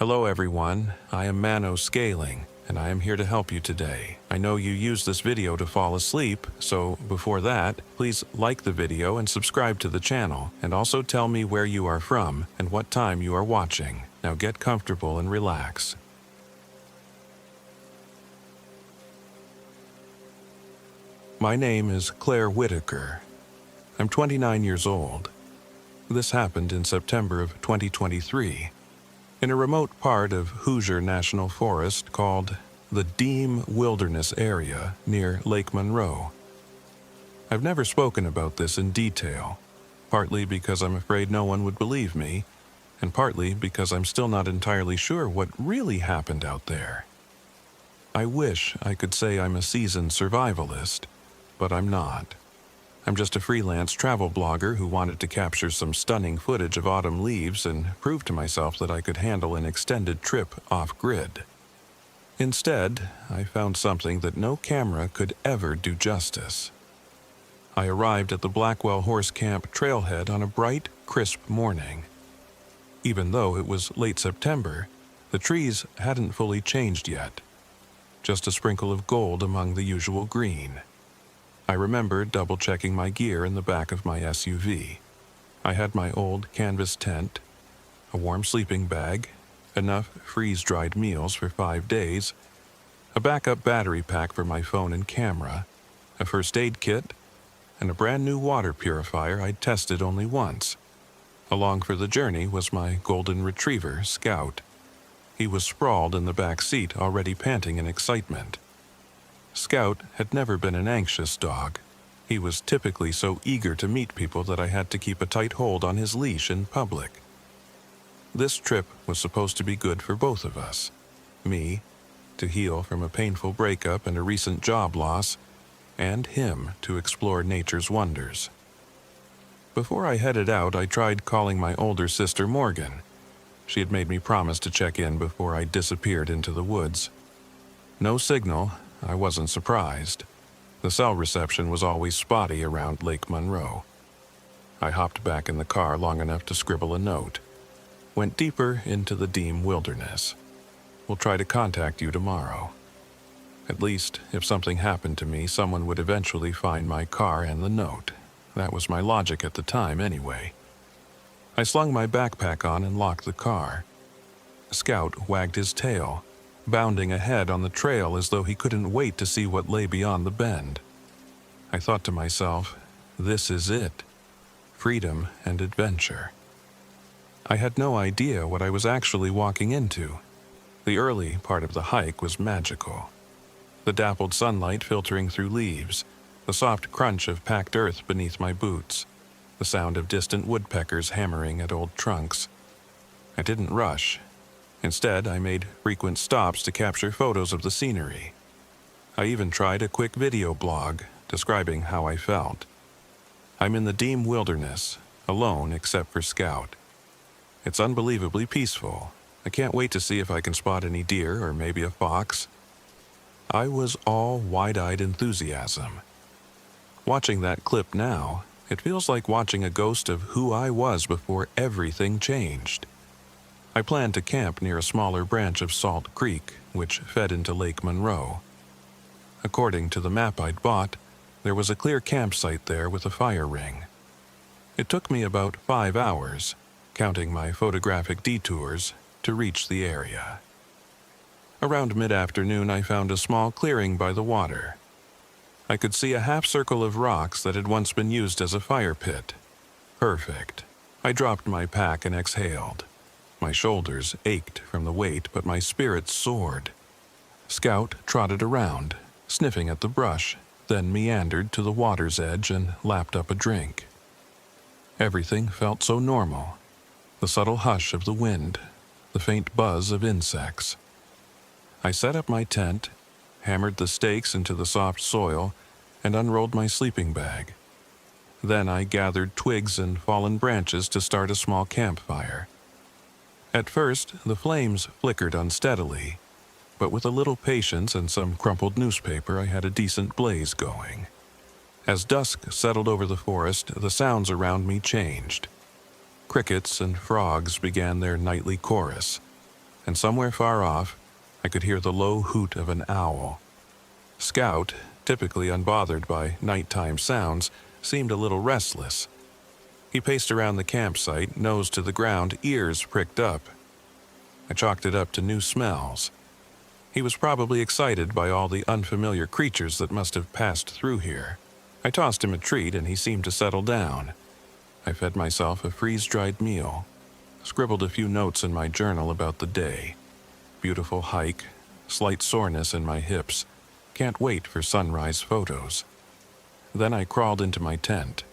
Hello everyone, I am Mano Scaling, and I am here to help you today. I know you use this video to fall asleep, so before that, please like the video and subscribe to the channel, and also tell me where you are from and what time you are watching. Now get comfortable and relax. My name is Claire Whitaker. I'm 29 years old. This happened in September of 2023. In a remote part of Hoosier National Forest called the Deem Wilderness Area near Lake Monroe. I've never spoken about this in detail, partly because I'm afraid no one would believe me, and partly because I'm still not entirely sure what really happened out there. I wish I could say I'm a seasoned survivalist, but I'm not. I'm just a freelance travel blogger who wanted to capture some stunning footage of autumn leaves and prove to myself that I could handle an extended trip off-grid. Instead, I found something that no camera could ever do justice. I arrived at the Blackwell Horse Camp trailhead on a bright, crisp morning. Even though it was late September, the trees hadn't fully changed yet. Just a sprinkle of gold among the usual green. I remember double-checking my gear in the back of my SUV. I had my old canvas tent, a warm sleeping bag, enough freeze-dried meals for 5 days, a backup battery pack for my phone and camera, a first aid kit, and a brand new water purifier I'd tested only once. Along for the journey was my golden retriever, Scout. He was sprawled in the back seat, already panting in excitement. Scout had never been an anxious dog. He was typically so eager to meet people that I had to keep a tight hold on his leash in public. This trip was supposed to be good for both of us. Me, to heal from a painful breakup and a recent job loss, and him to explore nature's wonders. Before I headed out, I tried calling my older sister Morgan. She had made me promise to check in before I disappeared into the woods. No signal. I wasn't surprised. The cell reception was always spotty around Lake Monroe. I hopped back in the car long enough to scribble a note. Went deeper into the Deem Wilderness. We'll try to contact you tomorrow. At least, if something happened to me, someone would eventually find my car and the note. That was my logic at the time, anyway. I slung my backpack on and locked the car. Scout wagged his tail, bounding ahead on the trail as though he couldn't wait to see what lay beyond the bend. I thought to myself, this is it. Freedom and adventure. I had no idea what I was actually walking into. The early part of the hike was magical. The dappled sunlight filtering through leaves, the soft crunch of packed earth beneath my boots, the sound of distant woodpeckers hammering at old trunks. I didn't rush. Instead, I made frequent stops to capture photos of the scenery. I even tried a quick video blog describing how I felt. I'm in the Deem Wilderness, alone except for Scout. It's unbelievably peaceful. I can't wait to see if I can spot any deer or maybe a fox. I was all wide-eyed enthusiasm. Watching that clip now, it feels like watching a ghost of who I was before everything changed. I planned to camp near a smaller branch of Salt Creek, which fed into Lake Monroe. According to the map I'd bought, there was a clear campsite there with a fire ring. It took me about 5 hours, counting my photographic detours, to reach the area. Around mid-afternoon, I found a small clearing by the water. I could see a half-circle of rocks that had once been used as a fire pit. Perfect. I dropped my pack and exhaled. My shoulders ached from the weight, but my spirits soared. Scout trotted around, sniffing at the brush, then meandered to the water's edge and lapped up a drink. Everything felt so normal. The subtle hush of the wind, the faint buzz of insects. I set up my tent, hammered the stakes into the soft soil, and unrolled my sleeping bag. Then I gathered twigs and fallen branches to start a small campfire. At first, the flames flickered unsteadily, but with a little patience and some crumpled newspaper, I had a decent blaze going. As dusk settled over the forest, the sounds around me changed. Crickets and frogs began their nightly chorus. and somewhere far off, I could hear the low hoot of an owl. Scout, typically unbothered by nighttime sounds, seemed a little restless. He paced around the campsite, nose to the ground, ears pricked up. I chalked it up to new smells. He was probably excited by all the unfamiliar creatures that must have passed through here. I tossed him a treat and he seemed to settle down. I fed myself a freeze-dried meal, scribbled a few notes in my journal about the day. Beautiful hike, slight soreness in my hips. Can't wait for sunrise photos. Then I crawled into my tent.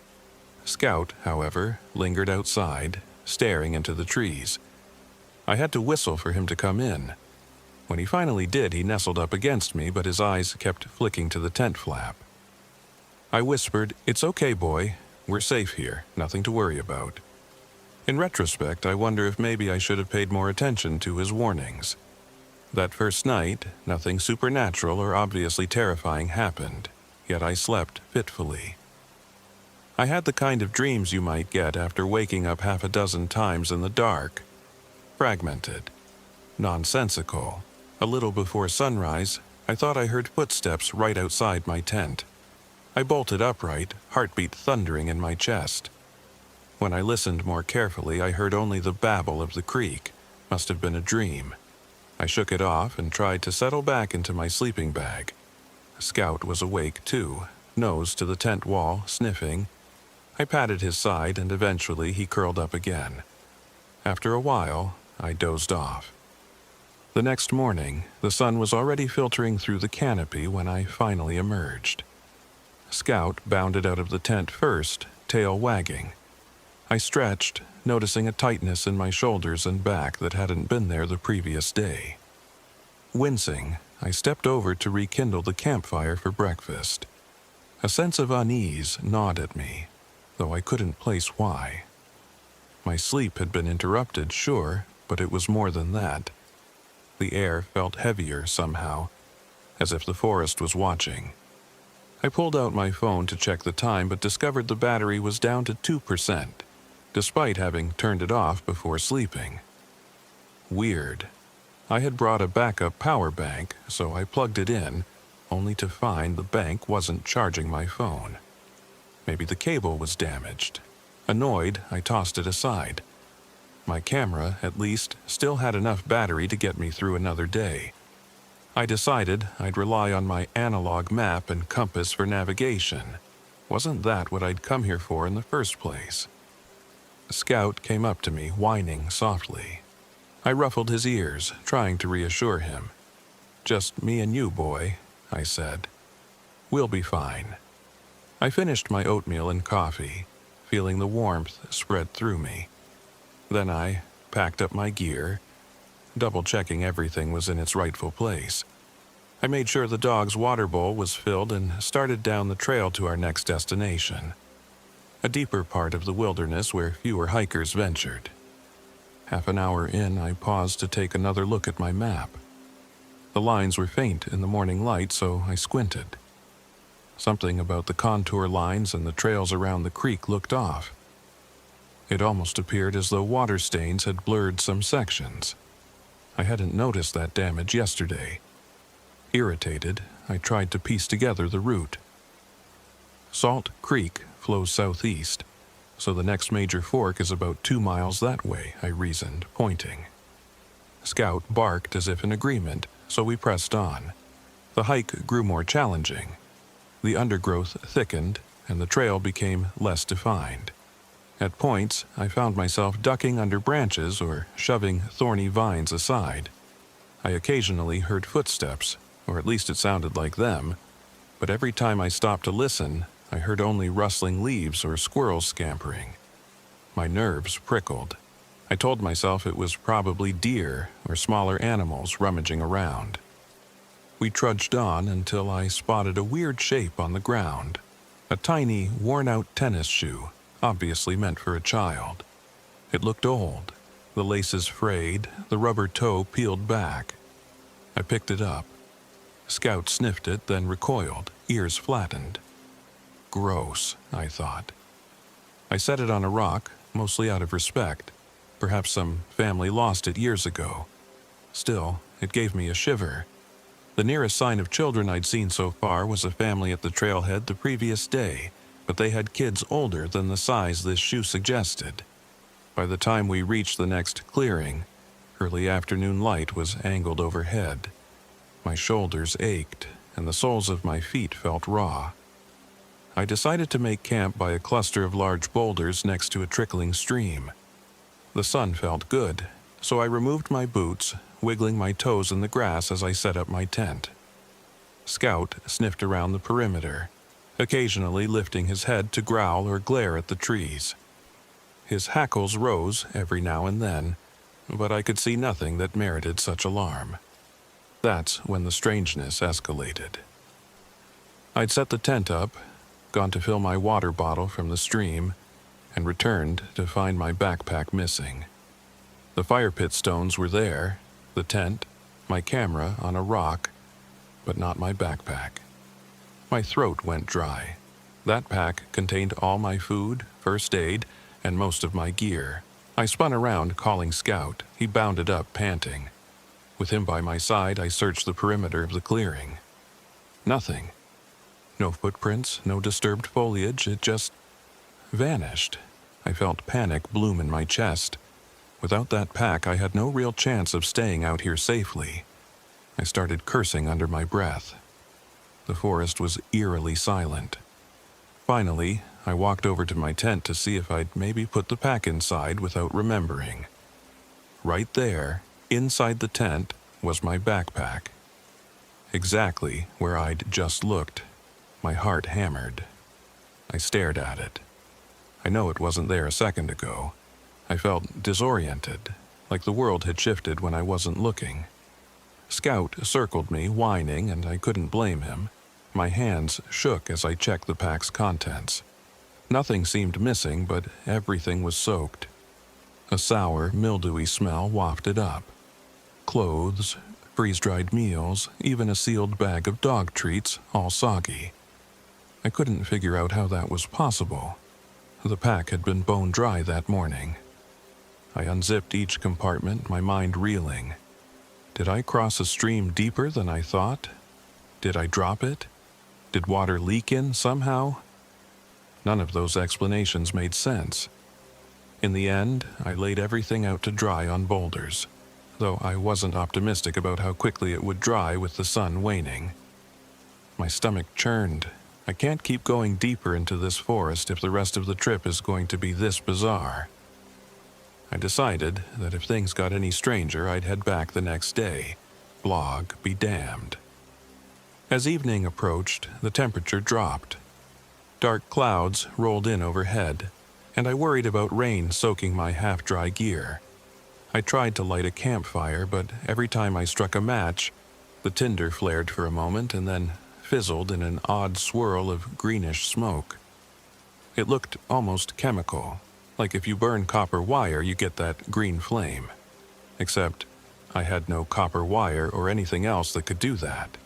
Scout, however, lingered outside, staring into the trees. I had to whistle for him to come in. When he finally did, he nestled up against me, but his eyes kept flicking to the tent flap. I whispered, "It's okay, boy. We're safe here. Nothing to worry about." In retrospect, I wonder if maybe I should have paid more attention to his warnings. That first night, nothing supernatural or obviously terrifying happened, yet I slept fitfully. I had the kind of dreams you might get after waking up half a dozen times in the dark. Fragmented. Nonsensical. A little before sunrise, I thought I heard footsteps right outside my tent. I bolted upright, heartbeat thundering in my chest. When I listened more carefully, I heard only the babble of the creek. Must have been a dream. I shook it off and tried to settle back into my sleeping bag. Scout was awake too, nose to the tent wall, sniffing. I patted his side and eventually he curled up again. After a while, I dozed off. The next morning, the sun was already filtering through the canopy when I finally emerged. Scout bounded out of the tent first, tail wagging. I stretched, noticing a tightness in my shoulders and back that hadn't been there the previous day. Wincing, I stepped over to rekindle the campfire for breakfast. A sense of unease gnawed at me, though I couldn't place why. My sleep had been interrupted, sure, but it was more than that. The air felt heavier somehow, as if the forest was watching. I pulled out my phone to check the time but discovered the battery was down to 2%, despite having turned it off before sleeping. Weird. I had brought a backup power bank, so I plugged it in, only to find the bank wasn't charging my phone. Maybe the cable was damaged. Annoyed, I tossed it aside. My camera, at least, still had enough battery to get me through another day. I decided I'd rely on my analog map and compass for navigation. Wasn't that what I'd come here for in the first place? Scout came up to me, whining softly. I ruffled his ears, trying to reassure him. "Just me and you, boy," I said. "We'll be fine." I finished my oatmeal and coffee, feeling the warmth spread through me. Then I packed up my gear, double-checking everything was in its rightful place. I made sure the dog's water bowl was filled and started down the trail to our next destination, a deeper part of the wilderness where fewer hikers ventured. Half an hour in, I paused to take another look at my map. The lines were faint in the morning light, so I squinted. Something about the contour lines and the trails around the creek looked off. It almost appeared as though water stains had blurred some sections. I hadn't noticed that damage yesterday. Irritated, I tried to piece together the route. Salt Creek flows southeast, so the next major fork is about 2 miles that way, I reasoned, pointing. Scout barked as if in agreement, so we pressed on. The hike grew more challenging. The undergrowth thickened, and the trail became less defined. At points, I found myself ducking under branches or shoving thorny vines aside. I occasionally heard footsteps, or at least it sounded like them, but every time I stopped to listen, I heard only rustling leaves or squirrels scampering. My nerves prickled. I told myself it was probably deer or smaller animals rummaging around. We trudged on until I spotted a weird shape on the ground, a tiny, worn-out tennis shoe, obviously meant for a child. It looked old, the laces frayed, the rubber toe peeled back. I picked it up. Scout sniffed it, then recoiled, ears flattened. Gross, I thought. I set it on a rock, mostly out of respect. Perhaps some family lost it years ago. Still, it gave me a shiver. The nearest sign of children I'd seen so far was a family at the trailhead the previous day, but they had kids older than the size this shoe suggested. By the time we reached the next clearing, early afternoon light was angled overhead. My shoulders ached, and the soles of my feet felt raw. I decided to make camp by a cluster of large boulders next to a trickling stream. The sun felt good, so I removed my boots, wiggling my toes in the grass as I set up my tent. Scout sniffed around the perimeter, occasionally lifting his head to growl or glare at the trees. His hackles rose every now and then, but I could see nothing that merited such alarm. That's when the strangeness escalated. I'd set the tent up, gone to fill my water bottle from the stream, and returned to find my backpack missing. The fire pit stones were there, the tent, my camera on a rock, but not my backpack. My throat went dry. That pack contained all my food, first aid, and most of my gear. I spun around, calling Scout. He bounded up, panting. With him by my side, I searched the perimeter of the clearing. Nothing. No footprints, no disturbed foliage, it just vanished. I felt panic bloom in my chest. Without that pack, I had no real chance of staying out here safely. I started cursing under my breath. The forest was eerily silent. Finally, I walked over to my tent to see if I'd maybe put the pack inside without remembering. Right there, inside the tent, was my backpack. Exactly where I'd just looked. My heart hammered. I stared at it. I know it wasn't there a second ago. I felt disoriented, like the world had shifted when I wasn't looking. Scout circled me, whining, and I couldn't blame him. My hands shook as I checked the pack's contents. Nothing seemed missing, but everything was soaked. A sour, mildewy smell wafted up. Clothes, freeze-dried meals, even a sealed bag of dog treats, all soggy. I couldn't figure out how that was possible. The pack had been bone dry that morning. I unzipped each compartment, my mind reeling. Did I cross a stream deeper than I thought? Did I drop it? Did water leak in somehow? None of those explanations made sense. In the end, I laid everything out to dry on boulders, though I wasn't optimistic about how quickly it would dry with the sun waning. My stomach churned. I can't keep going deeper into this forest if the rest of the trip is going to be this bizarre. I decided that if things got any stranger, I'd head back the next day. Blog be damned. As evening approached, the temperature dropped. Dark clouds rolled in overhead, and I worried about rain soaking my half-dry gear. I tried to light a campfire, but every time I struck a match, the tinder flared for a moment and then fizzled in an odd swirl of greenish smoke. It looked almost chemical, like if you burn copper wire you get that green flame. Except I had no copper wire or anything else that could do that.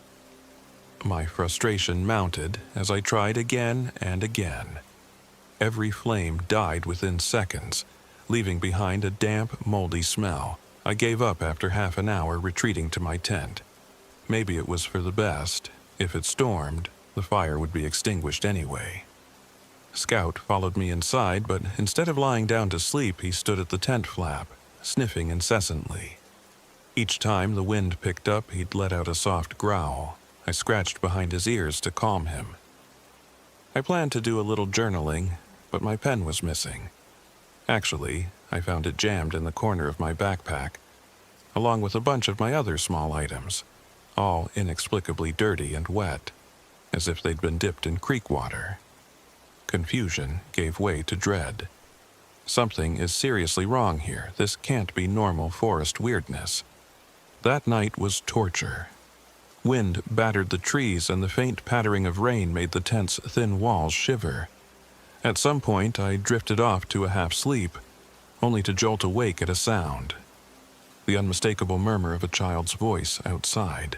My frustration mounted as I tried again and again. Every flame died within seconds, leaving behind a damp, moldy smell. I gave up after half an hour, retreating to my tent. Maybe it was for the best. If it stormed, the fire would be extinguished anyway. Scout followed me inside, but instead of lying down to sleep, he stood at the tent flap, sniffing incessantly. Each time the wind picked up, he'd let out a soft growl. I scratched behind his ears to calm him. I planned to do a little journaling, but my pen was missing. Actually, I found it jammed in the corner of my backpack, along with a bunch of my other small items, all inexplicably dirty and wet, as if they'd been dipped in creek water. Confusion gave way to dread. Something is seriously wrong here. This can't be normal forest weirdness. That night was torture. Wind battered the trees, and the faint pattering of rain made the tent's thin walls shiver. At some point, I drifted off to a half-sleep, only to jolt awake at a sound. The unmistakable murmur of a child's voice outside.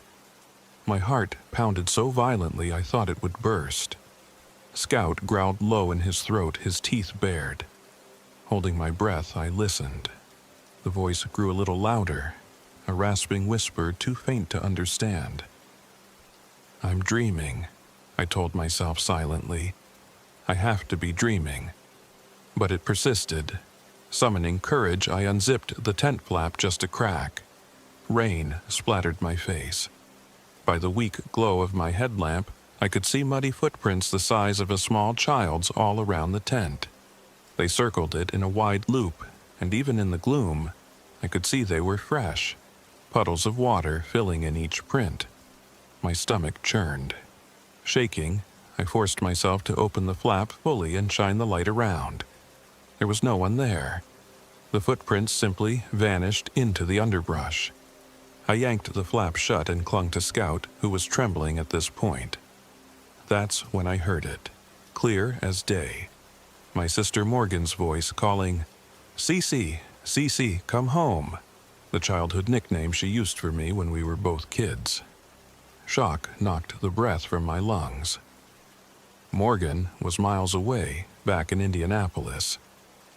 My heart pounded so violently I thought it would burst. Scout growled low in his throat, his teeth bared. Holding my breath, I listened. The voice grew a little louder, a rasping whisper too faint to understand. "I'm dreaming," I told myself silently. "I have to be dreaming." But it persisted. Summoning courage, I unzipped the tent flap just a crack. Rain splattered my face. By the weak glow of my headlamp, I could see muddy footprints the size of a small child's all around the tent. They circled it in a wide loop, and even in the gloom, I could see they were fresh, puddles of water filling in each print. My stomach churned. Shaking, I forced myself to open the flap fully and shine the light around. There was no one there. The footprints simply vanished into the underbrush. I yanked the flap shut and clung to Scout, who was trembling at this point. That's when I heard it, clear as day. My sister Morgan's voice calling, "Cece, Cece, come home," the childhood nickname she used for me when we were both kids. Shock knocked the breath from my lungs. Morgan was miles away, back in Indianapolis.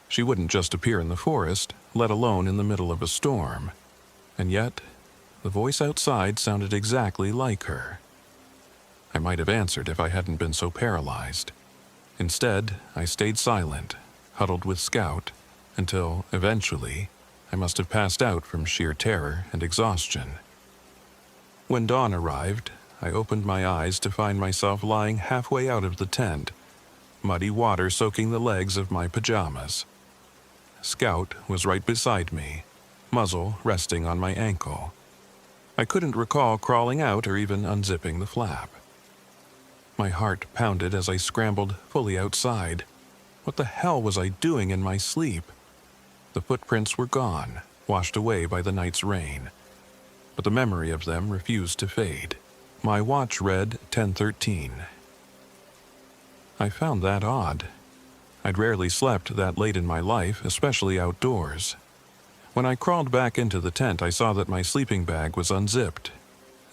She wouldn't just appear in the forest, let alone in the middle of a storm. And yet, the voice outside sounded exactly like her. I might have answered if I hadn't been so paralyzed. Instead, I stayed silent, huddled with Scout, until, eventually, I must have passed out from sheer terror and exhaustion. When dawn arrived, I opened my eyes to find myself lying halfway out of the tent, muddy water soaking the legs of my pajamas. Scout was right beside me, muzzle resting on my ankle. I couldn't recall crawling out or even unzipping the flap. My heart pounded as I scrambled fully outside. What the hell was I doing in my sleep? The footprints were gone, washed away by the night's rain. But the memory of them refused to fade. My watch read 10:13. I found that odd. I'd rarely slept that late in my life, especially outdoors. When I crawled back into the tent, I saw that my sleeping bag was unzipped.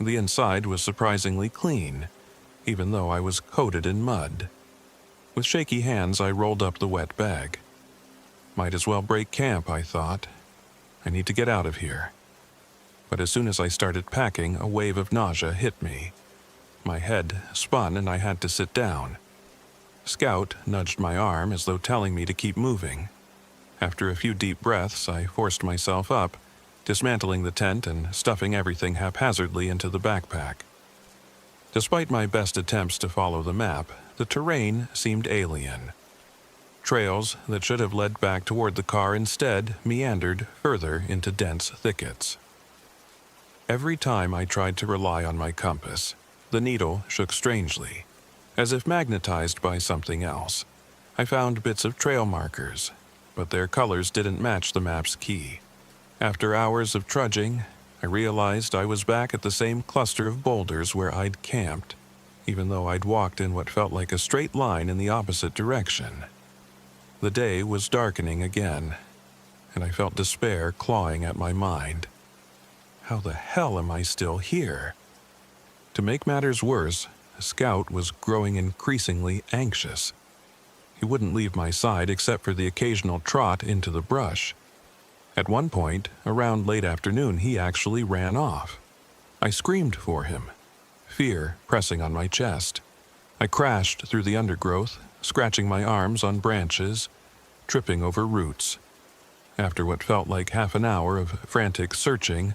The inside was surprisingly clean, even though I was coated in mud. With shaky hands, I rolled up the wet bag. Might as well break camp, I thought. I need to get out of here. But as soon as I started packing, a wave of nausea hit me. My head spun and I had to sit down. Scout nudged my arm as though telling me to keep moving. After a few deep breaths, I forced myself up, dismantling the tent and stuffing everything haphazardly into the backpack. Despite my best attempts to follow the map, the terrain seemed alien. Trails that should have led back toward the car instead meandered further into dense thickets. Every time I tried to rely on my compass, the needle shook strangely, as if magnetized by something else. I found bits of trail markers, but their colors didn't match the map's key. After hours of trudging, I realized I was back at the same cluster of boulders where I'd camped, even though I'd walked in what felt like a straight line in the opposite direction. The day was darkening again, and I felt despair clawing at my mind. How the hell am I still here? To make matters worse, Scout was growing increasingly anxious. He wouldn't leave my side except for the occasional trot into the brush. At one point, around late afternoon, he actually ran off. I screamed for him, fear pressing on my chest. I crashed through the undergrowth, scratching my arms on branches, tripping over roots. After what felt like half an hour of frantic searching,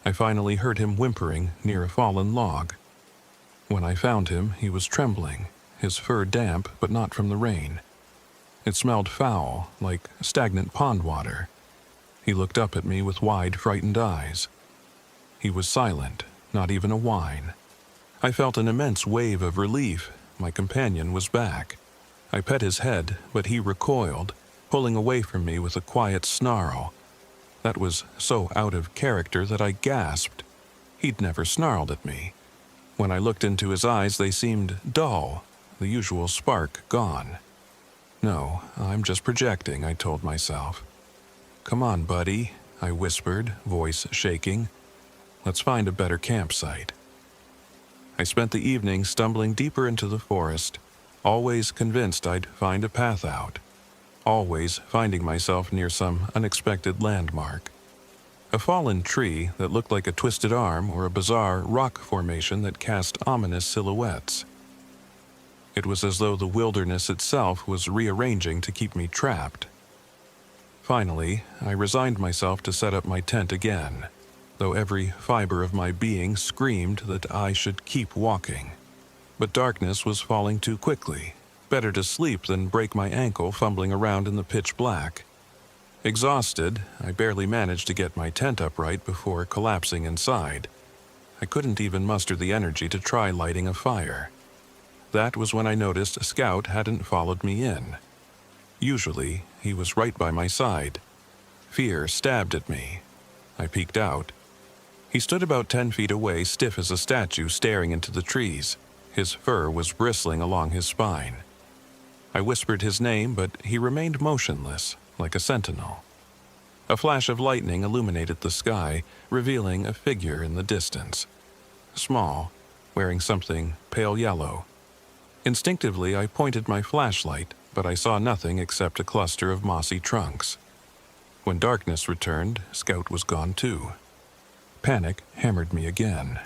I finally heard him whimpering near a fallen log. When I found him, he was trembling, his fur damp but not from the rain. It smelled foul, like stagnant pond water. He looked up at me with wide, frightened eyes. He was silent, not even a whine. I felt an immense wave of relief. My companion was back. I pet his head, but he recoiled, pulling away from me with a quiet snarl. That was so out of character that I gasped. He'd never snarled at me. When I looked into his eyes, they seemed dull, the usual spark gone. No, I'm just projecting, I told myself. Come on, buddy, I whispered, voice shaking. Let's find a better campsite. I spent the evening stumbling deeper into the forest, always convinced I'd find a path out, always finding myself near some unexpected landmark. A fallen tree that looked like a twisted arm or a bizarre rock formation that cast ominous silhouettes. It was as though the wilderness itself was rearranging to keep me trapped. Finally, I resigned myself to set up my tent again, though every fiber of my being screamed that I should keep walking. But darkness was falling too quickly. Better to sleep than break my ankle fumbling around in the pitch black. Exhausted, I barely managed to get my tent upright before collapsing inside. I couldn't even muster the energy to try lighting a fire. That was when I noticed Scout hadn't followed me in. Usually, he was right by my side. Fear stabbed at me. I peeked out. He stood about 10 feet away, stiff as a statue, staring into the trees. His fur was bristling along his spine. I whispered his name, but he remained motionless, like a sentinel. A flash of lightning illuminated the sky, revealing a figure in the distance. Small, wearing something pale yellow. Instinctively, I pointed my flashlight, but I saw nothing except a cluster of mossy trunks. When darkness returned, Scout was gone too. Panic hammered me again.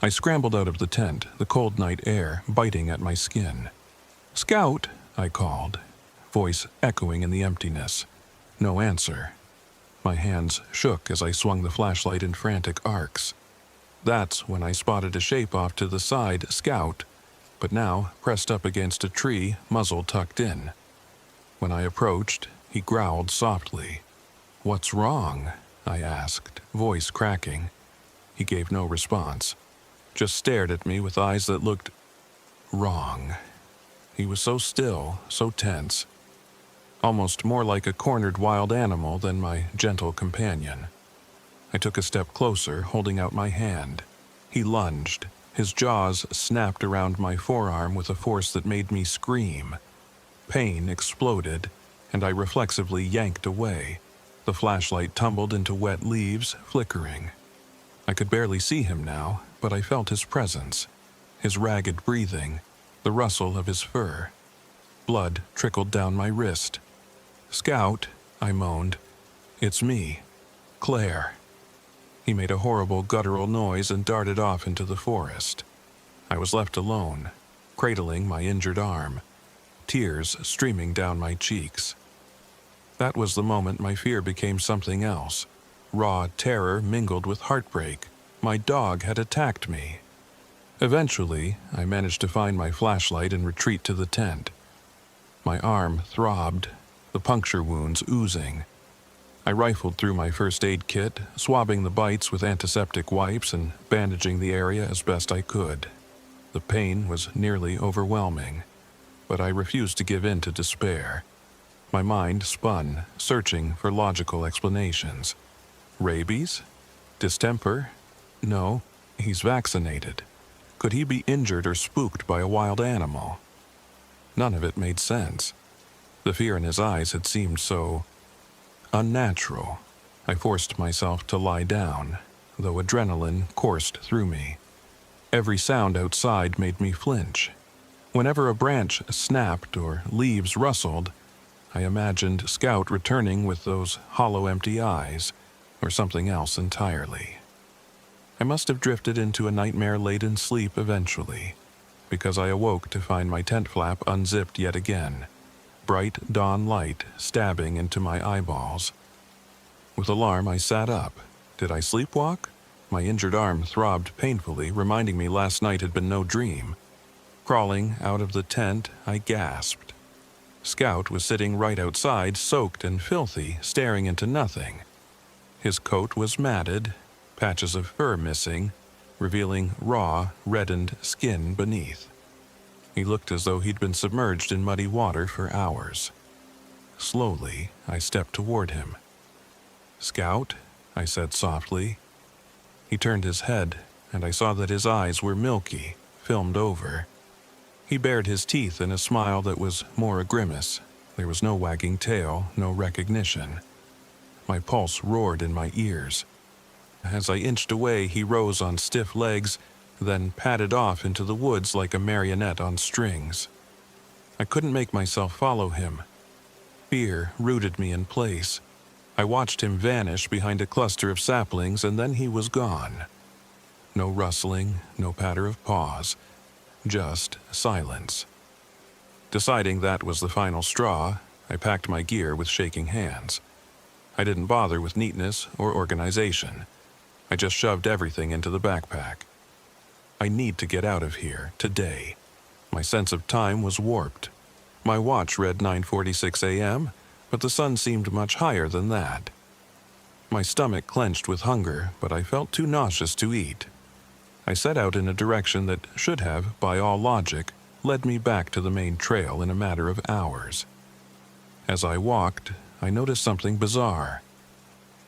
I scrambled out of the tent, the cold night air biting at my skin. "Scout!" I called, voice echoing in the emptiness. No answer. My hands shook as I swung the flashlight in frantic arcs. That's when I spotted a shape off to the side, Scout, but now pressed up against a tree, muzzle tucked in. When I approached, he growled softly. "What's wrong?" I asked, voice cracking. He gave no response, just stared at me with eyes that looked wrong. He was so still, so tense, almost more like a cornered wild animal than my gentle companion. I took a step closer, holding out my hand. He lunged. His jaws snapped around my forearm with a force that made me scream. Pain exploded, and I reflexively yanked away. The flashlight tumbled into wet leaves, flickering. I could barely see him now, but I felt his presence, his ragged breathing, the rustle of his fur. Blood trickled down my wrist. "Scout," I moaned. "It's me, Claire." He made a horrible guttural noise and darted off into the forest. I was left alone, cradling my injured arm, tears streaming down my cheeks. That was the moment my fear became something else. Raw terror mingled with heartbreak. My dog had attacked me. Eventually, I managed to find my flashlight and retreat to the tent. My arm throbbed, the puncture wounds oozing. I rifled through my first aid kit, swabbing the bites with antiseptic wipes and bandaging the area as best I could. The pain was nearly overwhelming, but I refused to give in to despair. My mind spun, searching for logical explanations. Rabies? Distemper? No, he's vaccinated. Could he be injured or spooked by a wild animal? None of it made sense. The fear in his eyes had seemed so unnatural. I forced myself to lie down, though adrenaline coursed through me. Every sound outside made me flinch. Whenever a branch snapped or leaves rustled, I imagined Scout returning with those hollow empty eyes, or something else entirely. I must have drifted into a nightmare-laden sleep eventually, because I awoke to find my tent flap unzipped yet again, bright dawn light stabbing into my eyeballs. With alarm, I sat up. Did I sleepwalk? My injured arm throbbed painfully, reminding me last night had been no dream. Crawling out of the tent, I gasped. Scout was sitting right outside, soaked and filthy, staring into nothing. His coat was matted, patches of fur missing, revealing raw, reddened skin beneath. He looked as though he'd been submerged in muddy water for hours. Slowly, I stepped toward him. "Scout," I said softly. He turned his head, and I saw that his eyes were milky, filmed over. He bared his teeth in a smile that was more a grimace. There was no wagging tail, no recognition. My pulse roared in my ears. As I inched away, he rose on stiff legs, then padded off into the woods like a marionette on strings. I couldn't make myself follow him. Fear rooted me in place. I watched him vanish behind a cluster of saplings, and then he was gone. No rustling, no patter of paws, just silence. Deciding that was the final straw, I packed my gear with shaking hands. I didn't bother with neatness or organization. I just shoved everything into the backpack. I need to get out of here, today. My sense of time was warped. My watch read 9:46 a.m., but the sun seemed much higher than that. My stomach clenched with hunger, but I felt too nauseous to eat. I set out in a direction that should have, by all logic, led me back to the main trail in a matter of hours. As I walked, I noticed something bizarre.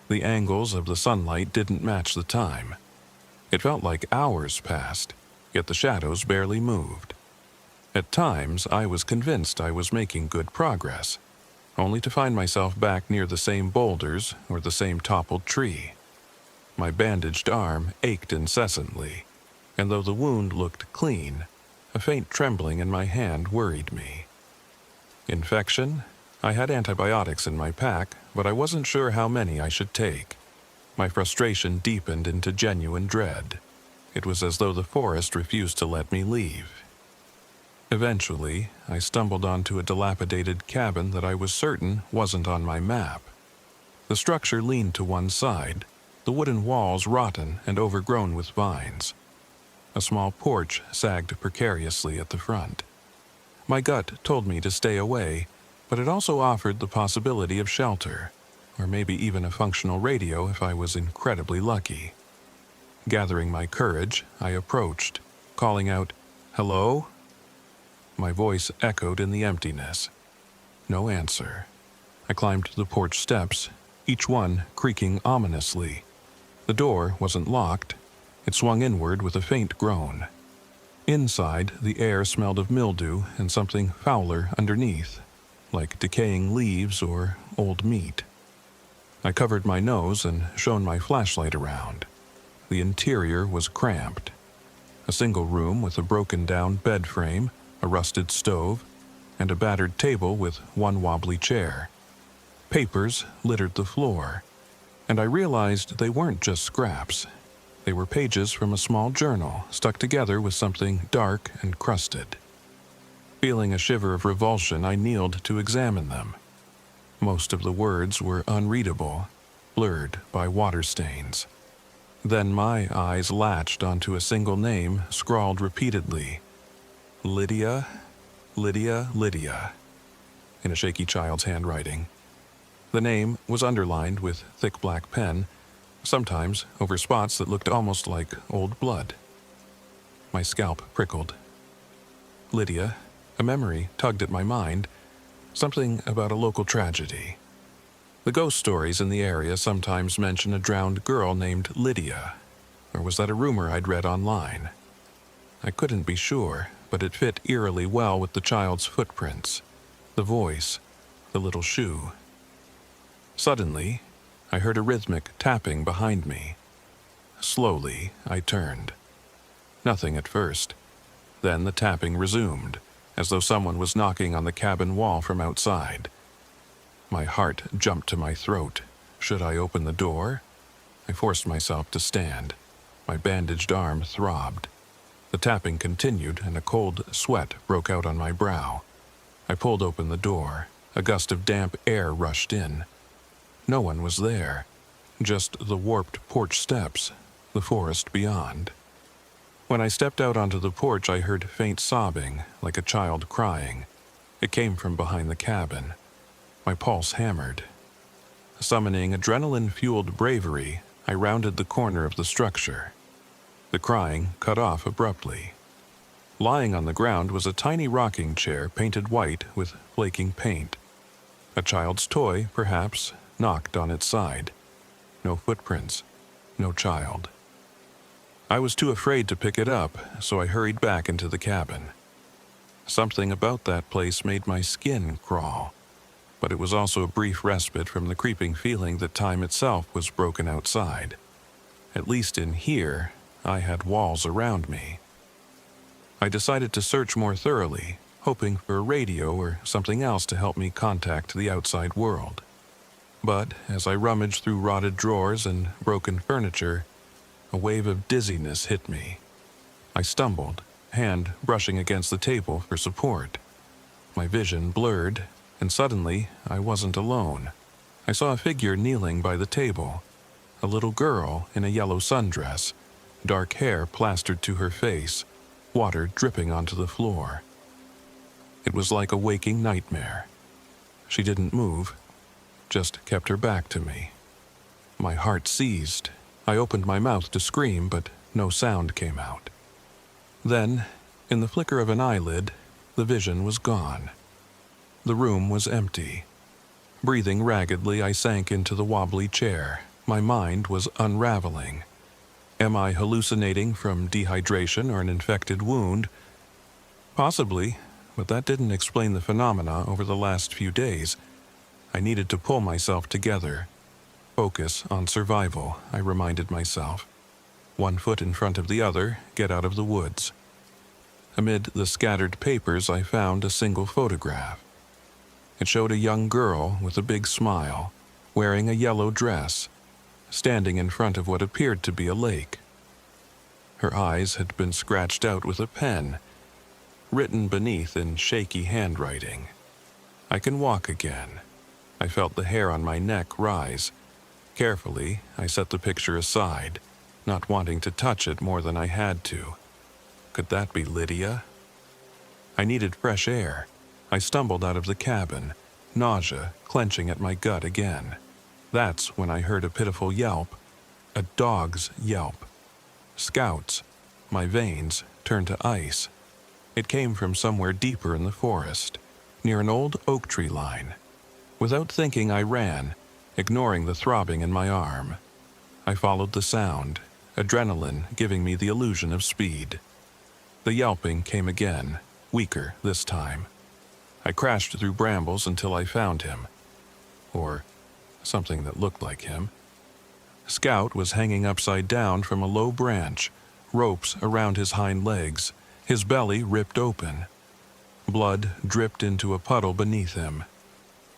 The angles of the sunlight didn't match the time. It felt like hours passed, yet the shadows barely moved. At times, I was convinced I was making good progress, only to find myself back near the same boulders or the same toppled tree. My bandaged arm ached incessantly, and though the wound looked clean, a faint trembling in my hand worried me. Infection? I had antibiotics in my pack, but I wasn't sure how many I should take. My frustration deepened into genuine dread. It was as though the forest refused to let me leave. Eventually, I stumbled onto a dilapidated cabin that I was certain wasn't on my map. The structure leaned to one side, the wooden walls rotten and overgrown with vines. A small porch sagged precariously at the front. My gut told me to stay away, but it also offered the possibility of shelter, or maybe even a functional radio if I was incredibly lucky. Gathering my courage, I approached, calling out, "Hello?" My voice echoed in the emptiness. No answer. I climbed the porch steps, each one creaking ominously. The door wasn't locked. It swung inward with a faint groan. Inside, the air smelled of mildew and something fouler underneath, like decaying leaves or old meat. I covered my nose and shone my flashlight around. The interior was cramped. A single room with a broken-down bed frame, a rusted stove, and a battered table with one wobbly chair. Papers littered the floor, and I realized they weren't just scraps. They were pages from a small journal stuck together with something dark and crusted. Feeling a shiver of revulsion, I kneeled to examine them. Most of the words were unreadable, blurred by water stains. Then my eyes latched onto a single name scrawled repeatedly. Lydia, Lydia, Lydia, in a shaky child's handwriting. The name was underlined with thick black pen, sometimes over spots that looked almost like old blood. My scalp prickled. Lydia, a memory tugged at my mind, something about a local tragedy. The ghost stories in the area sometimes mention a drowned girl named Lydia, or was that a rumor I'd read online? I couldn't be sure, but it fit eerily well with the child's footprints, the voice, the little shoe. Suddenly, I heard a rhythmic tapping behind me. Slowly, I turned. Nothing at first. Then the tapping resumed, as though someone was knocking on the cabin wall from outside. My heart jumped to my throat. Should I open the door? I forced myself to stand. My bandaged arm throbbed. The tapping continued, and a cold sweat broke out on my brow. I pulled open the door. A gust of damp air rushed in. No one was there, just the warped porch steps, the forest beyond. When I stepped out onto the porch, I heard faint sobbing, like a child crying. It came from behind the cabin. My pulse hammered. Summoning adrenaline-fueled bravery, I rounded the corner of the structure. The crying cut off abruptly. Lying on the ground was a tiny rocking chair painted white with flaking paint. A child's toy, perhaps, knocked on its side. No footprints, no child. I was too afraid to pick it up, so I hurried back into the cabin. Something about that place made my skin crawl, but it was also a brief respite from the creeping feeling that time itself was broken outside. At least in here, I had walls around me. I decided to search more thoroughly, hoping for a radio or something else to help me contact the outside world. But as I rummaged through rotted drawers and broken furniture, a wave of dizziness hit me. I stumbled, hand brushing against the table for support. My vision blurred, and suddenly I wasn't alone. I saw a figure kneeling by the table, a little girl in a yellow sundress, dark hair plastered to her face, water dripping onto the floor. It was like a waking nightmare. She didn't move, just kept her back to me. My heart seized. I opened my mouth to scream, but no sound came out. Then, in the flicker of an eyelid, the vision was gone. The room was empty. Breathing raggedly, I sank into the wobbly chair. My mind was unraveling. Am I hallucinating from dehydration or an infected wound? Possibly, but that didn't explain the phenomena over the last few days. I needed to pull myself together. Focus on survival, I reminded myself. One foot in front of the other, get out of the woods. Amid the scattered papers, I found a single photograph. It showed a young girl with a big smile, wearing a yellow dress, standing in front of what appeared to be a lake. Her eyes had been scratched out with a pen, written beneath in shaky handwriting. I can walk again. I felt the hair on my neck rise. Carefully, I set the picture aside, not wanting to touch it more than I had to. Could that be Lydia? I needed fresh air. I stumbled out of the cabin, nausea clenching at my gut again. That's when I heard a pitiful yelp, a dog's yelp. Scouts. My veins turned to ice. It came from somewhere deeper in the forest, near an old oak tree line. Without thinking, I ran, ignoring the throbbing in my arm. I followed the sound, adrenaline giving me the illusion of speed. The yelping came again, weaker this time. I crashed through brambles until I found him. Or something that looked like him. Scout was hanging upside down from a low branch, ropes around his hind legs, his belly ripped open. Blood dripped into a puddle beneath him.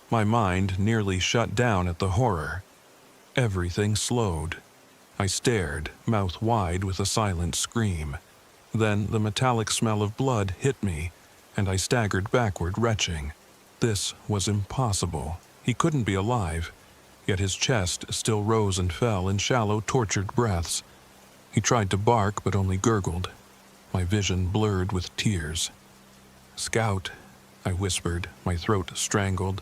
My mind nearly shut down at the horror. Everything slowed. I stared, mouth wide with a silent scream. Then the metallic smell of blood hit me, and I staggered backward, retching. This was impossible. He couldn't be alive, yet his chest still rose and fell in shallow, tortured breaths. He tried to bark, but only gurgled. My vision blurred with tears. "Scout," I whispered, my throat strangled.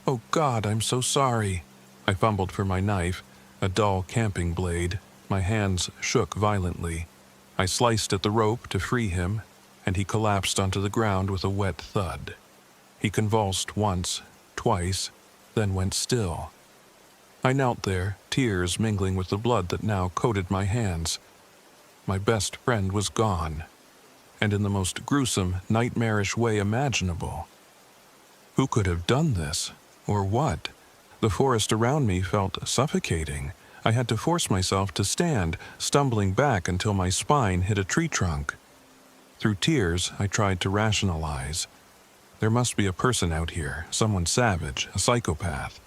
"Oh God, I'm so sorry." I fumbled for my knife, a dull camping blade. My hands shook violently. I sliced at the rope to free him, and he collapsed onto the ground with a wet thud. He convulsed once, twice, then went still. I knelt there, tears mingling with the blood that now coated my hands. My best friend was gone, and in the most gruesome, nightmarish way imaginable. Who could have done this? Or what? The forest around me felt suffocating. I had to force myself to stand, stumbling back until my spine hit a tree trunk. Through tears, I tried to rationalize. There must be a person out here, someone savage, a psychopath.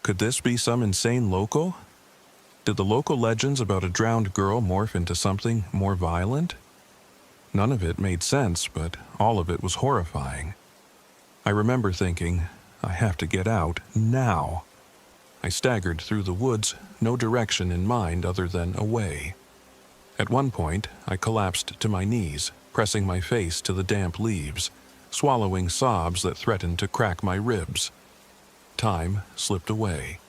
Could this be some insane local? Did the local legends about a drowned girl morph into something more violent? None of it made sense, but all of it was horrifying. I remember thinking, I have to get out now. I staggered through the woods, no direction in mind other than away. At one point, I collapsed to my knees, pressing my face to the damp leaves, swallowing sobs that threatened to crack my ribs. Time slipped away.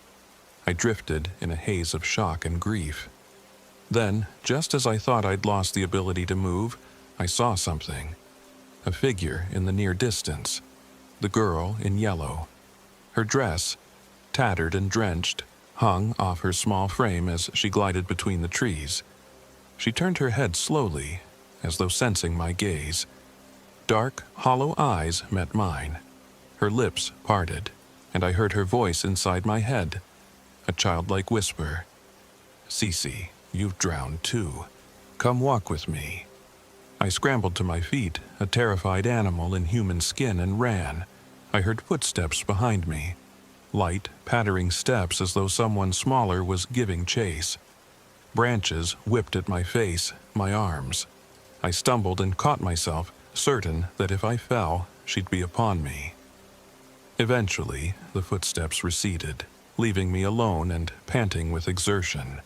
I drifted in a haze of shock and grief. Then, just as I thought I'd lost the ability to move, I saw something. A figure in the near distance. The girl in yellow. Her dress, tattered and drenched, hung off her small frame as she glided between the trees. She turned her head slowly, as though sensing my gaze. Dark, hollow eyes met mine. Her lips parted, and I heard her voice inside my head, a childlike whisper. "Cece, you've drowned too. Come walk with me." I scrambled to my feet, a terrified animal in human skin, and ran. I heard footsteps behind me. light, pattering steps as though someone smaller was giving chase. Branches whipped at my face, my arms. I stumbled and caught myself, certain that if I fell, she'd be upon me. Eventually, the footsteps receded, leaving me alone and panting with exertion.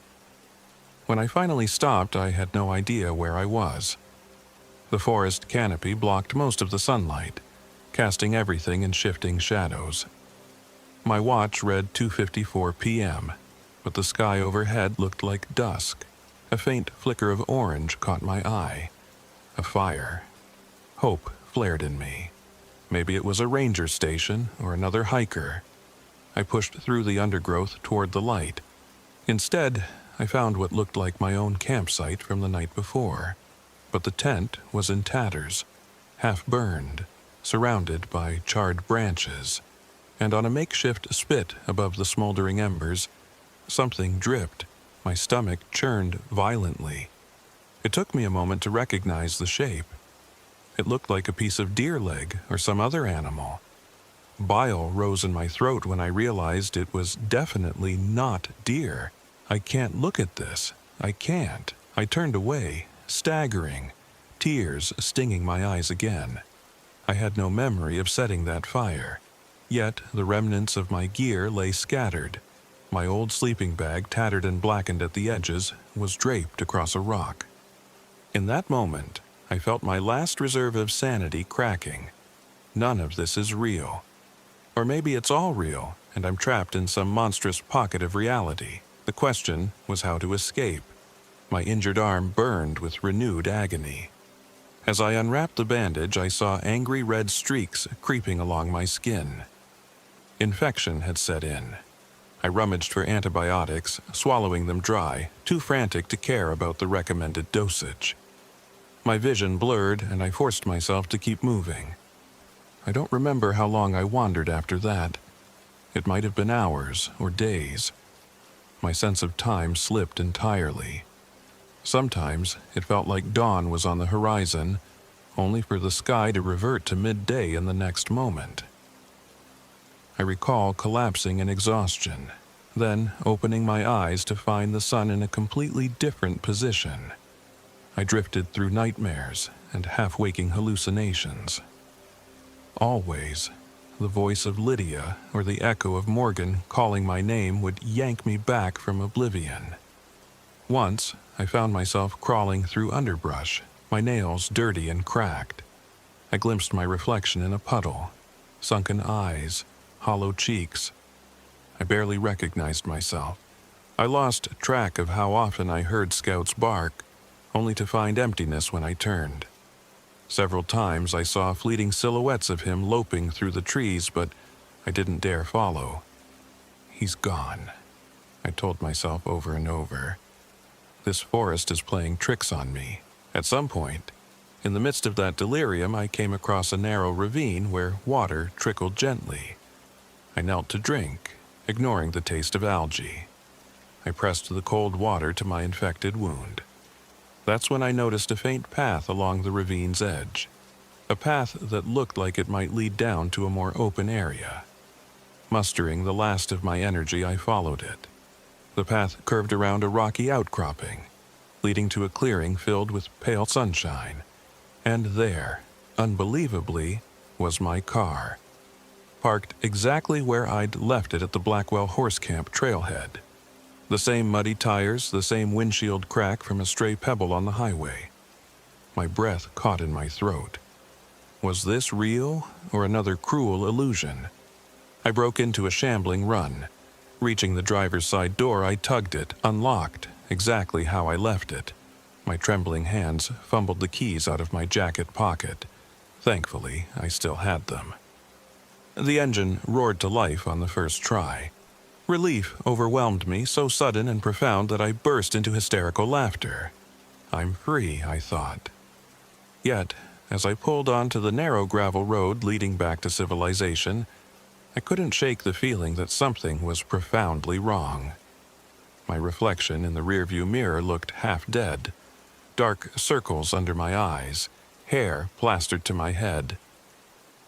When I finally stopped, I had no idea where I was. The forest canopy blocked most of the sunlight, casting everything in shifting shadows. My watch read 2:54 p.m., but the sky overhead looked like dusk. A faint flicker of orange caught my eye. A fire. Hope flared in me. Maybe it was a ranger station or another hiker. I pushed through the undergrowth toward the light. Instead, I found what looked like my own campsite from the night before. But the tent was in tatters, half burned, surrounded by charred branches, and on a makeshift spit above the smoldering embers, something dripped. My stomach churned violently. It took me a moment to recognize the shape. It looked like a piece of deer leg or some other animal. Bile rose in my throat when I realized it was definitely not deer. I can't look at this. I can't. I turned away, staggering, tears stinging my eyes again. I had no memory of setting that fire. Yet the remnants of my gear lay scattered. My old sleeping bag, tattered and blackened at the edges, was draped across a rock. In that moment, I felt my last reserve of sanity cracking. None of this is real. Or maybe it's all real, and I'm trapped in some monstrous pocket of reality. The question was how to escape. My injured arm burned with renewed agony. As I unwrapped the bandage, I saw angry red streaks creeping along my skin. Infection had set in. I rummaged for antibiotics, swallowing them dry, too frantic to care about the recommended dosage. My vision blurred, and I forced myself to keep moving. I don't remember how long I wandered after that. It might have been hours or days. My sense of time slipped entirely. Sometimes it felt like dawn was on the horizon, only for the sky to revert to midday in the next moment. I recall collapsing in exhaustion, then opening my eyes to find the sun in a completely different position. I drifted through nightmares and half-waking hallucinations. Always, the voice of Lydia or the echo of Morgan calling my name would yank me back from oblivion. Once, I found myself crawling through underbrush, my nails dirty and cracked. I glimpsed my reflection in a puddle, sunken eyes, hollow cheeks. I barely recognized myself. I lost track of how often I heard Scout's bark, only to find emptiness when I turned. Several times I saw fleeting silhouettes of him loping through the trees, but I didn't dare follow. He's gone, I told myself over and over. This forest is playing tricks on me. At some point, in the midst of that delirium, I came across a narrow ravine where water trickled gently. I knelt to drink, ignoring the taste of algae. I pressed the cold water to my infected wound. That's when I noticed a faint path along the ravine's edge, a path that looked like it might lead down to a more open area. Mustering the last of my energy, I followed it. The path curved around a rocky outcropping, leading to a clearing filled with pale sunshine. And there, unbelievably, was my car, parked exactly where I'd left it at the Blackwell Horse Camp trailhead. The same muddy tires, the same windshield crack from a stray pebble on the highway. My breath caught in my throat. Was this real or another cruel illusion? I broke into a shambling run. Reaching the driver's side door, I tugged it, unlocked, exactly how I left it. My trembling hands fumbled the keys out of my jacket pocket. Thankfully, I still had them. The engine roared to life on the first try. Relief overwhelmed me, so sudden and profound that I burst into hysterical laughter. I'm free, I thought. Yet, as I pulled onto the narrow gravel road leading back to civilization, I couldn't shake the feeling that something was profoundly wrong. My reflection in the rearview mirror looked half dead. Dark circles under my eyes, hair plastered to my head.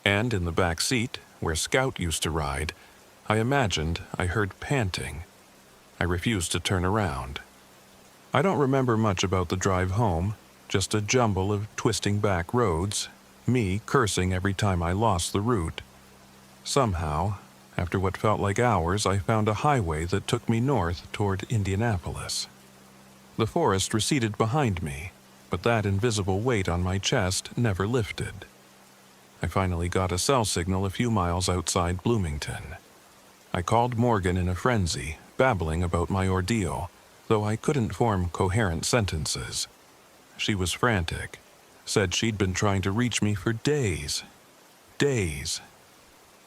And in the back seat, where Scout used to ride, I imagined I heard panting. I refused to turn around. I don't remember much about the drive home, just a jumble of twisting back roads, me cursing every time I lost the route. Somehow, after what felt like hours, I found a highway that took me north toward Indianapolis. The forest receded behind me, but that invisible weight on my chest never lifted. I finally got a cell signal a few miles outside Bloomington. I called Morgan in a frenzy, babbling about my ordeal, though I couldn't form coherent sentences. She was frantic, said she'd been trying to reach me for days. Days.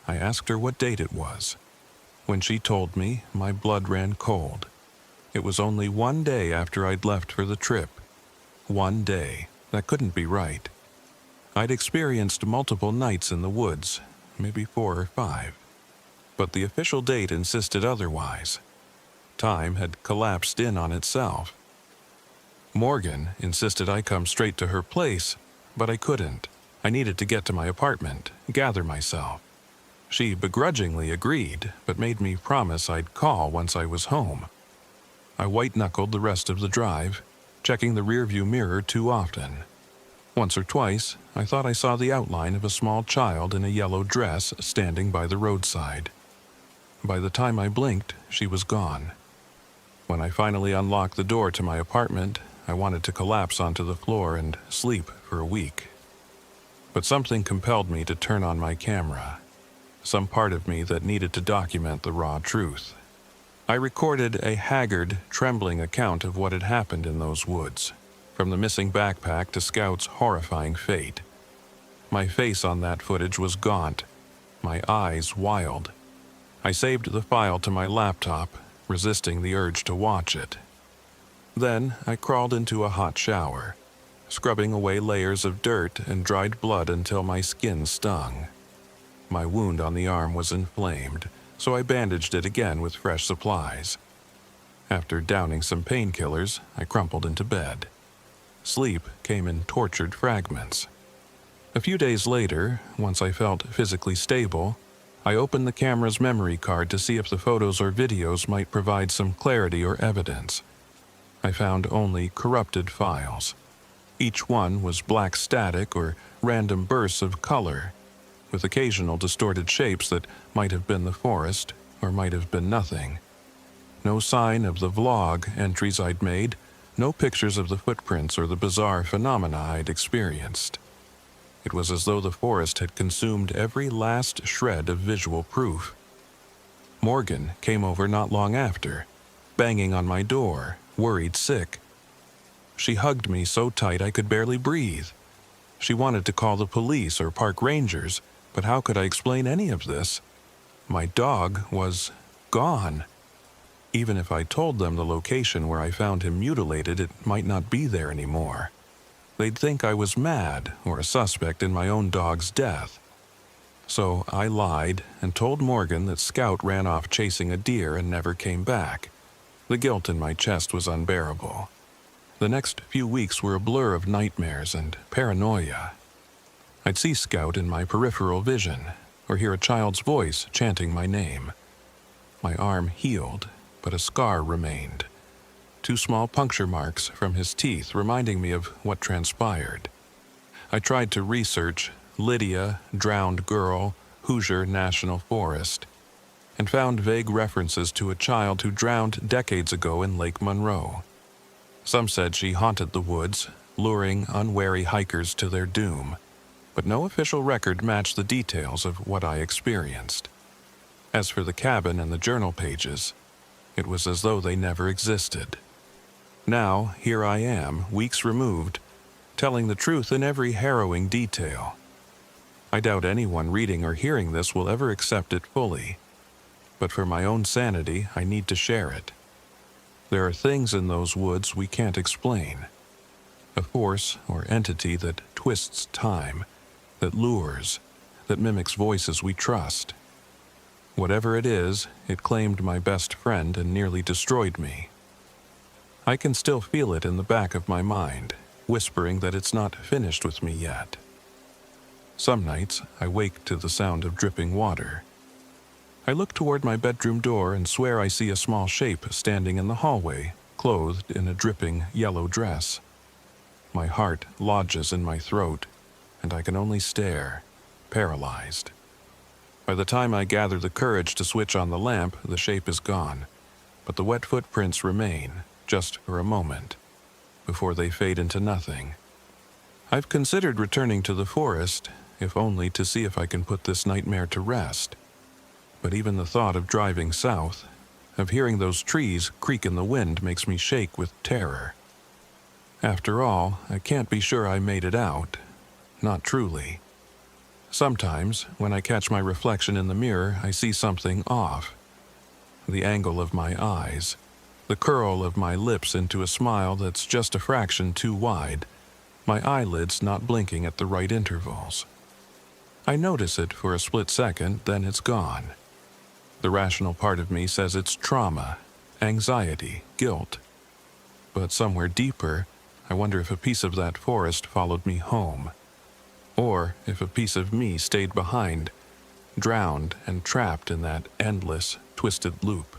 I asked her what date it was. When she told me, my blood ran cold. It was only 1 day after I'd left for the trip. 1 day. That couldn't be right. I'd experienced multiple nights in the woods, maybe 4 or 5. But the official date insisted otherwise. Time had collapsed in on itself. Morgan insisted I come straight to her place, but I couldn't. I needed to get to my apartment, gather myself. She begrudgingly agreed, but made me promise I'd call once I was home. I white-knuckled the rest of the drive, checking the rearview mirror too often. Once or twice, I thought I saw the outline of a small child in a yellow dress standing by the roadside. By the time I blinked, she was gone. When I finally unlocked the door to my apartment, I wanted to collapse onto the floor and sleep for a week. But something compelled me to turn on my camera. Some part of me that needed to document the raw truth. I recorded a haggard, trembling account of what had happened in those woods, from the missing backpack to Scout's horrifying fate. My face on that footage was gaunt, my eyes wild. I saved the file to my laptop, resisting the urge to watch it. Then I crawled into a hot shower, scrubbing away layers of dirt and dried blood until my skin stung. My wound on the arm was inflamed, so I bandaged it again with fresh supplies. After downing some painkillers, I crumpled into bed. Sleep came in tortured fragments. A few days later, once I felt physically stable, I opened the camera's memory card to see if the photos or videos might provide some clarity or evidence. I found only corrupted files. Each one was black static or random bursts of color, with occasional distorted shapes that might have been the forest or might have been nothing. No sign of the vlog entries I'd made, no pictures of the footprints or the bizarre phenomena I'd experienced. It was as though the forest had consumed every last shred of visual proof. Morgan came over not long after, banging on my door, worried sick. She hugged me so tight I could barely breathe. She wanted to call the police or park rangers, but how could I explain any of this? My dog was gone. Even if I told them the location where I found him mutilated, it might not be there anymore. They'd think I was mad or a suspect in my own dog's death. So I lied and told Morgan that Scout ran off chasing a deer and never came back. The guilt in my chest was unbearable. The next few weeks were a blur of nightmares and paranoia. I'd see Scout in my peripheral vision, or hear a child's voice chanting my name. My arm healed, but a scar remained. 2 small puncture marks from his teeth reminding me of what transpired. I tried to research Lydia, drowned girl, Hoosier National Forest, and found vague references to a child who drowned decades ago in Lake Monroe. Some said she haunted the woods, luring unwary hikers to their doom, but no official record matched the details of what I experienced. As for the cabin and the journal pages, it was as though they never existed. Now, here I am, weeks removed, telling the truth in every harrowing detail. I doubt anyone reading or hearing this will ever accept it fully, but for my own sanity, I need to share it. There are things in those woods we can't explain. A force or entity that twists time, that lures, that mimics voices we trust. Whatever it is, it claimed my best friend and nearly destroyed me. I can still feel it in the back of my mind, whispering that it's not finished with me yet. Some nights, I wake to the sound of dripping water. I look toward my bedroom door and swear I see a small shape standing in the hallway, clothed in a dripping yellow dress. My heart lodges in my throat, and I can only stare, paralyzed. By the time I gather the courage to switch on the lamp, the shape is gone, but the wet footprints remain, just for a moment, before they fade into nothing. I've considered returning to the forest, if only to see if I can put this nightmare to rest. But even the thought of driving south, of hearing those trees creak in the wind, makes me shake with terror. After all, I can't be sure I made it out. Not truly. Sometimes, when I catch my reflection in the mirror, I see something off. The angle of my eyes, the curl of my lips into a smile that's just a fraction too wide, my eyelids not blinking at the right intervals. I notice it for a split second, then it's gone. The rational part of me says it's trauma, anxiety, guilt. But somewhere deeper, I wonder if a piece of that forest followed me home, or if a piece of me stayed behind, drowned and trapped in that endless, twisted loop.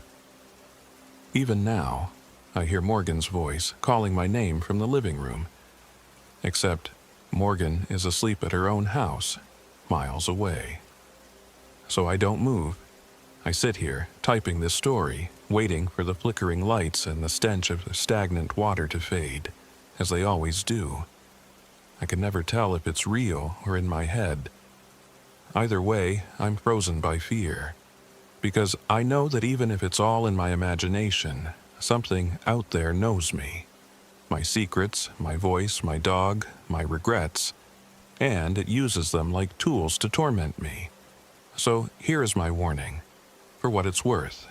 Even now, I hear Morgan's voice calling my name from the living room. Except Morgan is asleep at her own house, miles away. So I don't move. I sit here, typing this story, waiting for the flickering lights and the stench of stagnant water to fade, as they always do. I can never tell if it's real or in my head. Either way, I'm frozen by fear, because I know that even if it's all in my imagination, something out there knows me. My secrets, my voice, my dog, my regrets, and it uses them like tools to torment me. So here is my warning, for what it's worth.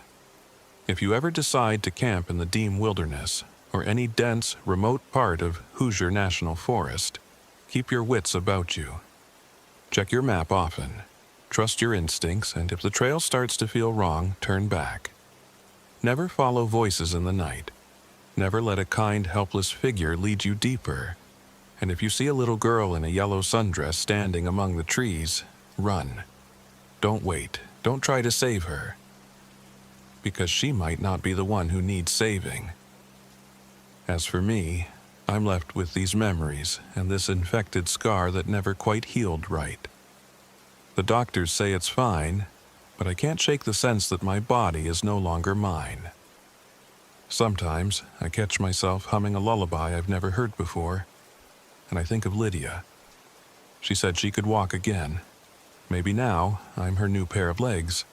If you ever decide to camp in the Deem Wilderness, or any dense, remote part of Hoosier National Forest, keep your wits about you. Check your map often. Trust your instincts, and if the trail starts to feel wrong, turn back. Never follow voices in the night. Never let a kind, helpless figure lead you deeper. And if you see a little girl in a yellow sundress standing among the trees, run. Don't wait. Don't try to save her. Because she might not be the one who needs saving. As for me, I'm left with these memories and this infected scar that never quite healed right. The doctors say it's fine, but I can't shake the sense that my body is no longer mine. Sometimes I catch myself humming a lullaby I've never heard before, and I think of Lydia. She said she could walk again. Maybe now I'm her new pair of legs.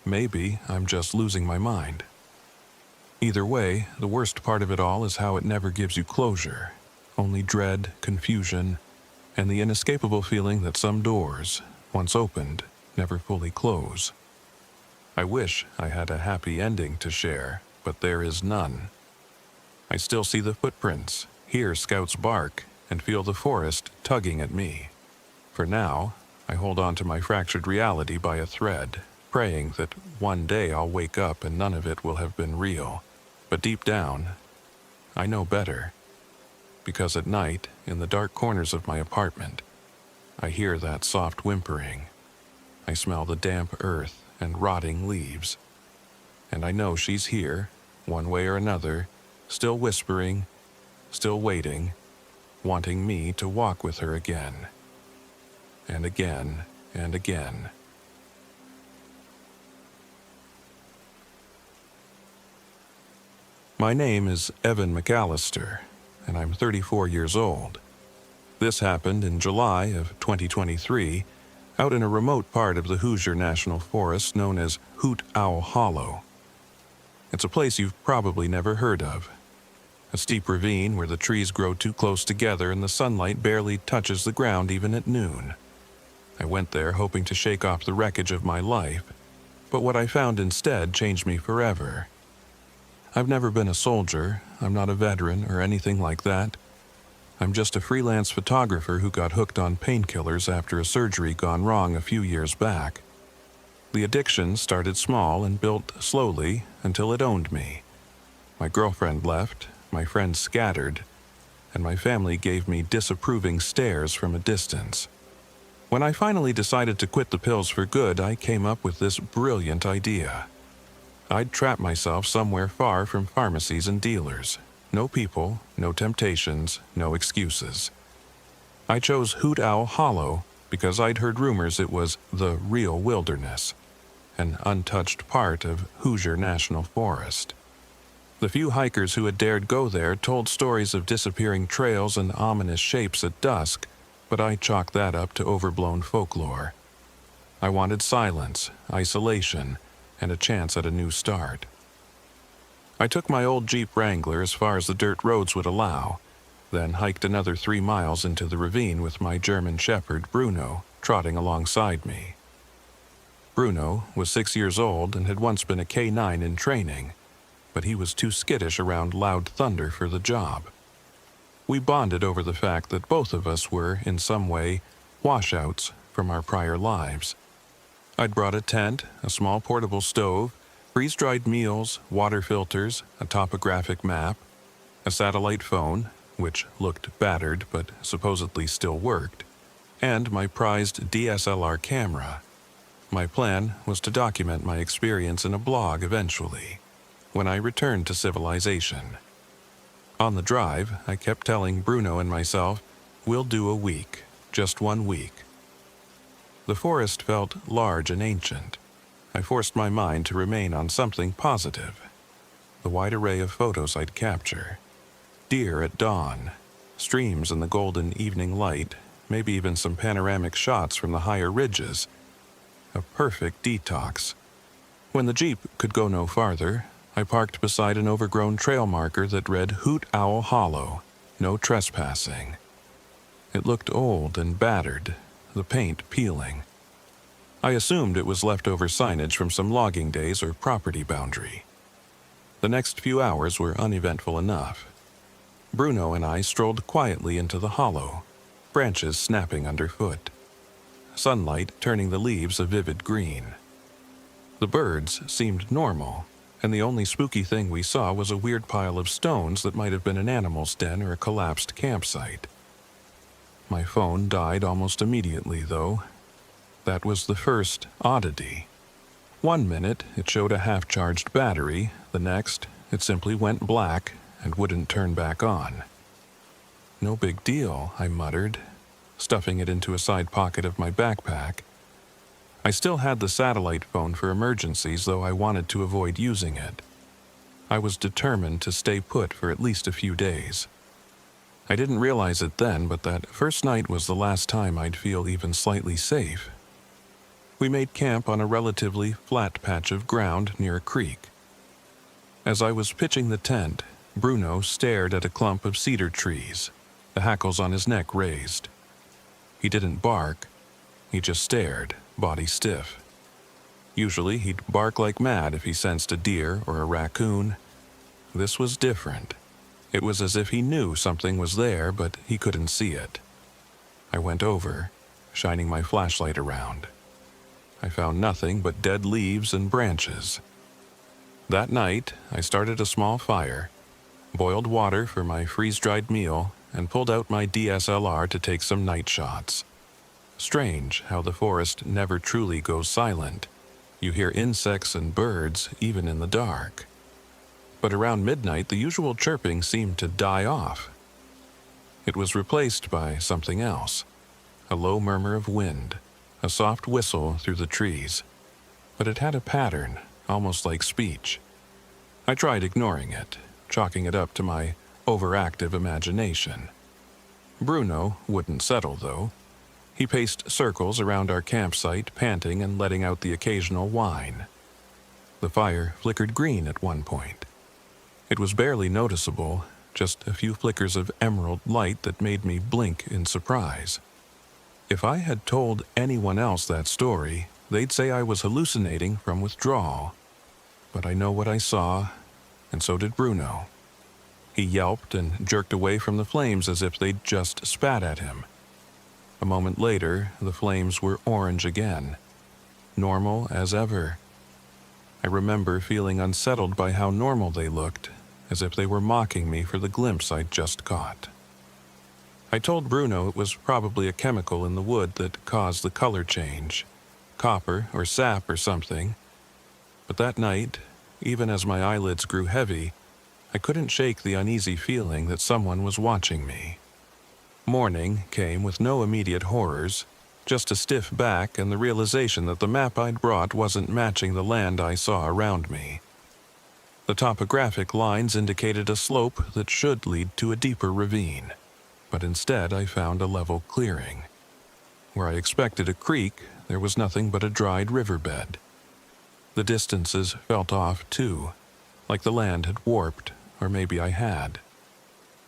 Maybe I'm just losing my mind. Either way, the worst part of it all is how it never gives you closure, only dread, confusion, and the inescapable feeling that some doors, once opened, never fully close. I wish I had a happy ending to share, but there is none. I still see the footprints, hear scouts bark, and feel the forest tugging at me. For now, I hold on to my fractured reality by a thread, praying that one day I'll wake up and none of it will have been real. But deep down, I know better. Because at night, in the dark corners of my apartment, I hear that soft whimpering. I smell the damp earth and rotting leaves. And I know she's here, one way or another, still whispering, still waiting, wanting me to walk with her again. And again, and again. My name is Evan McAllister, and I'm 34 years old. This happened in July of 2023, out in a remote part of the Hoosier National Forest known as Hoot Owl Hollow. It's a place you've probably never heard of. A steep ravine where the trees grow too close together and the sunlight barely touches the ground even at noon. I went there hoping to shake off the wreckage of my life, but what I found instead changed me forever. I've never been a soldier, I'm not a veteran or anything like that. I'm just a freelance photographer who got hooked on painkillers after a surgery gone wrong a few years back. The addiction started small and built slowly until it owned me. My girlfriend left, my friends scattered, and my family gave me disapproving stares from a distance. When I finally decided to quit the pills for good, I came up with this brilliant idea. I'd trap myself somewhere far from pharmacies and dealers. No people, no temptations, no excuses. I chose Hoot Owl Hollow because I'd heard rumors it was the real wilderness, an untouched part of Hoosier National Forest. The few hikers who had dared go there told stories of disappearing trails and ominous shapes at dusk, but I chalked that up to overblown folklore. I wanted silence, isolation, and a chance at a new start. I took my old Jeep Wrangler as far as the dirt roads would allow, then hiked another 3 miles into the ravine with my German Shepherd, Bruno, trotting alongside me. Bruno was 6 years old and had once been a K9 in training, but he was too skittish around loud thunder for the job. We bonded over the fact that both of us were, in some way, washouts from our prior lives. I'd brought a tent, a small portable stove, freeze-dried meals, water filters, a topographic map, a satellite phone, which looked battered but supposedly still worked, and my prized DSLR camera. My plan was to document my experience in a blog eventually, when I returned to civilization. On the drive, I kept telling Bruno and myself, we'll do a week, just 1 week. The forest felt large and ancient. I forced my mind to remain on something positive. The wide array of photos I'd capture. Deer at dawn, streams in the golden evening light, maybe even some panoramic shots from the higher ridges. A perfect detox. When the Jeep could go no farther, I parked beside an overgrown trail marker that read Hoot Owl Hollow, no trespassing. It looked old and battered, the paint peeling. I assumed it was leftover signage from some logging days or property boundary. The next few hours were uneventful enough. Bruno and I strolled quietly into the hollow, branches snapping underfoot, sunlight turning the leaves a vivid green. The birds seemed normal, and the only spooky thing we saw was a weird pile of stones that might have been an animal's den or a collapsed campsite. My phone died almost immediately, though. That was the first oddity. 1 minute, it showed a half-charged battery. The next, it simply went black and wouldn't turn back on. No big deal, I muttered, stuffing it into a side pocket of my backpack. I still had the satellite phone for emergencies, though I wanted to avoid using it. I was determined to stay put for at least a few days. I didn't realize it then, but that first night was the last time I'd feel even slightly safe. We made camp on a relatively flat patch of ground near a creek. As I was pitching the tent, Bruno stared at a clump of cedar trees, the hackles on his neck raised. He didn't bark, he just stared, body stiff. Usually he'd bark like mad if he sensed a deer or a raccoon. This was different. It was as if he knew something was there, but he couldn't see it. I went over, shining my flashlight around. I found nothing but dead leaves and branches. That night, I started a small fire, boiled water for my freeze-dried meal, and pulled out my DSLR to take some night shots. Strange how the forest never truly goes silent. You hear insects and birds even in the dark. But around midnight, the usual chirping seemed to die off. It was replaced by something else, a low murmur of wind, a soft whistle through the trees. But it had a pattern, almost like speech. I tried ignoring it, chalking it up to my overactive imagination. Bruno wouldn't settle, though. He paced circles around our campsite, panting and letting out the occasional whine. The fire flickered green at one point. It was barely noticeable, just a few flickers of emerald light that made me blink in surprise. If I had told anyone else that story, they'd say I was hallucinating from withdrawal. But I know what I saw, and so did Bruno. He yelped and jerked away from the flames as if they'd just spat at him. A moment later, the flames were orange again, normal as ever. I remember feeling unsettled by how normal they looked, as if they were mocking me for the glimpse I'd just caught. I told Bruno it was probably a chemical in the wood that caused the color change, copper or sap or something. But that night, even as my eyelids grew heavy, I couldn't shake the uneasy feeling that someone was watching me. Morning came with no immediate horrors, just a stiff back and the realization that the map I'd brought wasn't matching the land I saw around me. The topographic lines indicated a slope that should lead to a deeper ravine, but instead I found a level clearing. Where I expected a creek, there was nothing but a dried riverbed. The distances felt off too, like the land had warped, or maybe I had.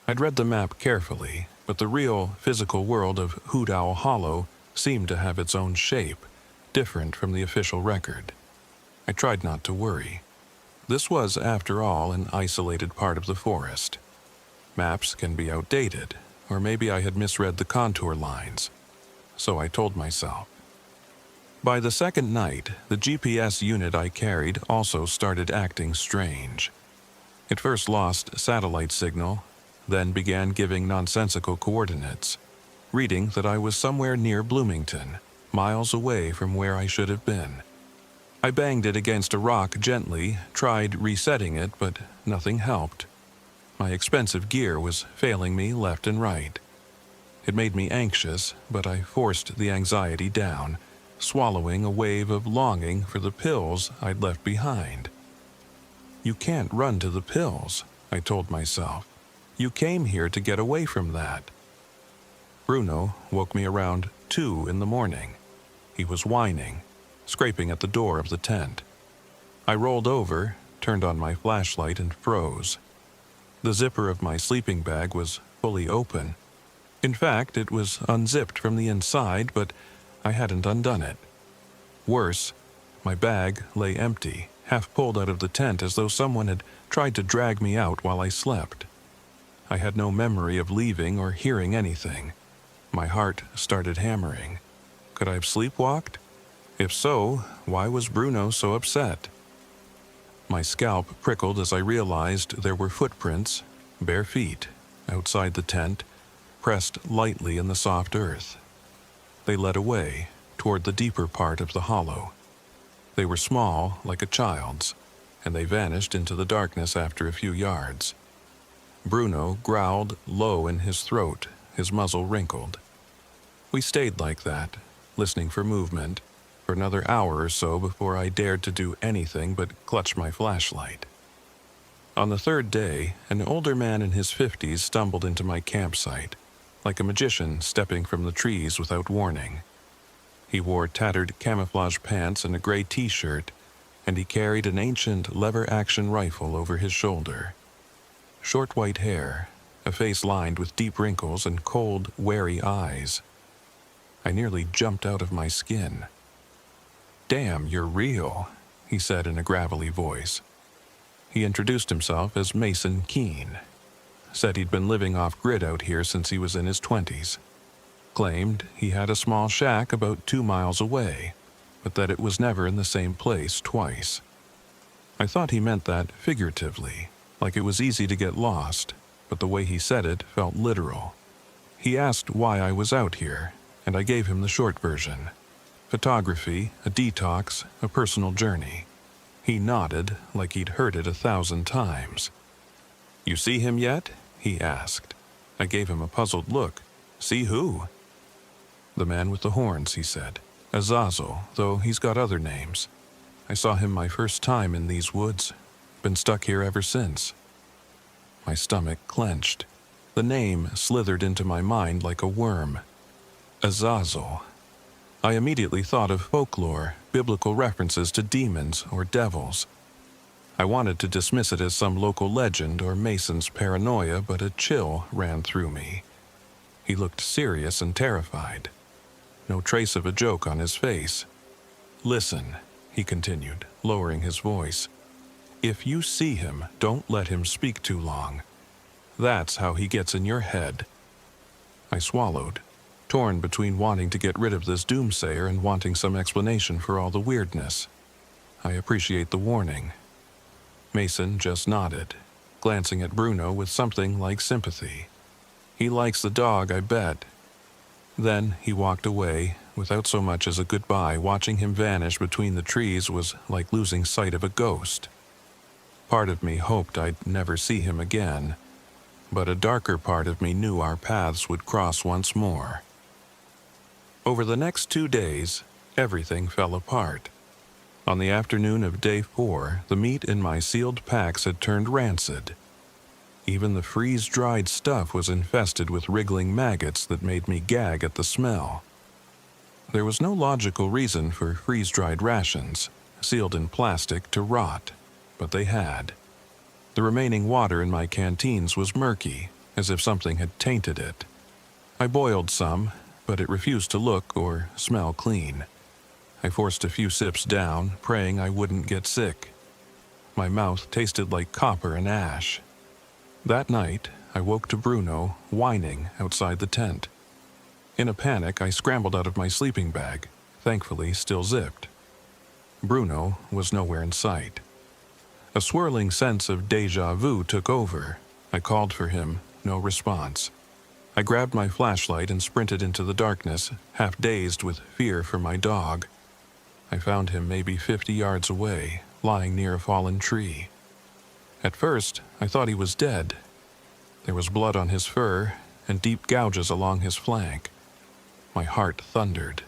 I'd read the map carefully, but the real, physical world of Hoot Owl Hollow seemed to have its own shape, different from the official record. I tried not to worry. This was, after all, an isolated part of the forest. Maps can be outdated, or maybe I had misread the contour lines. So I told myself. By the second night, the GPS unit I carried also started acting strange. It first lost satellite signal, then began giving nonsensical coordinates, reading that I was somewhere near Bloomington, miles away from where I should have been. I banged it against a rock gently, tried resetting it, but nothing helped. My expensive gear was failing me left and right. It made me anxious, but I forced the anxiety down, swallowing a wave of longing for the pills I'd left behind. You can't run to the pills, I told myself. You came here to get away from that. Bruno woke me around 2 in the morning. He was whining, scraping at the door of the tent. I rolled over, turned on my flashlight, and froze. The zipper of my sleeping bag was fully open. In fact, it was unzipped from the inside, but I hadn't undone it. Worse, my bag lay empty, half pulled out of the tent as though someone had tried to drag me out while I slept. I had no memory of leaving or hearing anything. My heart started hammering. Could I have sleepwalked? If so, why was Bruno so upset? My scalp prickled as I realized there were footprints, bare feet, outside the tent, pressed lightly in the soft earth. They led away, toward the deeper part of the hollow. They were small, like a child's, and they vanished into the darkness after a few yards. Bruno growled low in his throat, his muzzle wrinkled. We stayed like that, listening for movement, for another hour or so before I dared to do anything but clutch my flashlight. On the third day, an older man in his 50s stumbled into my campsite, like a magician stepping from the trees without warning. He wore tattered camouflage pants and a gray t-shirt, and he carried an ancient lever-action rifle over his shoulder. Short white hair, a face lined with deep wrinkles and cold, wary eyes. I nearly jumped out of my skin. "Damn, you're real," he said in a gravelly voice. He introduced himself as Mason Keene. Said he'd been living off-grid out here since he was in his 20s. Claimed he had a small shack about 2 miles away, but that it was never in the same place twice. I thought he meant that figuratively, like it was easy to get lost, but the way he said it felt literal. He asked why I was out here, and I gave him the short version. Photography, a detox, a personal journey. He nodded like he'd heard it 1,000 times. "You see him yet?" he asked. I gave him a puzzled look. "See who?" "The man with the horns," he said. "Azazel, though he's got other names. I saw him my first time in these woods. Been stuck here ever since." My stomach clenched. The name slithered into my mind like a worm. Azazel. I immediately thought of folklore, biblical references to demons or devils. I wanted to dismiss it as some local legend or Mason's paranoia, but a chill ran through me. He looked serious and terrified. No trace of a joke on his face. "Listen," he continued, lowering his voice. "If you see him, don't let him speak too long. That's how he gets in your head." I swallowed, torn between wanting to get rid of this doomsayer and wanting some explanation for all the weirdness. "I appreciate the warning." Mason just nodded, glancing at Bruno with something like sympathy. He likes the dog, I bet." Then he walked away, without so much as a goodbye. Watching him vanish between the trees was like losing sight of a ghost. Part of me hoped I'd never see him again, but a darker part of me knew our paths would cross once more. Over the next 2 days, everything fell apart. On the afternoon of day 4, the meat in my sealed packs had turned rancid. Even the freeze-dried stuff was infested with wriggling maggots that made me gag at the smell. There was no logical reason for freeze-dried rations, sealed in plastic, to rot, but they had. The remaining water in my canteens was murky, as if something had tainted it. I boiled some, but it refused to look or smell clean. I forced a few sips down, praying I wouldn't get sick. My mouth tasted like copper and ash. That night, I woke to Bruno whining outside the tent. In a panic, I scrambled out of my sleeping bag, thankfully still zipped. Bruno was nowhere in sight. A swirling sense of déjà vu took over. I called for him, no response. I grabbed my flashlight and sprinted into the darkness, half dazed with fear for my dog. I found him maybe 50 yards away, lying near a fallen tree. At first, I thought he was dead. There was blood on his fur and deep gouges along his flank. My heart thundered.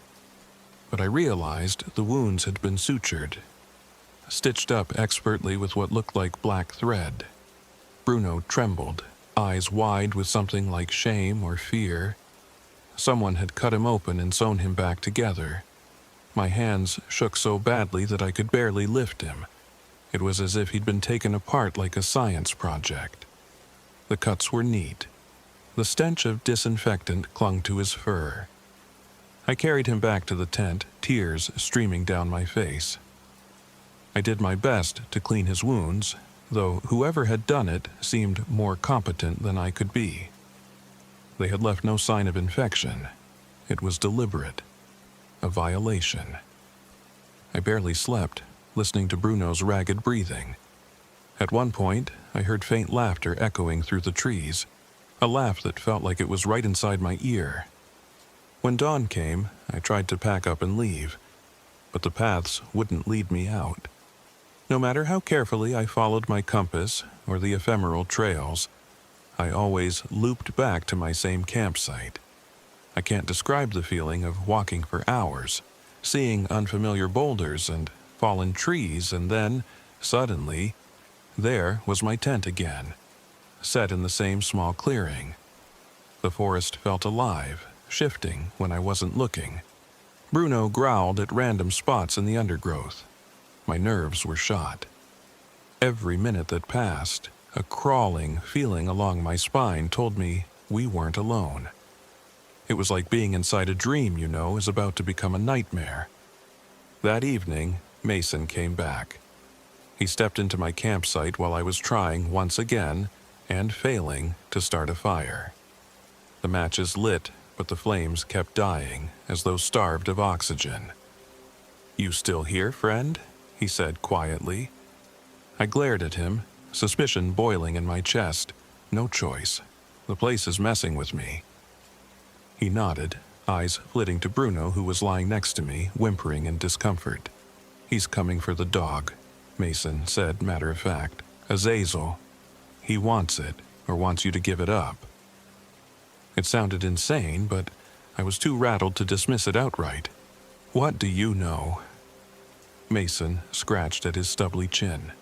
But I realized the wounds had been sutured, stitched up expertly with what looked like black thread. Bruno trembled, eyes wide with something like shame or fear. Someone had cut him open and sewn him back together. My hands shook so badly that I could barely lift him. It was as if he'd been taken apart like a science project. The cuts were neat. The stench of disinfectant clung to his fur. I carried him back to the tent, tears streaming down my face. I did my best to clean his wounds, though whoever had done it seemed more competent than I could be. They had left no sign of infection. It was deliberate. A violation. I barely slept, listening to Bruno's ragged breathing. At one point, I heard faint laughter echoing through the trees, a laugh that felt like it was right inside my ear. When dawn came, I tried to pack up and leave, but the paths wouldn't lead me out. No matter how carefully I followed my compass or the ephemeral trails, I always looped back to my same campsite. I can't describe the feeling of walking for hours, seeing unfamiliar boulders and fallen trees, and then, suddenly, there was my tent again, set in the same small clearing. The forest felt alive, shifting when I wasn't looking. Bruno growled at random spots in the undergrowth. My nerves were shot. Every minute that passed, a crawling feeling along my spine told me we weren't alone. It was like being inside a dream, is about to become a nightmare. That evening, Mason came back. He stepped into my campsite while I was trying once again, and failing, to start a fire. The matches lit, but the flames kept dying, as though starved of oxygen. "You still here, friend?" he said quietly. I glared at him, suspicion boiling in my chest. No choice. The place is messing with me. He nodded, eyes flitting to Bruno, who was lying next to me, whimpering in discomfort. "He's coming for the dog," Mason said, matter of fact. "Azazel. He wants it, or wants you to give it up." It sounded insane, but I was too rattled to dismiss it outright. "What do you know?" Mason scratched at his stubbly chin.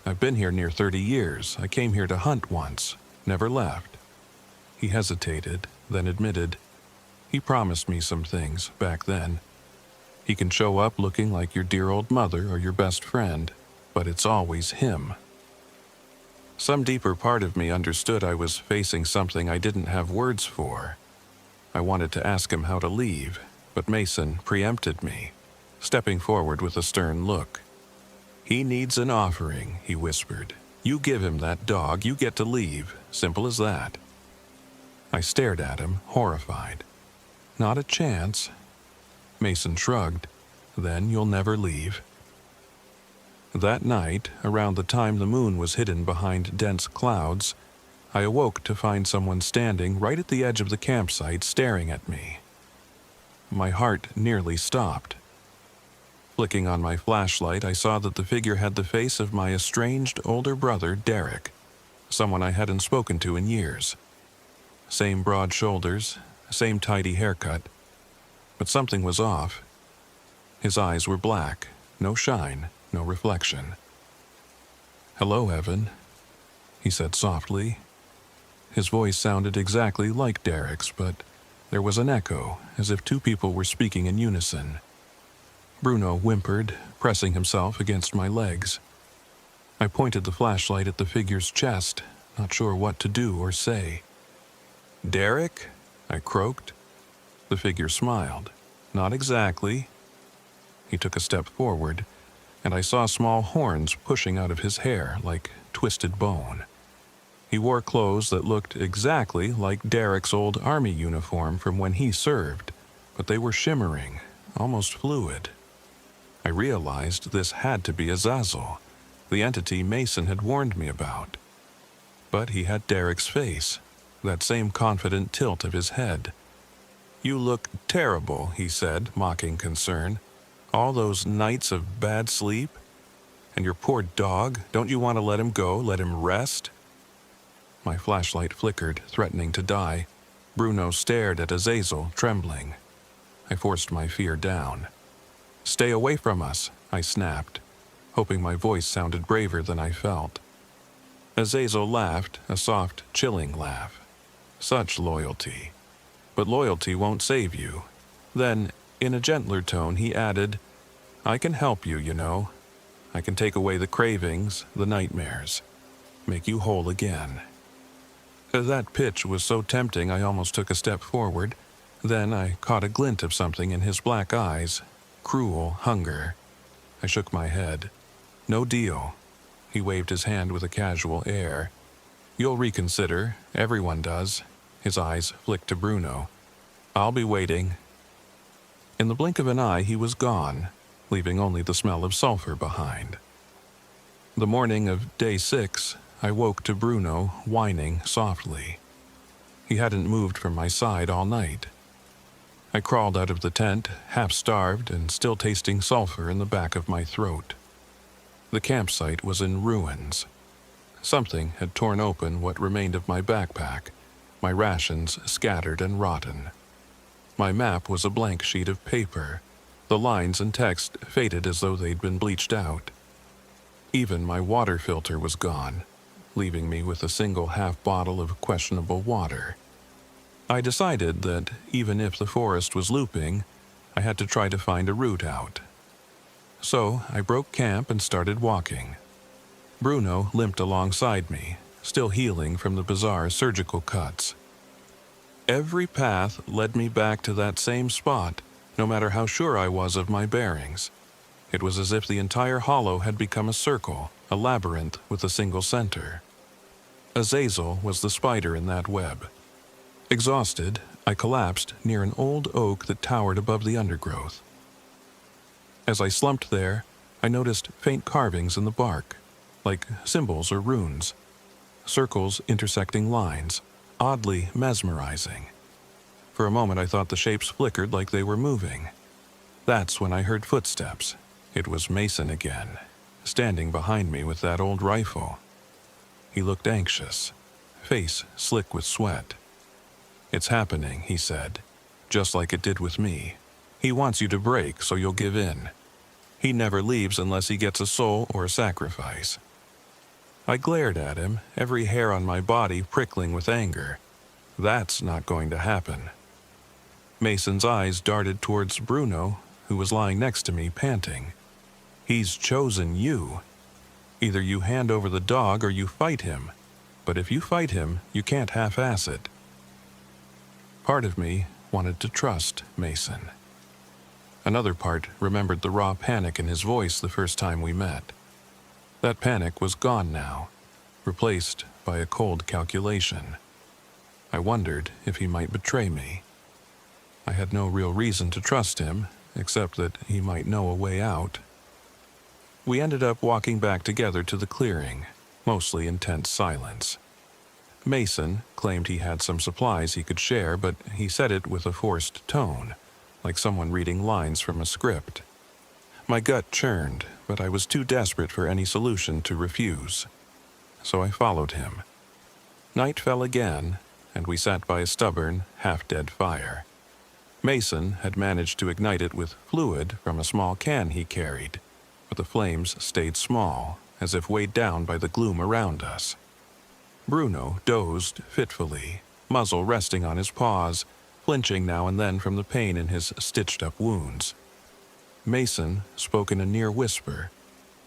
"I've been here near 30 years. I came here to hunt once, never left." He hesitated, then admitted, "He promised me some things back then. He can show up looking like your dear old mother or your best friend, but it's always him." Some deeper part of me understood I was facing something I didn't have words for. I wanted to ask him how to leave, but Mason preempted me, stepping forward with a stern look. "He needs an offering," he whispered. "You give him that dog, you get to leave. Simple as that." I stared at him, horrified. "Not a chance." Mason shrugged. "Then you'll never leave." That night, around the time the moon was hidden behind dense clouds, I awoke to find someone standing right at the edge of the campsite staring at me. My heart nearly stopped. Flicking on my flashlight, I saw that the figure had the face of my estranged older brother, Derek, someone I hadn't spoken to in years. Same broad shoulders, same tidy haircut, but something was off. His eyes were black, no shine, no reflection. "Hello, Evan," he said softly. His voice sounded exactly like Derek's, but there was an echo, as if two people were speaking in unison. Bruno whimpered, pressing himself against my legs. I pointed the flashlight at the figure's chest, not sure what to do or say. "Derek?" I croaked. The figure smiled. "Not exactly." He took a step forward, and I saw small horns pushing out of his hair like twisted bone. He wore clothes that looked exactly like Derek's old army uniform from when he served, but they were shimmering, almost fluid. I realized this had to be Azazel, the entity Mason had warned me about. But he had Derek's face, that same confident tilt of his head. "You look terrible," he said, mocking concern. "All those nights of bad sleep? And your poor dog, don't you want to let him go, let him rest?" My flashlight flickered, threatening to die. Bruno stared at Azazel, trembling. I forced my fear down. "Stay away from us," I snapped, hoping my voice sounded braver than I felt. Azazel laughed, a soft, chilling laugh. Such loyalty. But loyalty won't save you. Then, in a gentler tone, he added, "I can help you, you know. I can take away the cravings, the nightmares. Make you whole again." That pitch was so tempting I almost took a step forward. Then I caught a glint of something in his black eyes. Cruel hunger. I shook my head. "No deal." He waved his hand with a casual air. "You'll reconsider. Everyone does." His eyes flicked to Bruno. "I'll be waiting." In the blink of an eye, he was gone, leaving only the smell of sulfur behind. The morning of day 6, I woke to Bruno whining softly. He hadn't moved from my side all night. I crawled out of the tent, half-starved and still tasting sulfur in the back of my throat. The campsite was in ruins. Something had torn open what remained of my backpack, my rations scattered and rotten. My map was a blank sheet of paper, the lines and text faded as though they'd been bleached out. Even my water filter was gone, leaving me with a single half bottle of questionable water. I decided that even if the forest was looping, I had to try to find a route out. So I broke camp and started walking. Bruno limped alongside me, still healing from the bizarre surgical cuts. Every path led me back to that same spot, no matter how sure I was of my bearings. It was as if the entire hollow had become a circle, a labyrinth with a single center. Azazel was the spider in that web. Exhausted, I collapsed near an old oak that towered above the undergrowth. As I slumped there, I noticed faint carvings in the bark, like symbols or runes. Circles intersecting lines, oddly mesmerizing. For a moment I thought the shapes flickered like they were moving. That's when I heard footsteps. It was Mason again, standing behind me with that old rifle. He looked anxious, face slick with sweat. "It's happening," he said, "just like it did with me. He wants you to break so you'll give in. He never leaves unless he gets a soul or a sacrifice." I glared at him, every hair on my body prickling with anger. That's not going to happen. Mason's eyes darted towards Bruno, who was lying next to me, panting. "He's chosen you. Either you hand over the dog or you fight him. But if you fight him, you can't half-ass it." Part of me wanted to trust Mason. Another part remembered the raw panic in his voice the first time we met. That panic was gone now, replaced by a cold calculation. I wondered if he might betray me. I had no real reason to trust him, except that he might know a way out. We ended up walking back together to the clearing, mostly in tense silence. Mason claimed he had some supplies he could share, but he said it with a forced tone, like someone reading lines from a script. My gut churned, but I was too desperate for any solution to refuse. So I followed him. Night fell again, and we sat by a stubborn, half-dead fire. Mason had managed to ignite it with fluid from a small can he carried, but the flames stayed small, as if weighed down by the gloom around us. Bruno dozed fitfully, muzzle resting on his paws, flinching now and then from the pain in his stitched-up wounds. Mason spoke in a near whisper,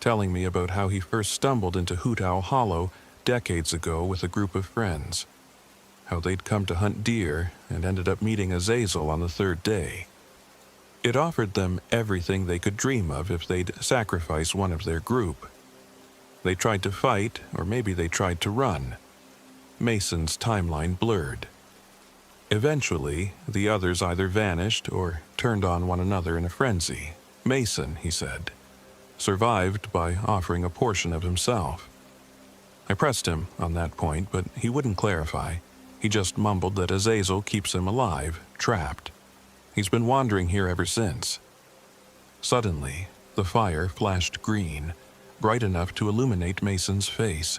telling me about how he first stumbled into Hoot Owl Hollow decades ago with a group of friends, how they'd come to hunt deer and ended up meeting Azazel on the third day. It offered them everything they could dream of if they'd sacrifice one of their group. They tried to fight, or maybe they tried to run. Mason's timeline blurred. Eventually, the others either vanished or turned on one another in a frenzy. Mason, he said, survived by offering a portion of himself. I pressed him on that point, but he wouldn't clarify. He just mumbled that Azazel keeps him alive, trapped. He's been wandering here ever since. Suddenly, the fire flashed green, bright enough to illuminate Mason's face.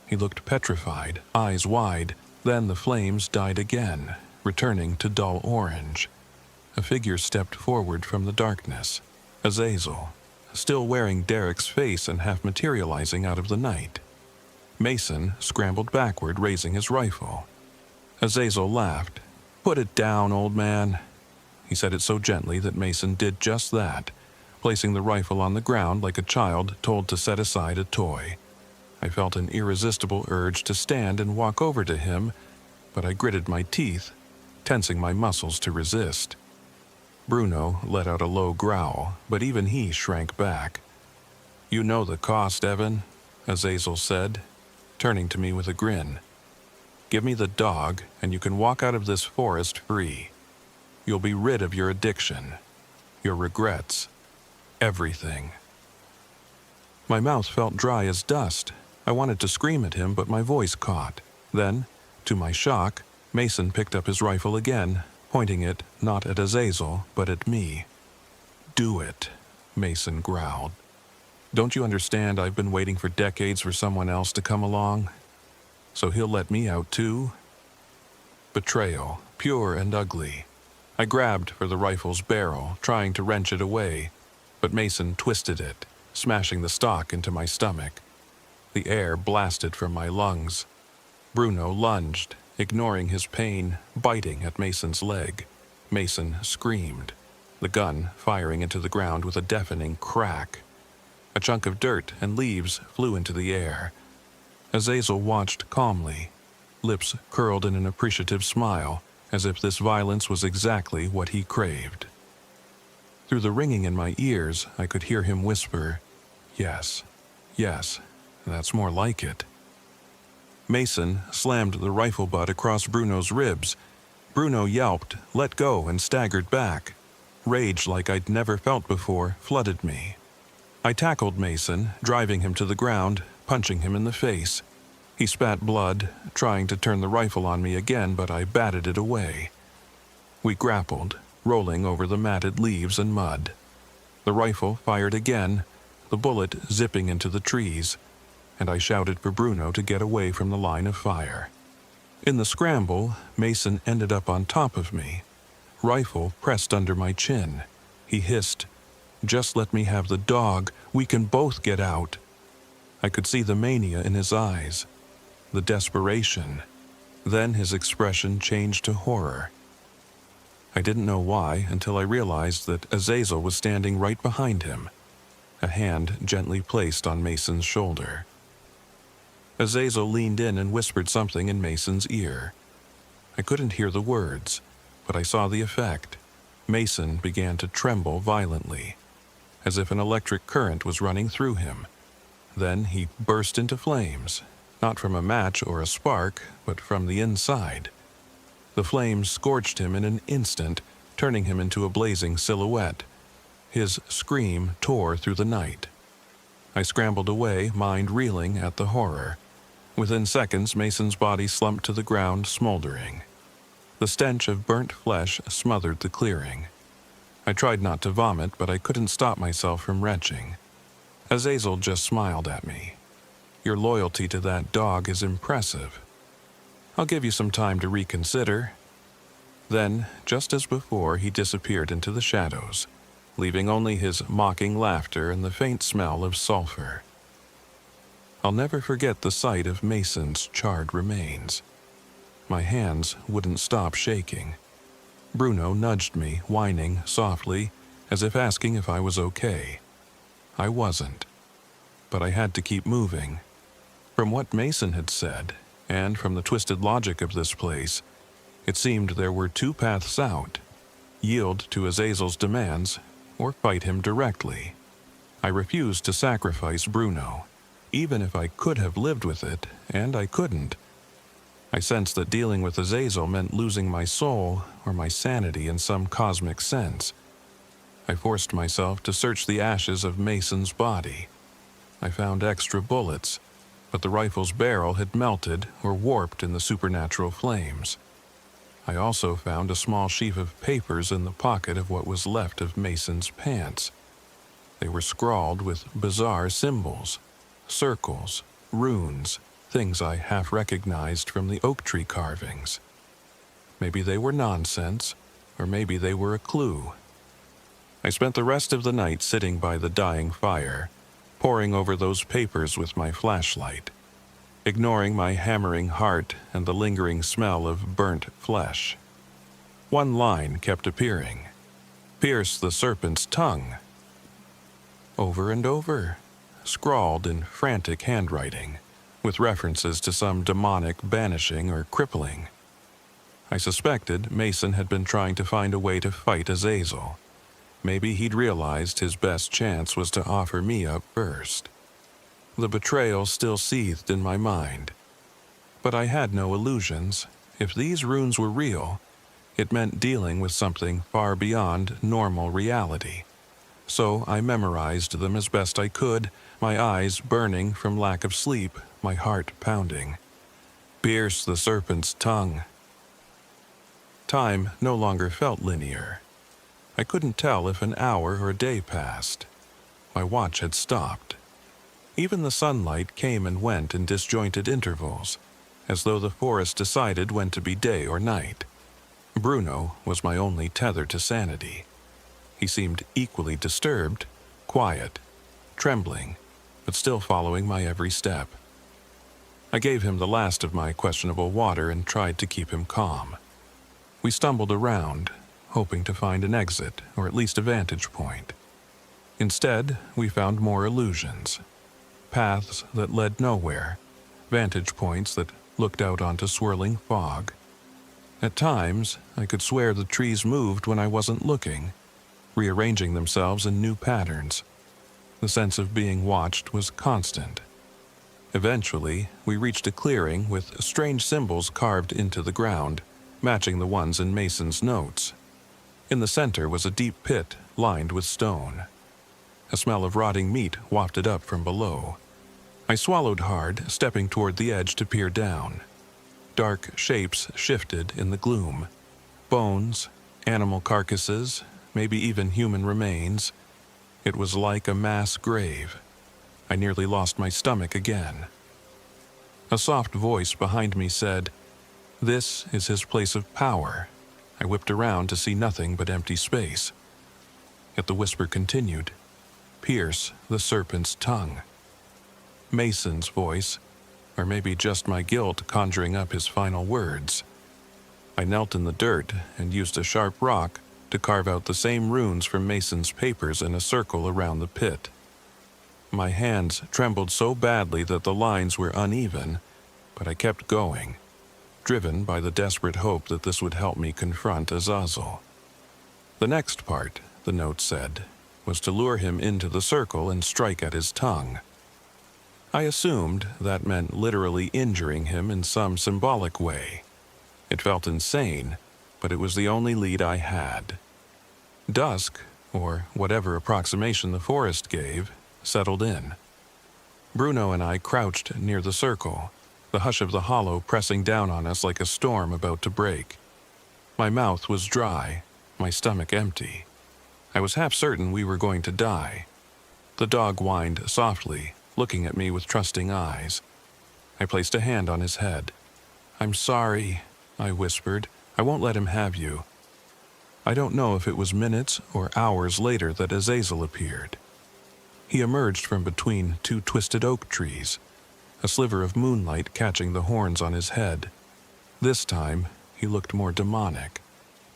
He looked petrified, eyes wide. Then the flames died again, returning to dull orange. A figure stepped forward from the darkness. Azazel, still wearing Derek's face and half materializing out of the night. Mason scrambled backward, raising his rifle. Azazel laughed. "Put it down, old man." He said it so gently that Mason did just that, placing the rifle on the ground like a child told to set aside a toy. I felt an irresistible urge to stand and walk over to him, but I gritted my teeth, tensing my muscles to resist. Bruno let out a low growl, but even he shrank back. "You know the cost, Evan," Azazel said, turning to me with a grin. "Give me the dog, and you can walk out of this forest free. You'll be rid of your addiction, your regrets, everything." My mouth felt dry as dust. I wanted to scream at him, but my voice caught. Then, to my shock, Mason picked up his rifle again, pointing it not at Azazel, but at me. "Do it," Mason growled. "Don't you understand I've been waiting for decades for someone else to come along? So he'll let me out too?" Betrayal, pure and ugly. I grabbed for the rifle's barrel, trying to wrench it away, but Mason twisted it, smashing the stock into my stomach. The air blasted from my lungs. Bruno lunged, ignoring his pain, biting at Mason's leg. Mason screamed, the gun firing into the ground with a deafening crack. A chunk of dirt and leaves flew into the air. Azazel watched calmly, lips curled in an appreciative smile, as if this violence was exactly what he craved. Through the ringing in my ears, I could hear him whisper, "Yes, yes, that's more like it." Mason slammed the rifle butt across Bruno's ribs. Bruno yelped, let go, and staggered back. Rage like I'd never felt before flooded me. I tackled Mason, driving him to the ground, punching him in the face. He spat blood, trying to turn the rifle on me again, but I batted it away. We grappled, rolling over the matted leaves and mud. The rifle fired again, the bullet zipping into the trees, and I shouted for Bruno to get away from the line of fire. In the scramble, Mason ended up on top of me, rifle pressed under my chin. He hissed, "Just let me have the dog, we can both get out." I could see the mania in his eyes, the desperation. Then his expression changed to horror. I didn't know why until I realized that Azazel was standing right behind him, a hand gently placed on Mason's shoulder. Azazel leaned in and whispered something in Mason's ear. I couldn't hear the words, but I saw the effect. Mason began to tremble violently, as if an electric current was running through him. Then he burst into flames, not from a match or a spark, but from the inside. The flames scorched him in an instant, turning him into a blazing silhouette. His scream tore through the night. I scrambled away, mind reeling at the horror. Within seconds, Mason's body slumped to the ground, smoldering. The stench of burnt flesh smothered the clearing. I tried not to vomit, but I couldn't stop myself from retching. Azazel just smiled at me. "Your loyalty to that dog is impressive. I'll give you some time to reconsider." Then, just as before, he disappeared into the shadows, leaving only his mocking laughter and the faint smell of sulfur. I'll never forget the sight of Mason's charred remains. My hands wouldn't stop shaking. Bruno nudged me, whining softly, as if asking if I was okay. I wasn't, but I had to keep moving. From what Mason had said, and from the twisted logic of this place, it seemed there were two paths out: yield to Azazel's demands, or fight him directly. I refused to sacrifice Bruno, even if I could have lived with it, and I couldn't. I sensed that dealing with Azazel meant losing my soul or my sanity in some cosmic sense. I forced myself to search the ashes of Mason's body. I found extra bullets, but the rifle's barrel had melted or warped in the supernatural flames. I also found a small sheaf of papers in the pocket of what was left of Mason's pants. They were scrawled with bizarre symbols, circles, runes, things I half recognized from the oak tree carvings. Maybe they were nonsense, or maybe they were a clue. I spent the rest of the night sitting by the dying fire, poring over those papers with my flashlight, ignoring my hammering heart and the lingering smell of burnt flesh. One line kept appearing: "Pierce the serpent's tongue." Over and over, scrawled in frantic handwriting, with references to some demonic banishing or crippling. I suspected Mason had been trying to find a way to fight Azazel. Maybe he'd realized his best chance was to offer me up first. The betrayal still seethed in my mind. But I had no illusions. If these runes were real, it meant dealing with something far beyond normal reality. So I memorized them as best I could, my eyes burning from lack of sleep, my heart pounding. Pierce the serpent's tongue. Time no longer felt linear. I couldn't tell if an hour or a day passed. My watch had stopped. Even the sunlight came and went in disjointed intervals, as though the forest decided when to be day or night. Bruno was my only tether to sanity. He seemed equally disturbed, quiet, trembling, but still following my every step. I gave him the last of my questionable water and tried to keep him calm. We stumbled around, hoping to find an exit or at least a vantage point. Instead, we found more illusions. Paths that led nowhere, vantage points that looked out onto swirling fog. At times, I could swear the trees moved when I wasn't looking, rearranging themselves in new patterns. The sense of being watched was constant. Eventually, we reached a clearing with strange symbols carved into the ground, matching the ones in Mason's notes. In the center was a deep pit lined with stone. A smell of rotting meat wafted up from below. I swallowed hard, stepping toward the edge to peer down. Dark shapes shifted in the gloom. Bones, animal carcasses, maybe even human remains. It was like a mass grave. I nearly lost my stomach again. A soft voice behind me said, "This is his place of power." I whipped around to see nothing but empty space. Yet the whisper continued, "Pierce the serpent's tongue." Mason's voice, or maybe just my guilt conjuring up his final words. I knelt in the dirt and used a sharp rock to carve out the same runes from Mason's papers in a circle around the pit. My hands trembled so badly that the lines were uneven, but I kept going, driven by the desperate hope that this would help me confront Azazel. The next part, the note said, was to lure him into the circle and strike at his tongue. I assumed that meant literally injuring him in some symbolic way. It felt insane, but it was the only lead I had. Dusk, or whatever approximation the forest gave, settled in. Bruno and I crouched near the circle, the hush of the hollow pressing down on us like a storm about to break. My mouth was dry, my stomach empty. I was half certain we were going to die. The dog whined softly, looking at me with trusting eyes. I placed a hand on his head. "I'm sorry," I whispered. "I won't let him have you." I don't know if it was minutes or hours later that Azazel appeared. He emerged from between two twisted oak trees, a sliver of moonlight catching the horns on his head. This time, he looked more demonic.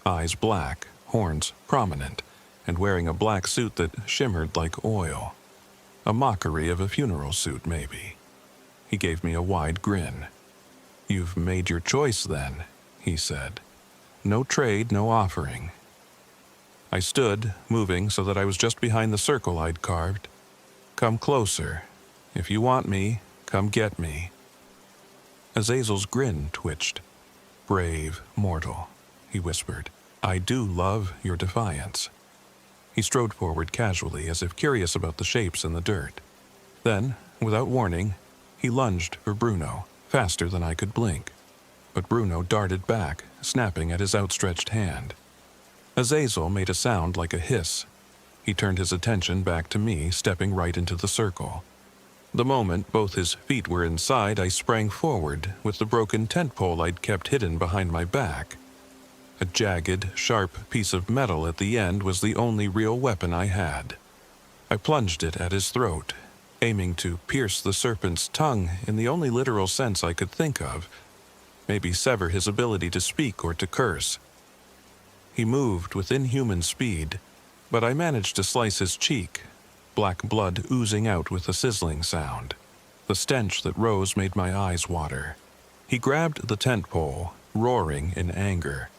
Eyes black, horns prominent, and wearing a black suit that shimmered like oil. A mockery of a funeral suit, maybe. He gave me a wide grin. "You've made your choice, then," he said. "No trade, no offering." I stood, moving so that I was just behind the circle I'd carved. "Come closer. If you want me, come get me." Azazel's grin twitched. "Brave mortal," he whispered. "I do love your defiance." He strode forward casually, as if curious about the shapes in the dirt. Then, without warning, he lunged for Bruno, faster than I could blink. But Bruno darted back, snapping at his outstretched hand. Azazel made a sound like a hiss. He turned his attention back to me, stepping right into the circle. The moment both his feet were inside, I sprang forward, with the broken tent pole I'd kept hidden behind my back. A jagged, sharp piece of metal at the end was the only real weapon I had. I plunged it at his throat, aiming to pierce the serpent's tongue in the only literal sense I could think of, maybe sever his ability to speak or to curse. He moved with inhuman speed, but I managed to slice his cheek, black blood oozing out with a sizzling sound. The stench that rose made my eyes water. He grabbed the tent pole, roaring in anger.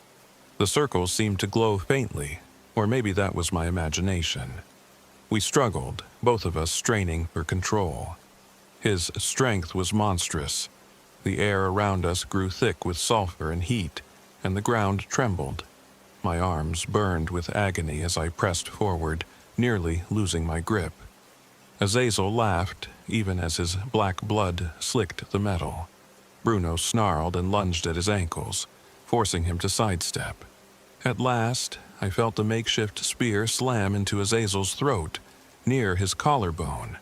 The circles seemed to glow faintly, or maybe that was my imagination. We struggled, both of us straining for control. His strength was monstrous. The air around us grew thick with sulfur and heat, and the ground trembled. My arms burned with agony as I pressed forward, nearly losing my grip. Azazel laughed, even as his black blood slicked the metal. Bruno snarled and lunged at his ankles, forcing him to sidestep. At last, I felt the makeshift spear slam into Azazel's throat, near his collarbone.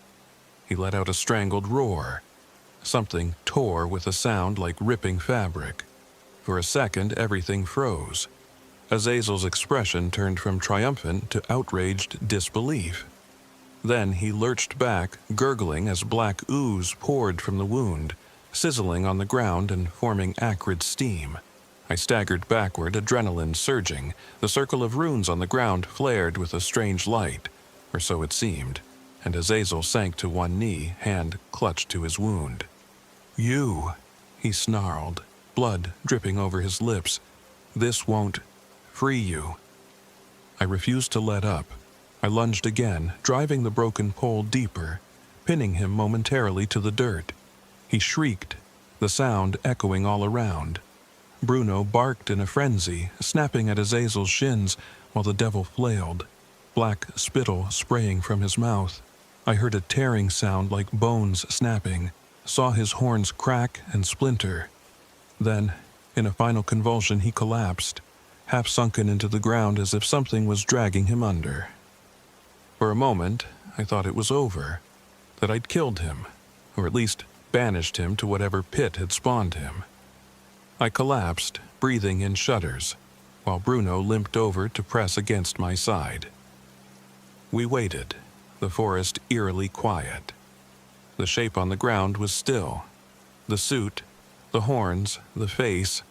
He let out a strangled roar. Something tore with a sound like ripping fabric. For a second, everything froze. Azazel's expression turned from triumphant to outraged disbelief. Then he lurched back, gurgling as black ooze poured from the wound, sizzling on the ground and forming acrid steam. I staggered backward, adrenaline surging. The circle of runes on the ground flared with a strange light, or so it seemed, and Azazel sank to one knee, hand clutched to his wound. "You," he snarled, blood dripping over his lips. "This won't free you." I refused to let up. I lunged again, driving the broken pole deeper, pinning him momentarily to the dirt. He shrieked, the sound echoing all around. Bruno barked in a frenzy, snapping at Azazel's shins while the devil flailed, black spittle spraying from his mouth. I heard a tearing sound like bones snapping, saw his horns crack and splinter. Then, in a final convulsion, he collapsed, half sunken into the ground as if something was dragging him under. For a moment, I thought it was over, that I'd killed him, or at least banished him to whatever pit had spawned him. I collapsed, breathing in shudders, while Bruno limped over to press against my side. We waited, the forest eerily quiet. The shape on the ground was still. The suit, the horns, the face,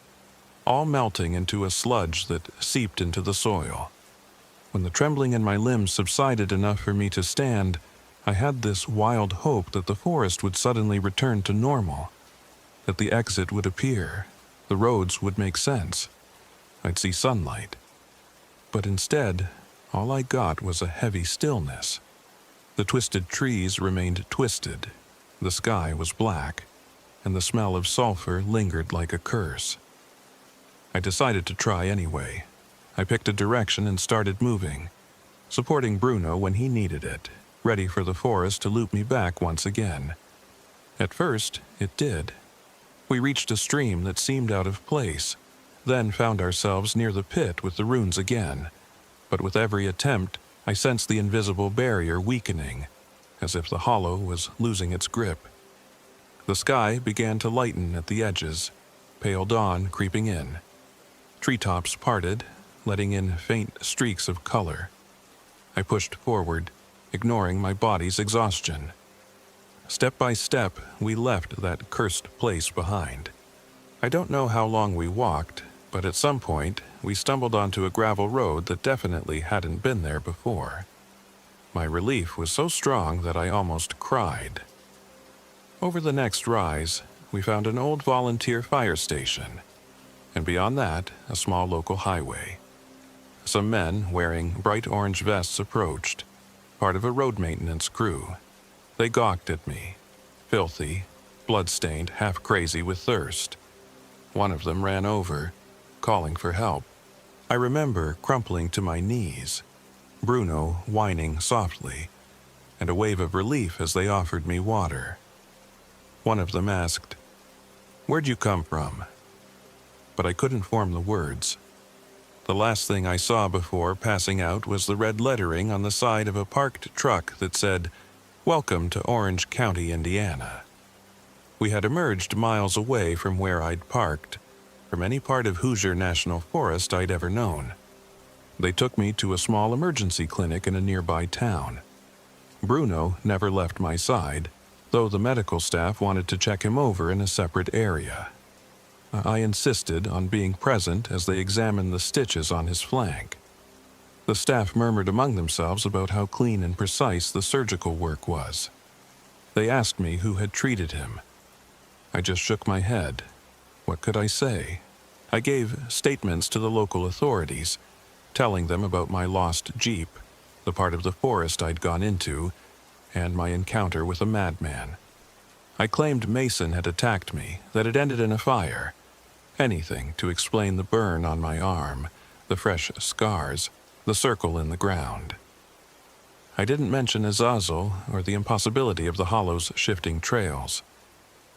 all melting into a sludge that seeped into the soil. When the trembling in my limbs subsided enough for me to stand, I had this wild hope that the forest would suddenly return to normal, that the exit would appear, the roads would make sense. I'd see sunlight. But instead, all I got was a heavy stillness. The twisted trees remained twisted, the sky was black, and the smell of sulfur lingered like a curse. I decided to try anyway. I picked a direction and started moving, supporting Bruno when he needed it, ready for the forest to loop me back once again. At first, it did. We reached a stream that seemed out of place, then found ourselves near the pit with the runes again. But with every attempt, I sensed the invisible barrier weakening, as if the hollow was losing its grip. The sky began to lighten at the edges, pale dawn creeping in. Treetops parted, letting in faint streaks of color. I pushed forward, ignoring my body's exhaustion. Step by step, we left that cursed place behind. I don't know how long we walked, but at some point, we stumbled onto a gravel road that definitely hadn't been there before. My relief was so strong that I almost cried. Over the next rise, we found an old volunteer fire station, and beyond that, a small local highway. Some men wearing bright orange vests approached, part of a road maintenance crew. They gawked at me, filthy, blood-stained, half crazy with thirst. One of them ran over, calling for help. I remember crumpling to my knees, Bruno whining softly, and a wave of relief as they offered me water. One of them asked, "Where'd you come from?" But I couldn't form the words. The last thing I saw before passing out was the red lettering on the side of a parked truck that said, "Welcome to Orange County, Indiana." We had emerged miles away from where I'd parked, from any part of Hoosier National Forest I'd ever known. They took me to a small emergency clinic in a nearby town. Bruno never left my side, though the medical staff wanted to check him over in a separate area. I insisted on being present as they examined the stitches on his flank. The staff murmured among themselves about how clean and precise the surgical work was. They asked me who had treated him. I just shook my head. What could I say? I gave statements to the local authorities, telling them about my lost Jeep, the part of the forest I'd gone into, and my encounter with a madman. I claimed Mason had attacked me, that it ended in a fire. Anything to explain the burn on my arm, the fresh scars, the circle in the ground. I didn't mention Azazel or the impossibility of the hollow's shifting trails.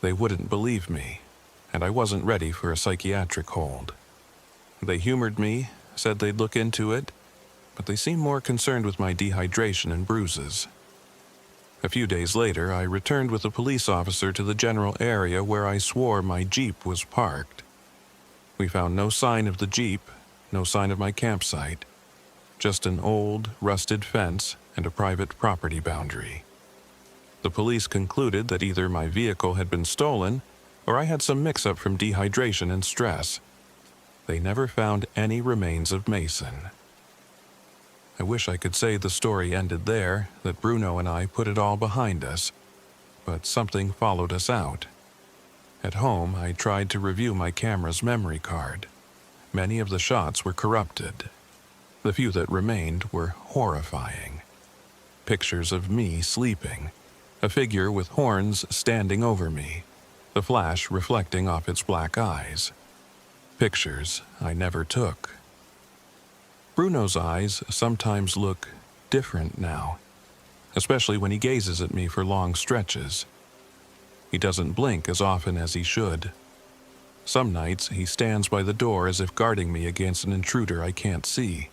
They wouldn't believe me, and I wasn't ready for a psychiatric hold. They humored me, said they'd look into it, but they seemed more concerned with my dehydration and bruises. A few days later, I returned with a police officer to the general area where I swore my Jeep was parked. We found no sign of the Jeep, no sign of my campsite, just an old, rusted fence and a private property boundary. The police concluded that either my vehicle had been stolen or I had some mix-up from dehydration and stress. They never found any remains of Mason. I wish I could say the story ended there, that Bruno and I put it all behind us, but something followed us out. At home, I tried to review my camera's memory card. Many of the shots were corrupted. The few that remained were horrifying. Pictures of me sleeping, a figure with horns standing over me, the flash reflecting off its black eyes. Pictures I never took. Bruno's eyes sometimes look different now, especially when he gazes at me for long stretches. He doesn't blink as often as he should. Some nights he stands by the door as if guarding me against an intruder I can't see.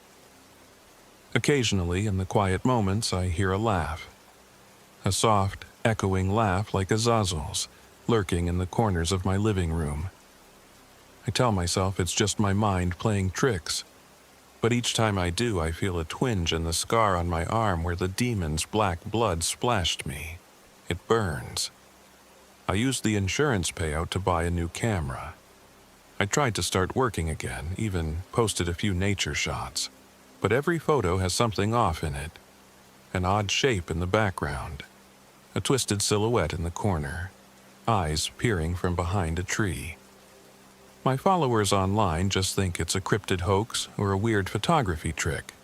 Occasionally, in the quiet moments, I hear a laugh. A soft, echoing laugh like Azazel's, lurking in the corners of my living room. I tell myself it's just my mind playing tricks, but each time I do, I feel a twinge in the scar on my arm where the demon's black blood splashed me. It burns. I used the insurance payout to buy a new camera. I tried to start working again, even posted a few nature shots, but every photo has something off in it. An odd shape in the background, a twisted silhouette in the corner, eyes peering from behind a tree. My followers online just think it's a cryptid hoax or a weird photography trick.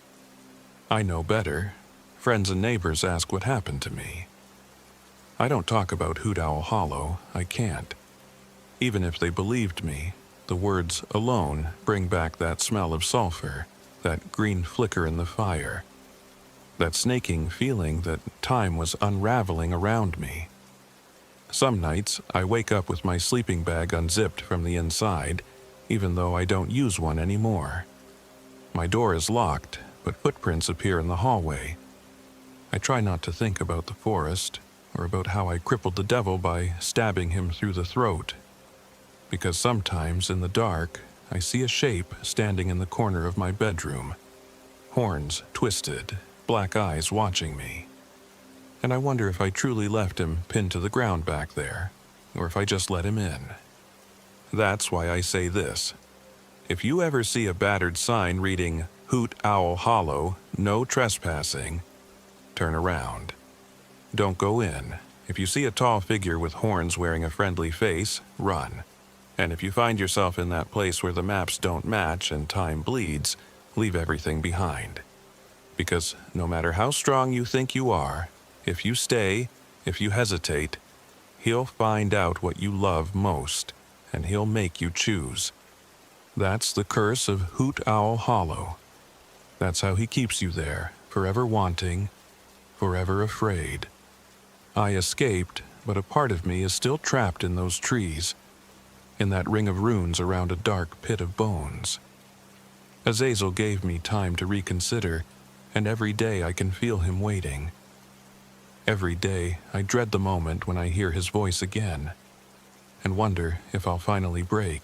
I know better. Friends and neighbors ask what happened to me. I don't talk about Hoot Owl Hollow. I can't. Even if they believed me, the words alone bring back that smell of sulfur, that green flicker in the fire, that snaking feeling that time was unraveling around me. Some nights, I wake up with my sleeping bag unzipped from the inside, even though I don't use one anymore. My door is locked, but footprints appear in the hallway. I try not to think about the forest, or about how I crippled the devil by stabbing him through the throat, because sometimes in the dark, I see a shape standing in the corner of my bedroom, horns twisted, black eyes watching me. And I wonder if I truly left him pinned to the ground back there, or if I just let him in. That's why I say this. If you ever see a battered sign reading, "Hoot Owl Hollow, no trespassing," turn around. Don't go in. If you see a tall figure with horns wearing a friendly face, run. And if you find yourself in that place where the maps don't match and time bleeds, leave everything behind. Because no matter how strong you think you are, if you stay, if you hesitate, he'll find out what you love most, and he'll make you choose. That's the curse of Hoot Owl Hollow. That's how he keeps you there, forever wanting, forever afraid. I escaped, but a part of me is still trapped in those trees, in that ring of runes around a dark pit of bones. Azazel gave me time to reconsider, and every day I can feel him waiting. Every day I dread the moment when I hear his voice again, and wonder if I'll finally break.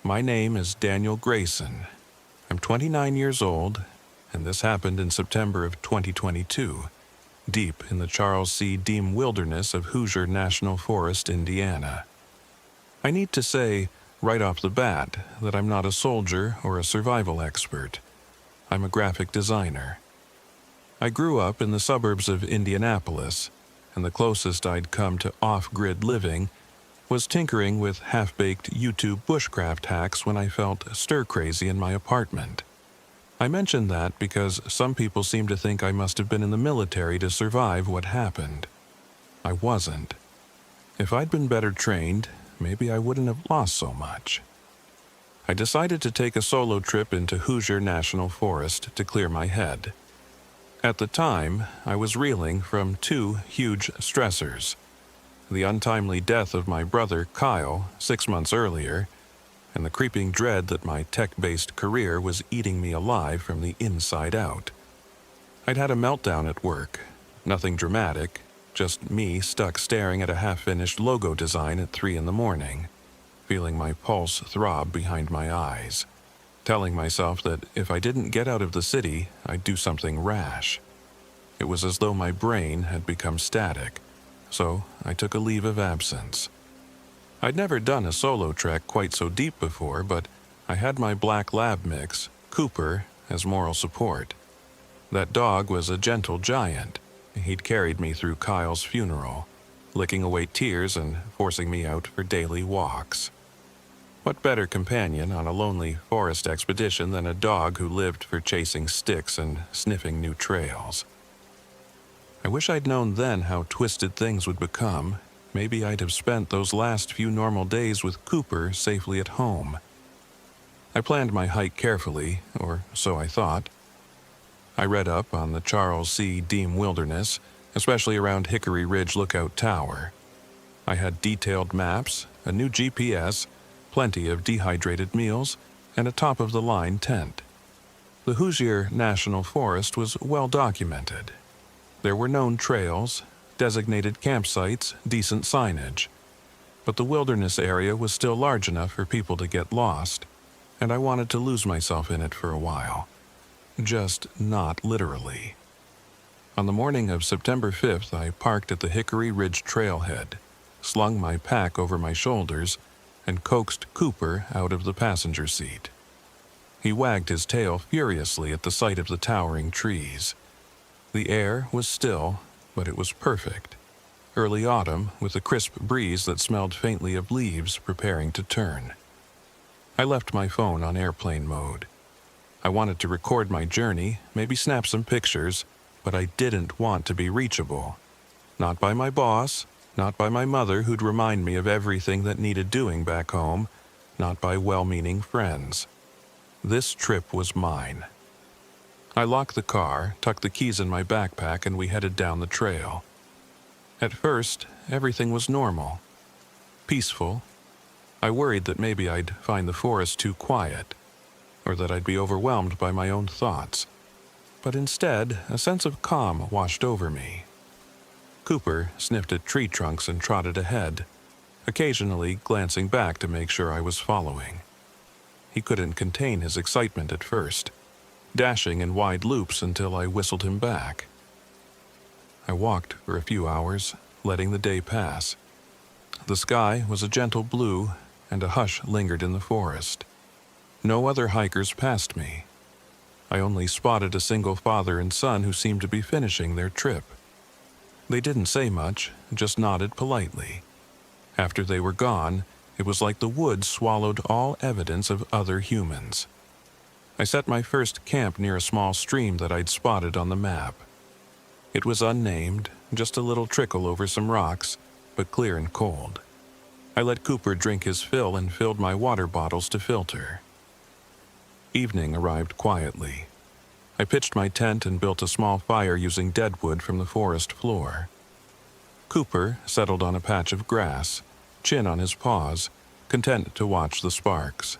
My name is Daniel Grayson. I'm 29 years old, and this happened in September of 2022, deep in the Charles C. Deem wilderness of Hoosier National Forest, Indiana. I need to say, right off the bat, that I'm not a soldier or a survival expert. I'm a graphic designer. I grew up in the suburbs of Indianapolis, and the closest I'd come to off-grid living was tinkering with half-baked YouTube bushcraft hacks when I felt stir-crazy in my apartment. I mention that because some people seem to think I must have been in the military to survive what happened. I wasn't. If I'd been better trained, maybe I wouldn't have lost so much. I decided to take a solo trip into Hoosier National Forest to clear my head. At the time, I was reeling from two huge stressors: the untimely death of my brother Kyle 6 months earlier, and the creeping dread that my tech-based career was eating me alive from the inside out. I'd had a meltdown at work, nothing dramatic, just me stuck staring at a half-finished logo design at 3 a.m, feeling my pulse throb behind my eyes, telling myself that if I didn't get out of the city, I'd do something rash. It was as though my brain had become static, so I took a leave of absence. I'd never done a solo trek quite so deep before, but I had my black lab mix, Cooper, as moral support. That dog was a gentle giant. He'd carried me through Kyle's funeral, licking away tears and forcing me out for daily walks. What better companion on a lonely forest expedition than a dog who lived for chasing sticks and sniffing new trails? I wish I'd known then how twisted things would become. Maybe I'd have spent those last few normal days with Cooper safely at home. I planned my hike carefully, or so I thought. I read up on the Charles C. Deem wilderness, especially around Hickory Ridge Lookout Tower. I had detailed maps, a new GPS, plenty of dehydrated meals, and a top-of-the-line tent. The Hoosier National Forest was well documented. There were known trails, designated campsites, decent signage. But the wilderness area was still large enough for people to get lost, and I wanted to lose myself in it for a while. Just not literally. On the morning of September 5th, I parked at the Hickory Ridge trailhead, slung my pack over my shoulders, and coaxed Cooper out of the passenger seat. He wagged his tail furiously at the sight of the towering trees. The air was still, but it was perfect. Early autumn, with a crisp breeze that smelled faintly of leaves preparing to turn. I left my phone on airplane mode. I wanted to record my journey, maybe snap some pictures, but I didn't want to be reachable. Not by my boss, not by my mother who'd remind me of everything that needed doing back home, not by well-meaning friends. This trip was mine. I locked the car, tucked the keys in my backpack, and we headed down the trail. At first, everything was normal, peaceful. I worried that maybe I'd find the forest too quiet, or that I'd be overwhelmed by my own thoughts. But instead, a sense of calm washed over me. Cooper sniffed at tree trunks and trotted ahead, occasionally glancing back to make sure I was following. He couldn't contain his excitement at first, dashing in wide loops until I whistled him back. I walked for a few hours, letting the day pass. The sky was a gentle blue, and a hush lingered in the forest. No other hikers passed me. I only spotted a single father and son who seemed to be finishing their trip. They didn't say much, just nodded politely. After they were gone, it was like the woods swallowed all evidence of other humans. I set my first camp near a small stream that I'd spotted on the map. It was unnamed, just a little trickle over some rocks, but clear and cold. I let Cooper drink his fill and filled my water bottles to filter. Evening arrived quietly. I pitched my tent and built a small fire using deadwood from the forest floor. Cooper settled on a patch of grass, chin on his paws, content to watch the sparks.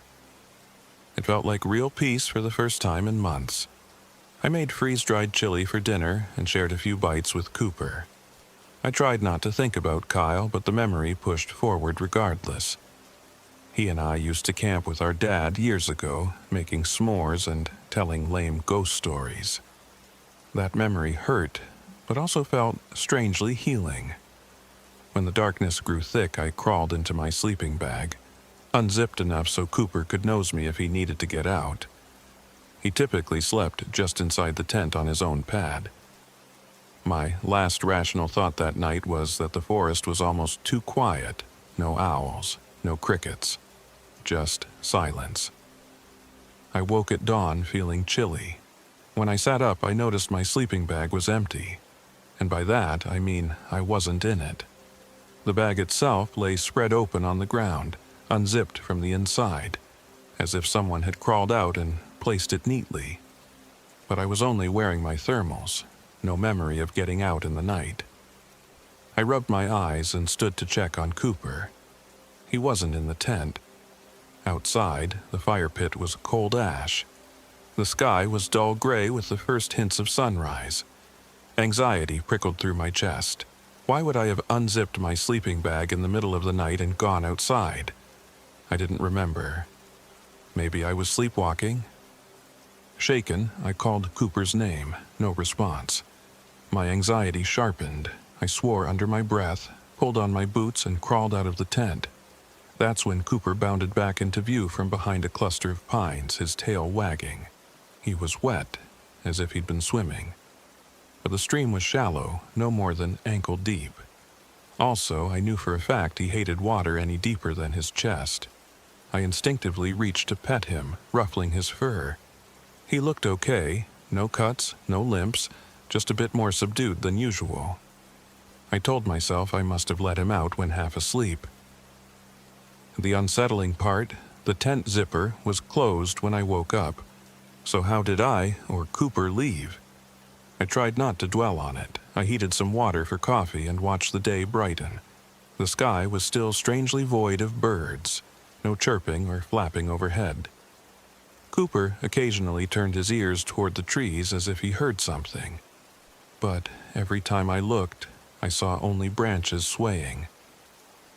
It felt like real peace for the first time in months. I made freeze-dried chili for dinner and shared a few bites with Cooper. I tried not to think about Kyle, but the memory pushed forward regardless. He and I used to camp with our dad years ago, making s'mores and telling lame ghost stories. That memory hurt, but also felt strangely healing. When the darkness grew thick, I crawled into my sleeping bag, unzipped enough so Cooper could nose me if he needed to get out. He typically slept just inside the tent on his own pad. My last rational thought that night was that the forest was almost too quiet. No owls, no crickets, just silence. I woke at dawn feeling chilly. When I sat up, I noticed my sleeping bag was empty. And by that, I mean I wasn't in it. The bag itself lay spread open on the ground, unzipped from the inside, as if someone had crawled out and placed it neatly. But I was only wearing my thermals, no memory of getting out in the night. I rubbed my eyes and stood to check on Cooper. He wasn't in the tent. Outside, the fire pit was cold ash. The sky was dull gray with the first hints of sunrise. Anxiety prickled through my chest. Why would I have unzipped my sleeping bag in the middle of the night and gone outside? I didn't remember. Maybe I was sleepwalking? Shaken, I called Cooper's name. No response. My anxiety sharpened. I swore under my breath, pulled on my boots, and crawled out of the tent. That's when Cooper bounded back into view from behind a cluster of pines, his tail wagging. He was wet, as if he'd been swimming. But the stream was shallow, no more than ankle deep. Also, I knew for a fact he hated water any deeper than his chest. I instinctively reached to pet him, ruffling his fur. He looked okay, no cuts, no limps, just a bit more subdued than usual. I told myself I must have let him out when half asleep. The unsettling part, the tent zipper, was closed when I woke up. So how did I, or Cooper, leave? I tried not to dwell on it. I heated some water for coffee and watched the day brighten. The sky was still strangely void of birds, no chirping or flapping overhead. Cooper occasionally turned his ears toward the trees as if he heard something. But every time I looked, I saw only branches swaying.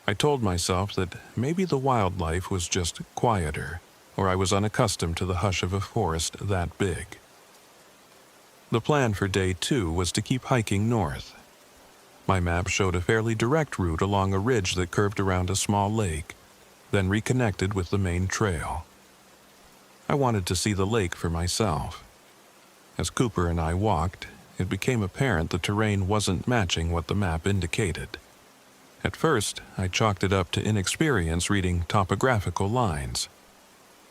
I told myself that maybe the wildlife was just quieter, or I was unaccustomed to the hush of a forest that big. The plan for day 2 was to keep hiking north. My map showed a fairly direct route along a ridge that curved around a small lake, then reconnected with the main trail. I wanted to see the lake for myself. As Cooper and I walked, it became apparent the terrain wasn't matching what the map indicated. At first, I chalked it up to inexperience reading topographical lines.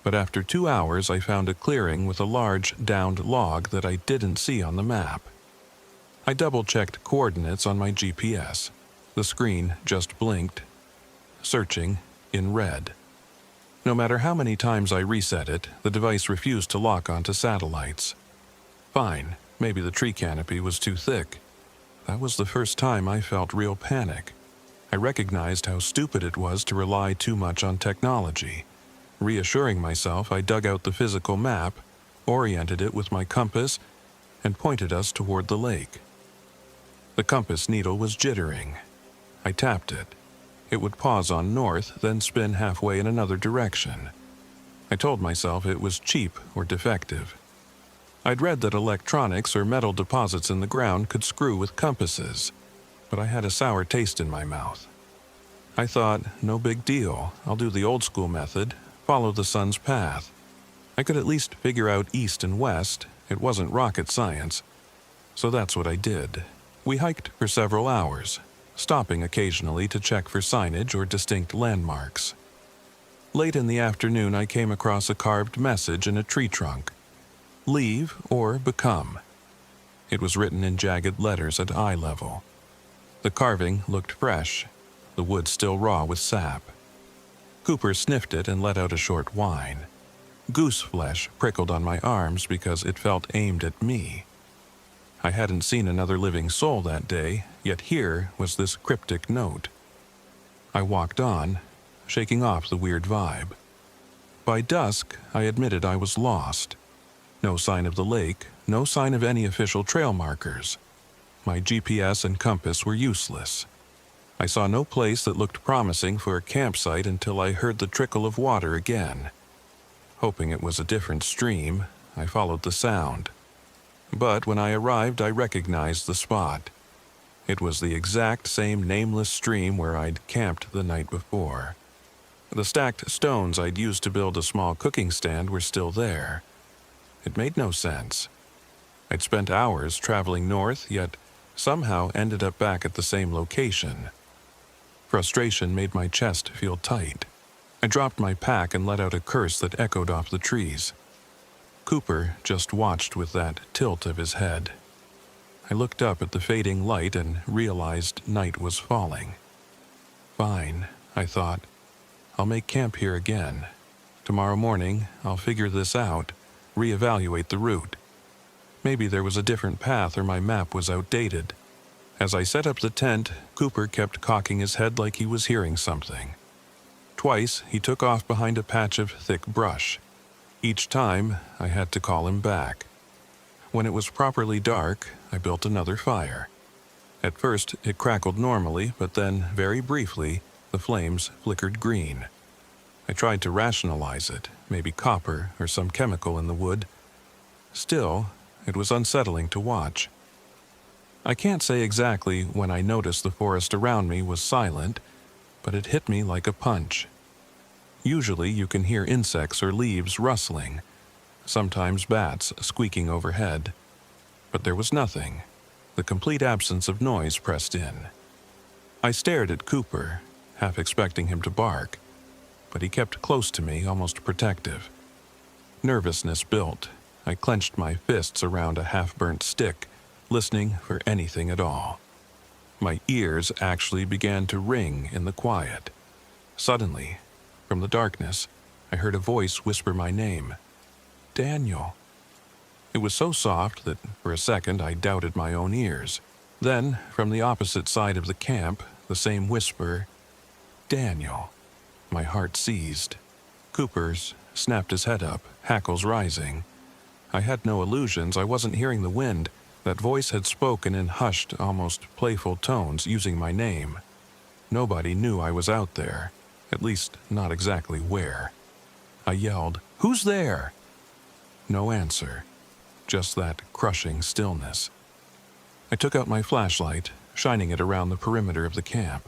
But after 2 hours, I found a clearing with a large, downed log that I didn't see on the map. I double-checked coordinates on my GPS. The screen just blinked. Searching in red. No matter how many times I reset it, the device refused to lock onto satellites. Fine, maybe the tree canopy was too thick. That was the first time I felt real panic. I recognized how stupid it was to rely too much on technology. Reassuring myself, I dug out the physical map, oriented it with my compass, and pointed us toward the lake. The compass needle was jittering. I tapped it. It would pause on north, then spin halfway in another direction. I told myself it was cheap or defective. I'd read that electronics or metal deposits in the ground could screw with compasses, but I had a sour taste in my mouth. I thought, no big deal, I'll do the old school method, follow the sun's path. I could at least figure out east and west, it wasn't rocket science. So that's what I did. We hiked for several hours, stopping occasionally to check for signage or distinct landmarks. Late in the afternoon, I came across a carved message in a tree trunk. Leave or become. It was written in jagged letters at eye level. The carving looked fresh, the wood still raw with sap. Cooper sniffed it and let out a short whine. Goose flesh prickled on my arms because it felt aimed at me. I hadn't seen another living soul that day, yet here was this cryptic note. I walked on, shaking off the weird vibe. By dusk, I admitted I was lost. No sign of the lake, no sign of any official trail markers. My GPS and compass were useless. I saw no place that looked promising for a campsite until I heard the trickle of water again. Hoping it was a different stream, I followed the sound. But when I arrived, I recognized the spot. It was the exact same nameless stream where I'd camped the night before. The stacked stones I'd used to build a small cooking stand were still there. It made no sense. I'd spent hours traveling north, yet somehow ended up back at the same location. Frustration made my chest feel tight. I dropped my pack and let out a curse that echoed off the trees. Cooper just watched with that tilt of his head. I looked up at the fading light and realized night was falling. Fine, I thought. I'll make camp here again. Tomorrow morning, I'll figure this out, reevaluate the route. Maybe there was a different path or my map was outdated. As I set up the tent, Cooper kept cocking his head like he was hearing something. Twice, he took off behind a patch of thick brush. Each time, I had to call him back. When it was properly dark, I built another fire. At first, it crackled normally, but then, very briefly, the flames flickered green. I tried to rationalize it, maybe copper or some chemical in the wood. Still, it was unsettling to watch. I can't say exactly when I noticed the forest around me was silent, but it hit me like a punch. Usually you can hear insects or leaves rustling, sometimes bats squeaking overhead. But there was nothing. The complete absence of noise pressed in. I stared at Cooper, half expecting him to bark, but he kept close to me, almost protective. Nervousness built. I clenched my fists around a half-burnt stick, listening for anything at all. My ears actually began to ring in the quiet. Suddenly, from the darkness, I heard a voice whisper my name. Daniel. It was so soft that for a second I doubted my own ears. Then, from the opposite side of the camp, the same whisper, Daniel. My heart seized. Cooper's snapped his head up, hackles rising. I had no illusions. I wasn't hearing the wind. That voice had spoken in hushed, almost playful tones, using my name. Nobody knew I was out there, at least not exactly where. I yelled, "Who's there?" No answer, just that crushing stillness. I took out my flashlight, shining it around the perimeter of the camp.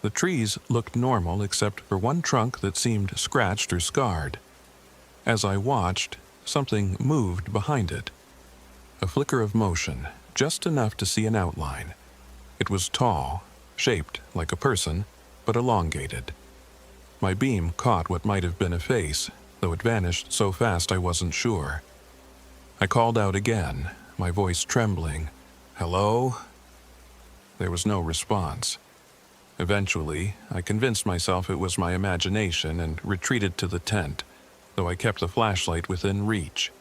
The trees looked normal except for one trunk that seemed scratched or scarred. As I watched, something moved behind it. A flicker of motion, just enough to see an outline. It was tall, shaped like a person, but elongated. My beam caught what might have been a face, though it vanished so fast I wasn't sure. I called out again, my voice trembling. "Hello?" There was no response. Eventually, I convinced myself it was my imagination and retreated to the tent, though I kept the flashlight within reach.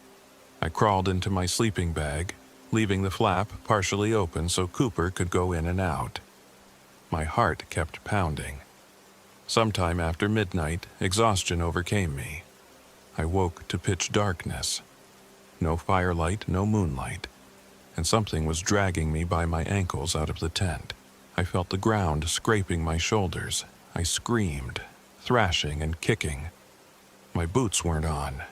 I crawled into my sleeping bag, leaving the flap partially open so Cooper could go in and out. My heart kept pounding. Sometime after midnight, exhaustion overcame me. I woke to pitch darkness. No firelight, no moonlight, and something was dragging me by my ankles out of the tent. I felt the ground scraping my shoulders. I screamed, thrashing and kicking. My boots weren't on.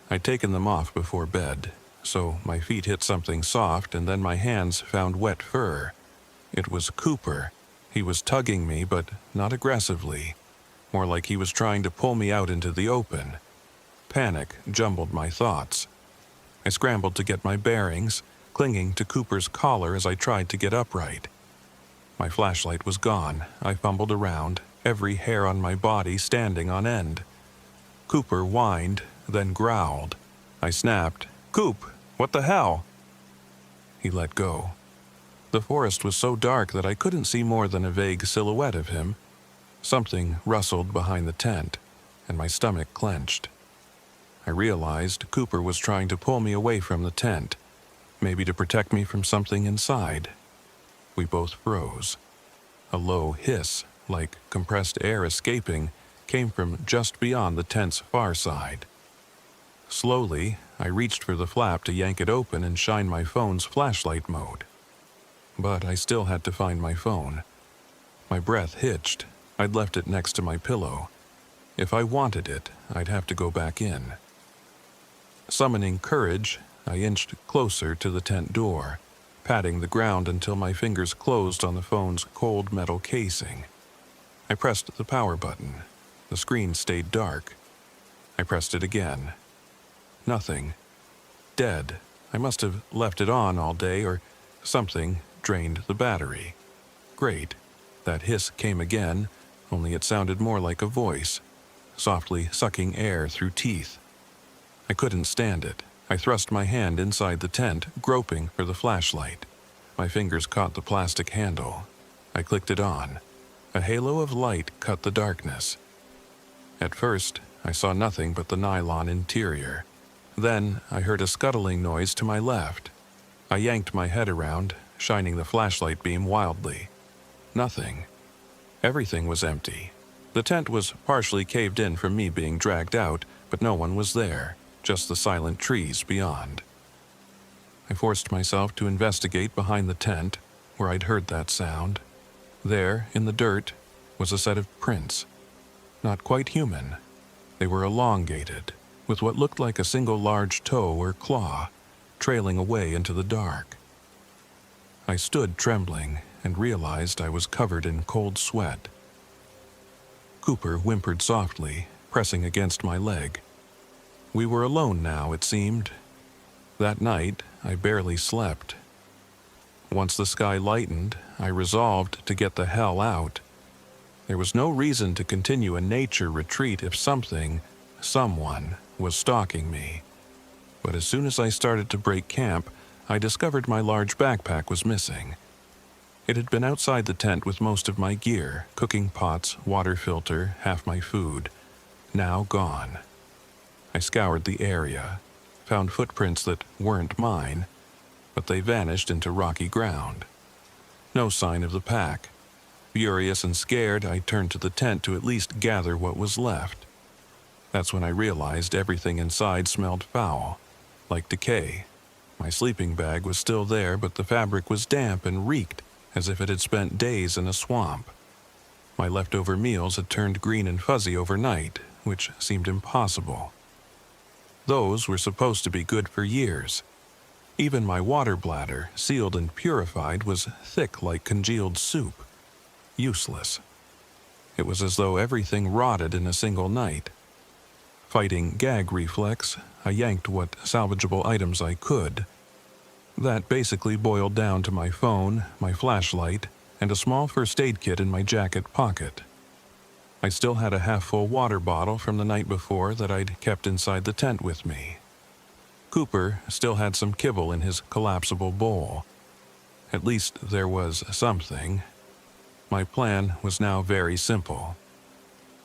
I'd taken them off before bed, so my feet hit something soft and then my hands found wet fur. It was Cooper. He was tugging me, but not aggressively, more like he was trying to pull me out into the open. Panic jumbled my thoughts. I scrambled to get my bearings, clinging to Cooper's collar as I tried to get upright. My flashlight was gone. I fumbled around, every hair on my body standing on end. Cooper whined, then growled. I snapped, "Coop, what the hell?" He let go. The forest was so dark that I couldn't see more than a vague silhouette of him. Something rustled behind the tent, and my stomach clenched. I realized Cooper was trying to pull me away from the tent, maybe to protect me from something inside. We both froze. A low hiss, like compressed air escaping, came from just beyond the tent's far side. Slowly, I reached for the flap to yank it open and shine my phone's flashlight mode. But I still had to find my phone. My breath hitched. I'd left it next to my pillow. If I wanted it, I'd have to go back in. Summoning courage, I inched closer to the tent door, patting the ground until my fingers closed on the phone's cold metal casing. I pressed the power button. The screen stayed dark. I pressed it again. Nothing. Dead. I must have left it on all day, or something drained the battery. Great. That hiss came again, only it sounded more like a voice, softly sucking air through teeth. I couldn't stand it. I thrust my hand inside the tent, groping for the flashlight. My fingers caught the plastic handle. I clicked it on. A halo of light cut the darkness. At first, I saw nothing but the nylon interior. Then, I heard a scuttling noise to my left. I yanked my head around, shining the flashlight beam wildly. Nothing. Everything was empty. The tent was partially caved in from me being dragged out, but no one was there, just the silent trees beyond. I forced myself to investigate behind the tent, where I'd heard that sound. There, in the dirt, was a set of prints. Not quite human. They were elongated, with what looked like a single large toe or claw, trailing away into the dark. I stood trembling and realized I was covered in cold sweat. Cooper whimpered softly, pressing against my leg. We were alone now, it seemed. That night, I barely slept. Once the sky lightened, I resolved to get the hell out. There was no reason to continue a nature retreat if someone, was stalking me. But as soon as I started to break camp, I discovered my large backpack was missing. It had been outside the tent with most of my gear, cooking pots, water filter, half my food. Now gone. I scoured the area, found footprints that weren't mine, but they vanished into rocky ground. No sign of the pack. Furious and scared, I turned to the tent to at least gather what was left. That's when I realized everything inside smelled foul, like decay. My sleeping bag was still there, but the fabric was damp and reeked as if it had spent days in a swamp. My leftover meals had turned green and fuzzy overnight, which seemed impossible. Those were supposed to be good for years. Even my water bladder, sealed and purified, was thick like congealed soup. Useless. It was as though everything rotted in a single night. Fighting gag reflex, I yanked what salvageable items I could. That basically boiled down to my phone, my flashlight, and a small first aid kit in my jacket pocket. I still had a half-full water bottle from the night before that I'd kept inside the tent with me. Cooper still had some kibble in his collapsible bowl. At least there was something. My plan was now very simple.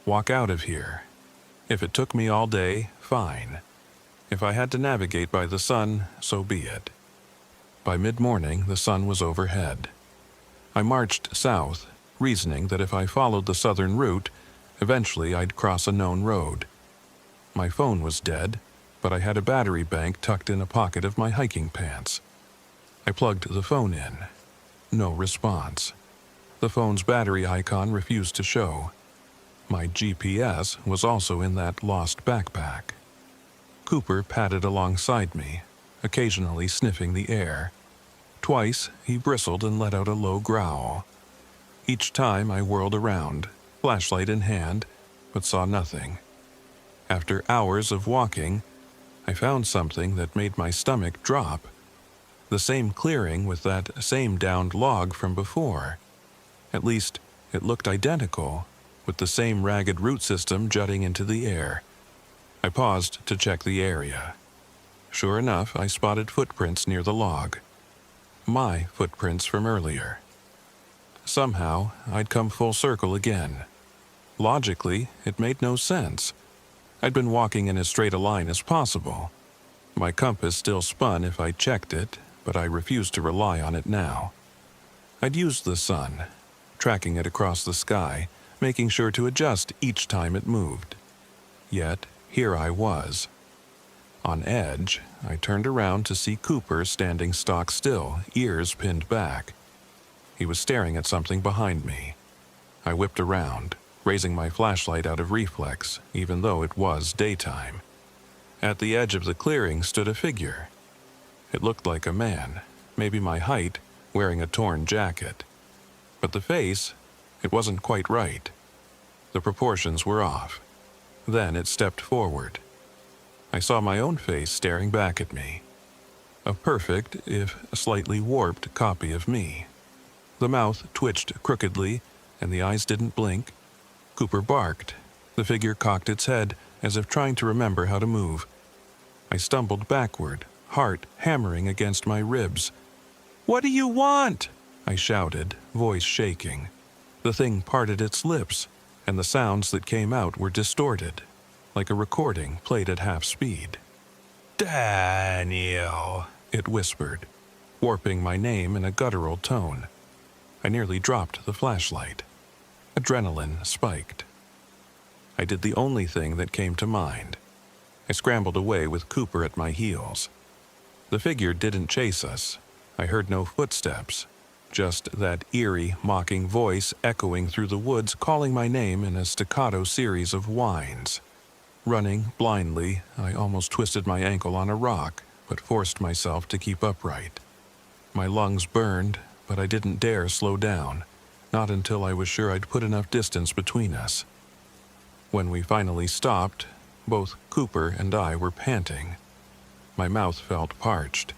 Walk out of here. If it took me all day, fine. If I had to navigate by the sun, so be it. By mid-morning, the sun was overhead. I marched south, reasoning that if I followed the southern route, eventually I'd cross a known road. My phone was dead, but I had a battery bank tucked in a pocket of my hiking pants. I plugged the phone in. No response. The phone's battery icon refused to show. My GPS was also in that lost backpack. Cooper padded alongside me, occasionally sniffing the air. Twice, he bristled and let out a low growl. Each time I whirled around, flashlight in hand, but saw nothing. After hours of walking, I found something that made my stomach drop. The same clearing with that same downed log from before. At least, it looked identical, with the same ragged root system jutting into the air. I paused to check the area. Sure enough, I spotted footprints near the log. My footprints from earlier. Somehow, I'd come full circle again. Logically, it made no sense. I'd been walking in as straight a line as possible. My compass still spun if I checked it, but I refused to rely on it now. I'd used the sun, tracking it across the sky, making sure to adjust each time it moved. Yet, here I was. On edge, I turned around to see Cooper standing stock still, ears pinned back. He was staring at something behind me. I whipped around, raising my flashlight out of reflex, even though it was daytime. At the edge of the clearing stood a figure. It looked like a man, maybe my height, wearing a torn jacket. But the face, it wasn't quite right. The proportions were off. Then it stepped forward. I saw my own face staring back at me. A perfect, if slightly warped, copy of me. The mouth twitched crookedly, and the eyes didn't blink. Cooper barked. The figure cocked its head, as if trying to remember how to move. I stumbled backward, heart hammering against my ribs. "What do you want?" I shouted, voice shaking. The thing parted its lips, and the sounds that came out were distorted, like a recording played at half speed. "Daniel," it whispered, warping my name in a guttural tone. I nearly dropped the flashlight. Adrenaline spiked. I did the only thing that came to mind. I scrambled away with Cooper at my heels. The figure didn't chase us. I heard no footsteps. Just that eerie, mocking voice echoing through the woods calling my name in a staccato series of whines. Running blindly, I almost twisted my ankle on a rock, but forced myself to keep upright. My lungs burned, but I didn't dare slow down, not until I was sure I'd put enough distance between us. When we finally stopped, both Cooper and I were panting. My mouth felt parched.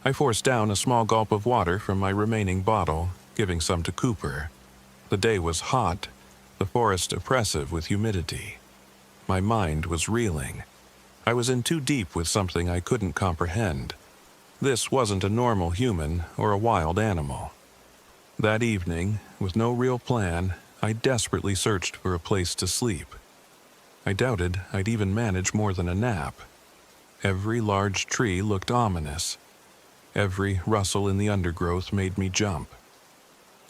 I forced down a small gulp of water from my remaining bottle, giving some to Cooper. The day was hot, the forest oppressive with humidity. My mind was reeling. I was in too deep with something I couldn't comprehend. This wasn't a normal human or a wild animal. That evening, with no real plan, I desperately searched for a place to sleep. I doubted I'd even manage more than a nap. Every large tree looked ominous. Every rustle in the undergrowth made me jump.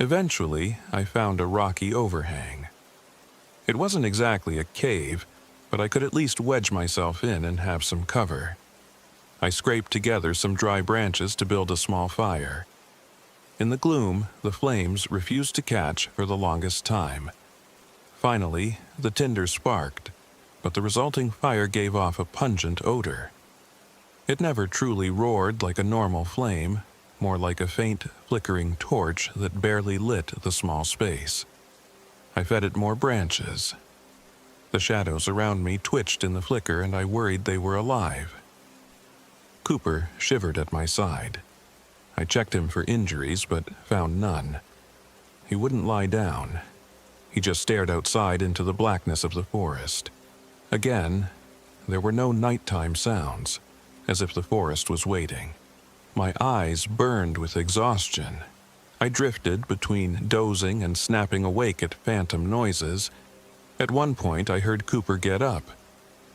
Eventually, I found a rocky overhang. It wasn't exactly a cave, but I could at least wedge myself in and have some cover. I scraped together some dry branches to build a small fire. In the gloom, the flames refused to catch for the longest time. Finally, the tinder sparked, but the resulting fire gave off a pungent odor. It never truly roared like a normal flame, more like a faint, flickering torch that barely lit the small space. I fed it more branches. The shadows around me twitched in the flicker, and I worried they were alive. Cooper shivered at my side. I checked him for injuries, but found none. He wouldn't lie down. He just stared outside into the blackness of the forest. Again, there were no nighttime sounds, as if the forest was waiting. My eyes burned with exhaustion. I drifted between dozing and snapping awake at phantom noises. At one point, I heard Cooper get up.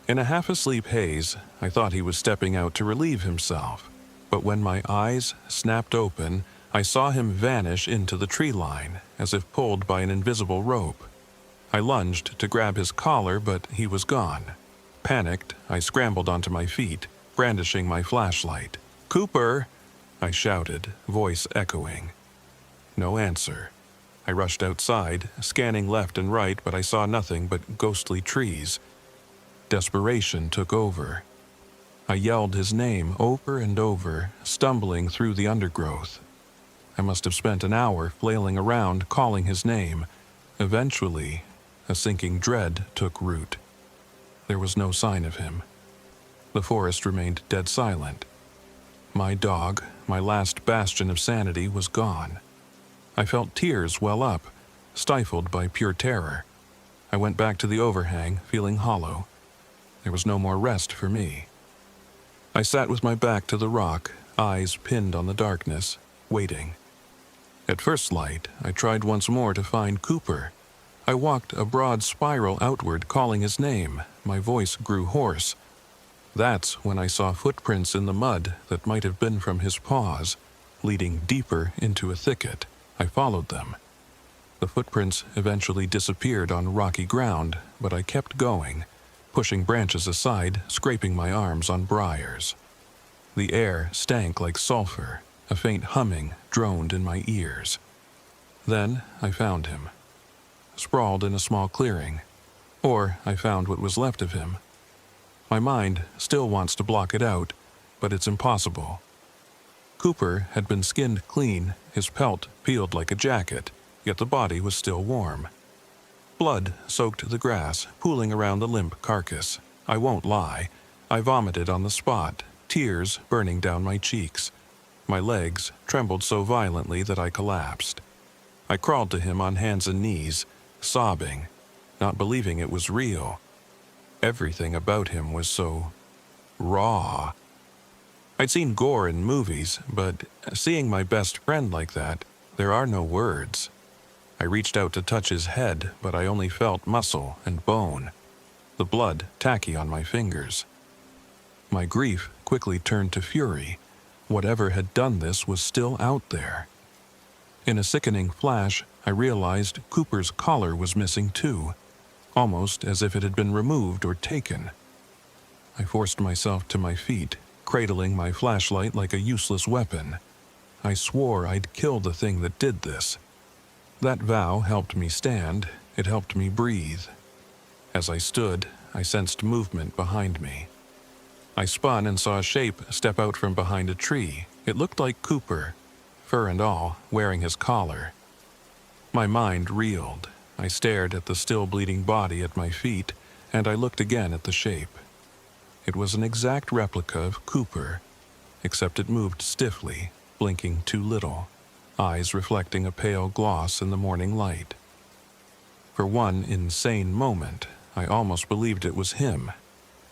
In a half-asleep haze, I thought he was stepping out to relieve himself, but when my eyes snapped open, I saw him vanish into the tree line, as if pulled by an invisible rope. I lunged to grab his collar, but he was gone. Panicked, I scrambled onto my feet, brandishing my flashlight. "Cooper!" I shouted, voice echoing. No answer. I rushed outside, scanning left and right, but I saw nothing but ghostly trees. Desperation took over. I yelled his name over and over, stumbling through the undergrowth. I must have spent an hour flailing around, calling his name. Eventually, a sinking dread took root. There was no sign of him. The forest remained dead silent. My dog, my last bastion of sanity, was gone. I felt tears well up, stifled by pure terror. I went back to the overhang, feeling hollow. There was no more rest for me. I sat with my back to the rock, eyes pinned on the darkness, waiting. At first light, I tried once more to find Cooper. I walked a broad spiral outward, calling his name. My voice grew hoarse. That's when I saw footprints in the mud that might have been from his paws, leading deeper into a thicket. I followed them. The footprints eventually disappeared on rocky ground, but I kept going, pushing branches aside, scraping my arms on briars. The air stank like sulfur. A faint humming droned in my ears. Then I found him, sprawled in a small clearing. Or I found what was left of him. My mind still wants to block it out, but it's impossible. Cooper had been skinned clean, his pelt peeled like a jacket, yet the body was still warm. Blood soaked the grass, pooling around the limp carcass. I won't lie, I vomited on the spot, tears burning down my cheeks. My legs trembled so violently that I collapsed. I crawled to him on hands and knees, sobbing, not believing it was real. Everything about him was so raw. I'd seen gore in movies, but seeing my best friend like that, there are no words. I reached out to touch his head, but I only felt muscle and bone, the blood tacky on my fingers. My grief quickly turned to fury. Whatever had done this was still out there. In a sickening flash, I realized Cooper's collar was missing too, almost as if it had been removed or taken. I forced myself to my feet, cradling my flashlight like a useless weapon. I swore I'd kill the thing that did this. That vow helped me stand, it helped me breathe. As I stood, I sensed movement behind me. I spun and saw a shape step out from behind a tree. It looked like Cooper, fur and all, wearing his collar. My mind reeled. I stared at the still bleeding body at my feet, and I looked again at the shape. It was an exact replica of Cooper, except it moved stiffly, blinking too little, eyes reflecting a pale gloss in the morning light. For one insane moment, I almost believed it was him.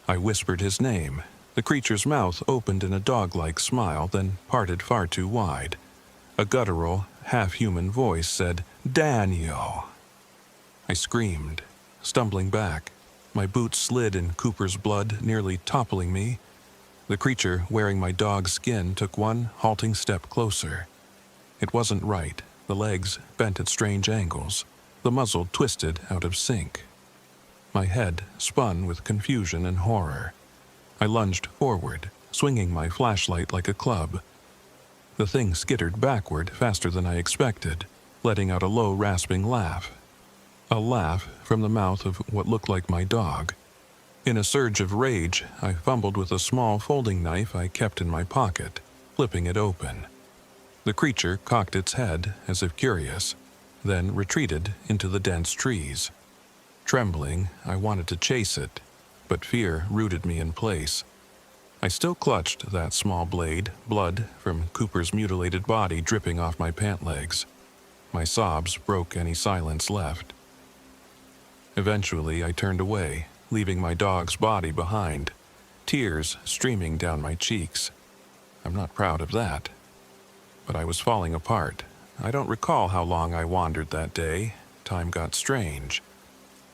I whispered his name. The creature's mouth opened in a dog-like smile, then parted far too wide. A guttural, half-human voice said, "Daniel." I screamed, stumbling back. My boots slid in Cooper's blood, nearly toppling me. The creature, wearing my dog's skin, took one halting step closer. It wasn't right. The legs bent at strange angles. The muzzle twisted out of sync. My head spun with confusion and horror. I lunged forward, swinging my flashlight like a club. The thing skittered backward faster than I expected, letting out a low, rasping laugh. A laugh from the mouth of what looked like my dog. In a surge of rage, I fumbled with a small folding knife I kept in my pocket, flipping it open. The creature cocked its head, as if curious, then retreated into the dense trees. Trembling, I wanted to chase it, but fear rooted me in place. I still clutched that small blade, blood from Cooper's mutilated body dripping off my pant legs. My sobs broke any silence left. Eventually, I turned away, leaving my dog's body behind, tears streaming down my cheeks. I'm not proud of that. But I was falling apart. I don't recall how long I wandered that day. Time got strange.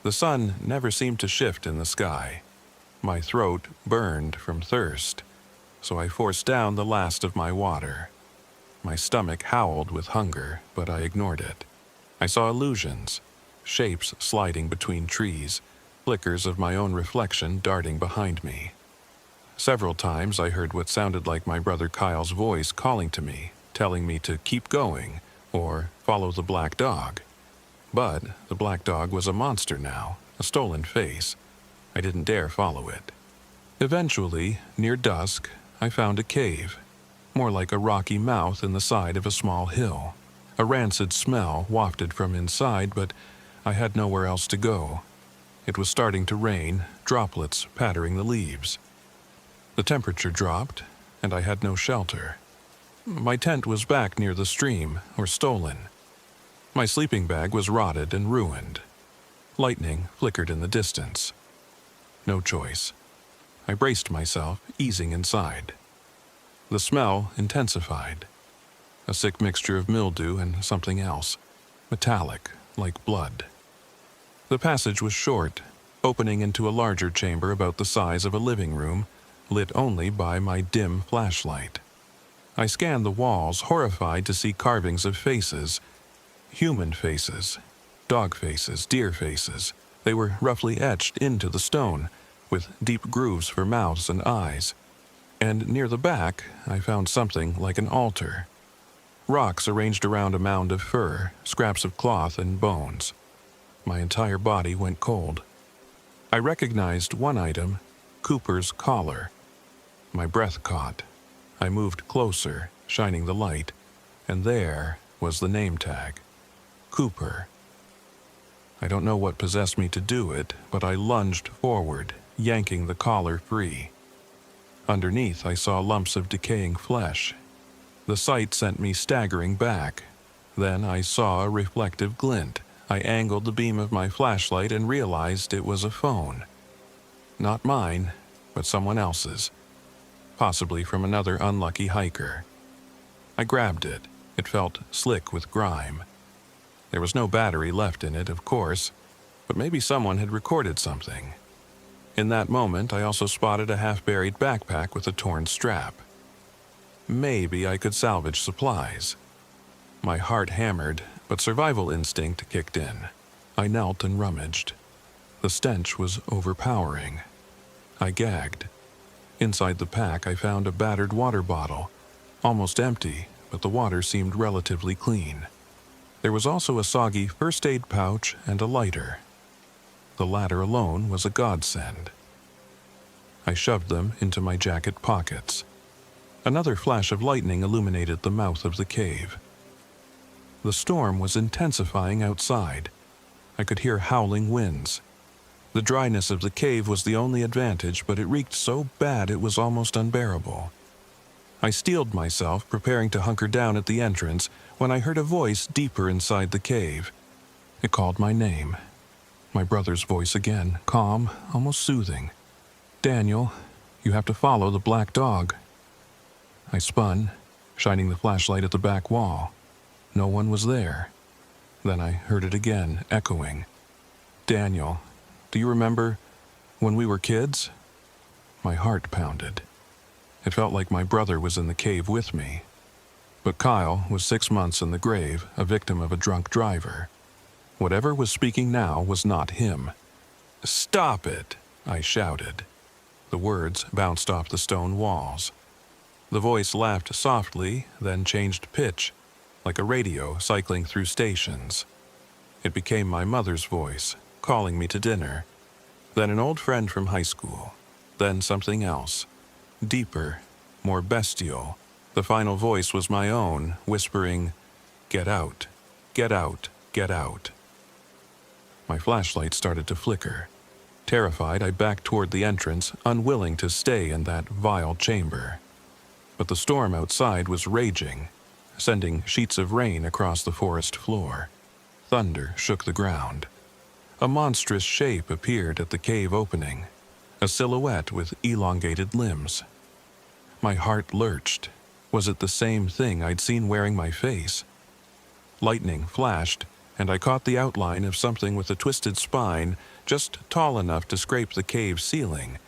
The sun never seemed to shift in the sky. My throat burned from thirst, so I forced down the last of my water. My stomach howled with hunger, but I ignored it. I saw illusions, shapes sliding between trees, flickers of my own reflection darting behind me. Several times I heard what sounded like my brother Kyle's voice calling to me, telling me to keep going or follow the black dog. But the black dog was a monster now, a stolen face. I didn't dare follow it. Eventually, near dusk, I found a cave, more like a rocky mouth in the side of a small hill. A rancid smell wafted from inside, but I had nowhere else to go. It was starting to rain, droplets pattering the leaves. The temperature dropped, and I had no shelter. My tent was back near the stream, or stolen. My sleeping bag was rotted and ruined. Lightning flickered in the distance. No choice. I braced myself, easing inside. The smell intensified. A sick mixture of mildew and something else, metallic, like blood. The passage was short, opening into a larger chamber about the size of a living room, lit only by my dim flashlight. I scanned the walls, horrified to see carvings of faces. Human faces, dog faces, deer faces. They were roughly etched into the stone, with deep grooves for mouths and eyes. And near the back, I found something like an altar. Rocks arranged around a mound of fur, scraps of cloth, and bones. My entire body went cold. I recognized one item, Cooper's collar. My breath caught. I moved closer, shining the light, and there was the name tag. Cooper. I don't know what possessed me to do it, but I lunged forward, yanking the collar free. Underneath, I saw lumps of decaying flesh. The sight sent me staggering back. Then I saw a reflective glint. I angled the beam of my flashlight and realized it was a phone. Not mine, but someone else's. Possibly from another unlucky hiker. I grabbed it. It felt slick with grime. There was no battery left in it, of course, but maybe someone had recorded something. In that moment, I also spotted a half-buried backpack with a torn strap. Maybe I could salvage supplies. My heart hammered, but survival instinct kicked in. I knelt and rummaged. The stench was overpowering. I gagged. Inside the pack, I found a battered water bottle, almost empty, but the water seemed relatively clean. There was also a soggy first aid pouch and a lighter. The latter alone was a godsend. I shoved them into my jacket pockets. Another flash of lightning illuminated the mouth of the cave. The storm was intensifying outside. I could hear howling winds. The dryness of the cave was the only advantage, but it reeked so bad it was almost unbearable. I steeled myself, preparing to hunker down at the entrance, when I heard a voice deeper inside the cave. It called my name. My brother's voice again, calm, almost soothing. "Daniel, you have to follow the black dog." I spun, shining the flashlight at the back wall. No one was there. Then I heard it again, echoing. "Daniel, do you remember when we were kids?" My heart pounded. It felt like my brother was in the cave with me. But Kyle was 6 months in the grave, a victim of a drunk driver. Whatever was speaking now was not him. "Stop it!" I shouted. The words bounced off the stone walls. The voice laughed softly, then changed pitch, like a radio cycling through stations. It became my mother's voice, calling me to dinner. Then an old friend from high school. Then something else. Deeper, more bestial. The final voice was my own, whispering, "Get out, get out, get out." My flashlight started to flicker. Terrified, I backed toward the entrance, unwilling to stay in that vile chamber. But the storm outside was raging, sending sheets of rain across the forest floor. Thunder shook the ground. A monstrous shape appeared at the cave opening, a silhouette with elongated limbs. My heart lurched. Was it the same thing I'd seen wearing my face? Lightning flashed, and I caught the outline of something with a twisted spine, just tall enough to scrape the cave ceiling.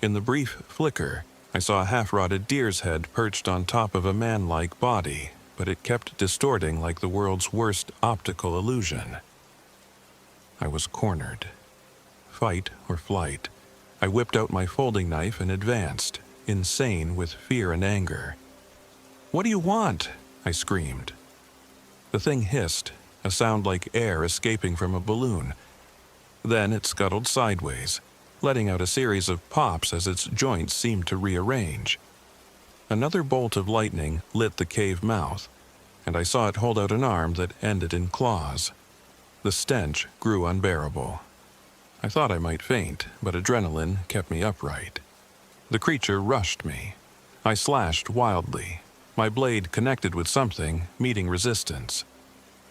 In the brief flicker, I saw a half-rotted deer's head perched on top of a man-like body, but it kept distorting like the world's worst optical illusion. I was cornered. Fight or flight. I whipped out my folding knife and advanced, insane with fear and anger. "What do you want?" I screamed. The thing hissed, a sound like air escaping from a balloon. Then it scuttled sideways, letting out a series of pops as its joints seemed to rearrange. Another bolt of lightning lit the cave mouth, and I saw it hold out an arm that ended in claws. The stench grew unbearable. I thought I might faint, but adrenaline kept me upright. The creature rushed me. I slashed wildly. My blade connected with something, meeting resistance.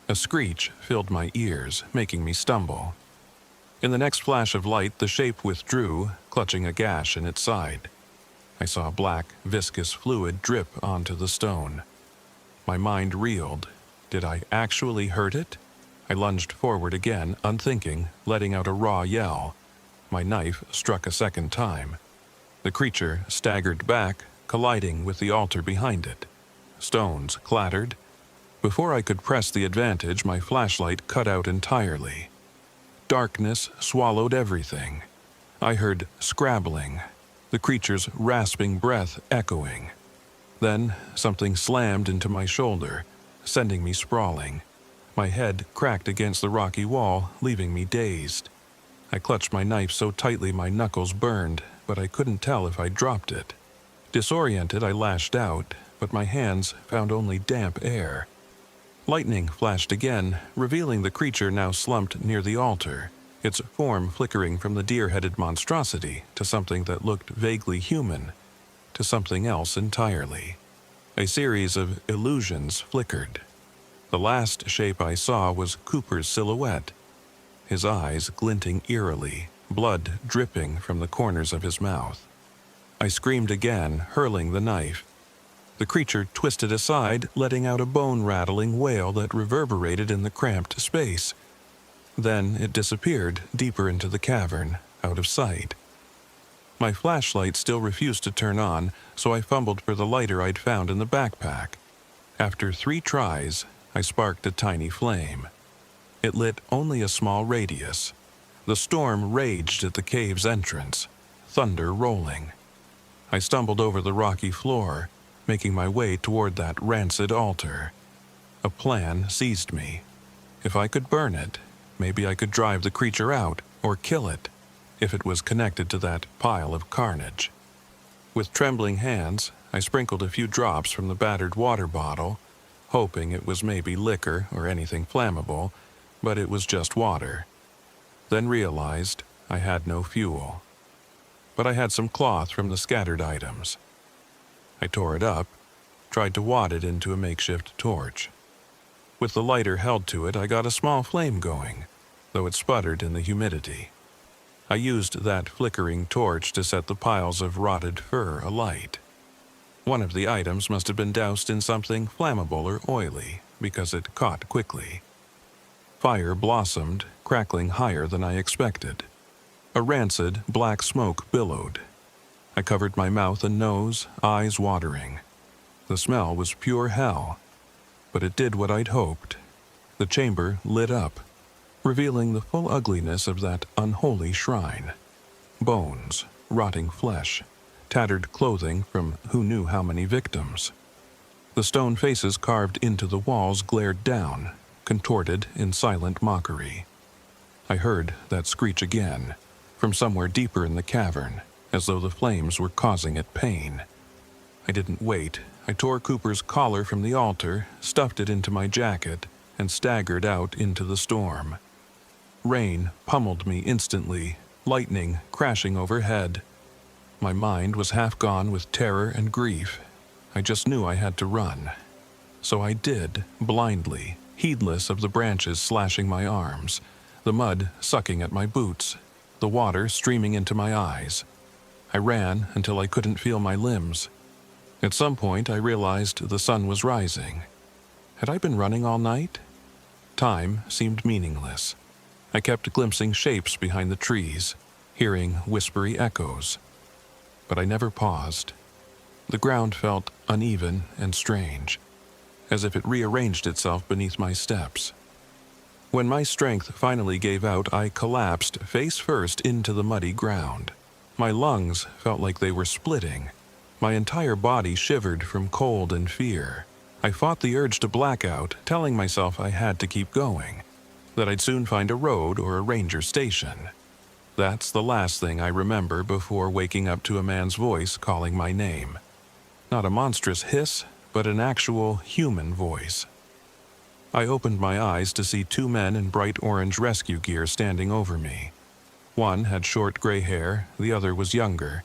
A screech filled my ears, making me stumble. In the next flash of light, the shape withdrew, clutching a gash in its side. I saw black, viscous fluid drip onto the stone. My mind reeled. Did I actually hurt it? I lunged forward again, unthinking, letting out a raw yell. My knife struck a second time. The creature staggered back, colliding with the altar behind it. Stones clattered. Before I could press the advantage, my flashlight cut out entirely. Darkness swallowed everything. I heard scrabbling, the creature's rasping breath echoing. Then something slammed into my shoulder, sending me sprawling. My head cracked against the rocky wall, leaving me dazed. I clutched my knife so tightly my knuckles burned, but I couldn't tell if I dropped it. Disoriented, I lashed out, but my hands found only damp air. Lightning flashed again, revealing the creature now slumped near the altar, its form flickering from the deer-headed monstrosity to something that looked vaguely human, to something else entirely. A series of illusions flickered. The last shape I saw was Cooper's silhouette, his eyes glinting eerily, blood dripping from the corners of his mouth. I screamed again, hurling the knife. The creature twisted aside, letting out a bone-rattling wail that reverberated in the cramped space. Then it disappeared deeper into the cavern, out of sight. My flashlight still refused to turn on, so I fumbled for the lighter I'd found in the backpack. After 3 tries, I sparked a tiny flame. It lit only a small radius. The storm raged at the cave's entrance, thunder rolling. I stumbled over the rocky floor, making my way toward that rancid altar. A plan seized me. If I could burn it, maybe I could drive the creature out or kill it, if it was connected to that pile of carnage. With trembling hands, I sprinkled a few drops from the battered water bottle, hoping it was maybe liquor or anything flammable, but it was just water. Then realized I had no fuel. But I had some cloth from the scattered items. I tore it up, tried to wad it into a makeshift torch. With the lighter held to it, I got a small flame going, though it sputtered in the humidity. I used that flickering torch to set the piles of rotted fur alight. One of the items must have been doused in something flammable or oily, because it caught quickly. Fire blossomed, crackling higher than I expected. A rancid, black smoke billowed. I covered my mouth and nose, eyes watering. The smell was pure hell, but it did what I'd hoped. The chamber lit up, revealing the full ugliness of that unholy shrine. Bones, rotting flesh, tattered clothing from who knew how many victims. The stone faces carved into the walls glared down, contorted in silent mockery. I heard that screech again, from somewhere deeper in the cavern, as though the flames were causing it pain. I didn't wait. I tore Cooper's collar from the altar, stuffed it into my jacket, and staggered out into the storm. Rain pummeled me instantly, lightning crashing overhead. My mind was half gone with terror and grief. I just knew I had to run. So I did, blindly, heedless of the branches slashing my arms, the mud sucking at my boots, the water streaming into my eyes. I ran until I couldn't feel my limbs. At some point, I realized the sun was rising. Had I been running all night? Time seemed meaningless. I kept glimpsing shapes behind the trees, hearing whispery echoes. but I never paused. The ground felt uneven and strange, as if it rearranged itself beneath my steps. When my strength finally gave out, I collapsed face first into the muddy ground. My lungs felt like they were splitting. My entire body shivered from cold and fear. I fought the urge to black out, telling myself I had to keep going, that I'd soon find a road or a ranger station. That's the last thing I remember before waking up to a man's voice calling my name. Not a monstrous hiss, but an actual human voice. I opened my eyes to see two men in bright orange rescue gear standing over me. One had short gray hair, the other was younger,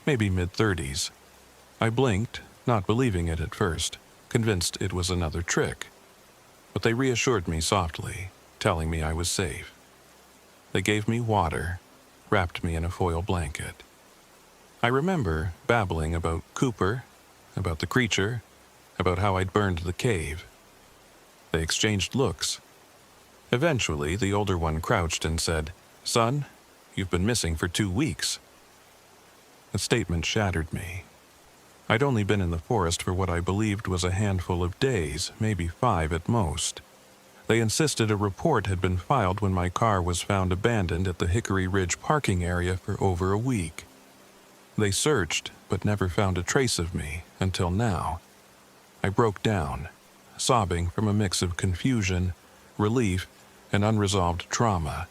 maybe mid-30s. I blinked, not believing it at first, convinced it was another trick. But they reassured me softly, telling me I was safe. They gave me water, wrapped me in a foil blanket. I remember babbling about Cooper, about the creature, about how I'd burned the cave. They exchanged looks. Eventually, the older one crouched and said, "Son, you've been missing for 2 weeks." The statement shattered me. I'd only been in the forest for what I believed was a handful of days, maybe 5 at most. They insisted a report had been filed when my car was found abandoned at the Hickory Ridge parking area for over a week. They searched, but never found a trace of me, until now. I broke down, sobbing from a mix of confusion, relief, and unresolved trauma.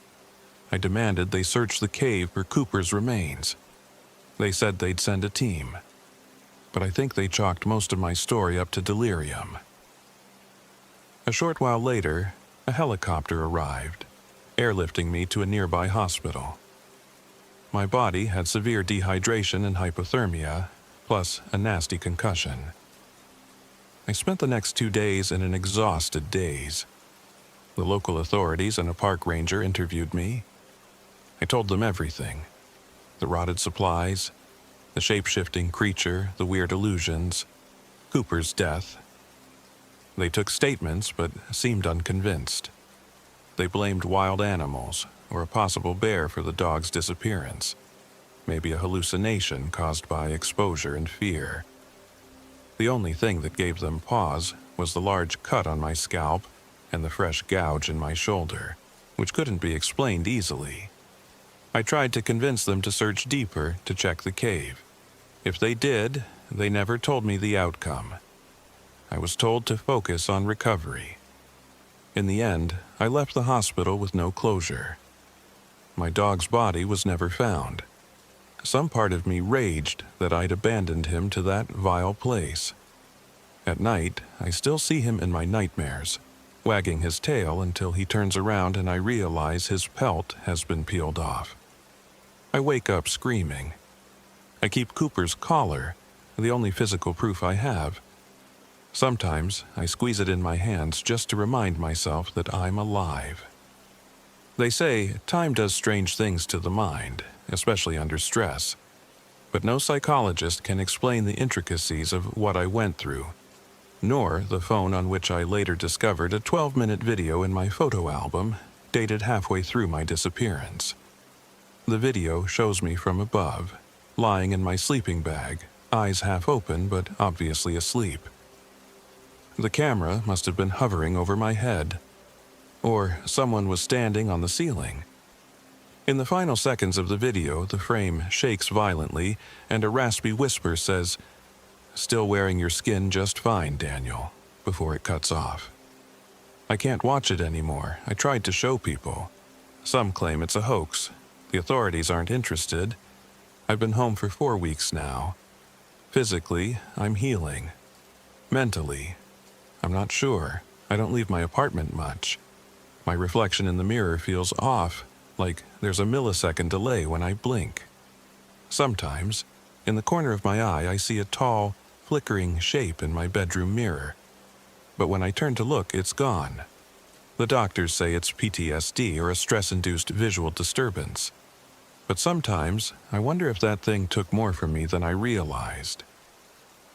I demanded they search the cave for Cooper's remains. They said they'd send a team, but I think they chalked most of my story up to delirium. A short while later, a helicopter arrived, airlifting me to a nearby hospital. My body had severe dehydration and hypothermia, plus a nasty concussion. I spent the next 2 days in an exhausted daze. The local authorities and a park ranger interviewed me. I told them everything: the rotted supplies, the shape-shifting creature, the weird illusions, Cooper's death. They took statements but seemed unconvinced. They blamed wild animals or a possible bear for the dog's disappearance, maybe a hallucination caused by exposure and fear. The only thing that gave them pause was the large cut on my scalp and the fresh gouge in my shoulder, which couldn't be explained easily. I tried to convince them to search deeper to check the cave. If they did, they never told me the outcome. I was told to focus on recovery. In the end, I left the hospital with no closure. My dog's body was never found. Some part of me raged that I'd abandoned him to that vile place. At night, I still see him in my nightmares, wagging his tail until he turns around and I realize his pelt has been peeled off. I wake up screaming. I keep Cooper's collar, the only physical proof I have. Sometimes I squeeze it in my hands just to remind myself that I'm alive. They say time does strange things to the mind, especially under stress. But no psychologist can explain the intricacies of what I went through, nor the phone on which I later discovered a 12-minute video in my photo album dated halfway through my disappearance. The video shows me from above, lying in my sleeping bag, eyes half open but obviously asleep. The camera must have been hovering over my head, or someone was standing on the ceiling. In the final seconds of the video, the frame shakes violently and a raspy whisper says, "Still wearing your skin just fine, Daniel," before it cuts off. I can't watch it anymore. I tried to show people. Some claim it's a hoax. The authorities aren't interested. I've been home for 4 weeks now. Physically, I'm healing. Mentally, I'm not sure. I don't leave my apartment much. My reflection in the mirror feels off, like there's a millisecond delay when I blink. Sometimes, in the corner of my eye, I see a tall, flickering shape in my bedroom mirror. But when I turn to look, it's gone. The doctors say it's PTSD or a stress-induced visual disturbance. But sometimes, I wonder if that thing took more from me than I realized.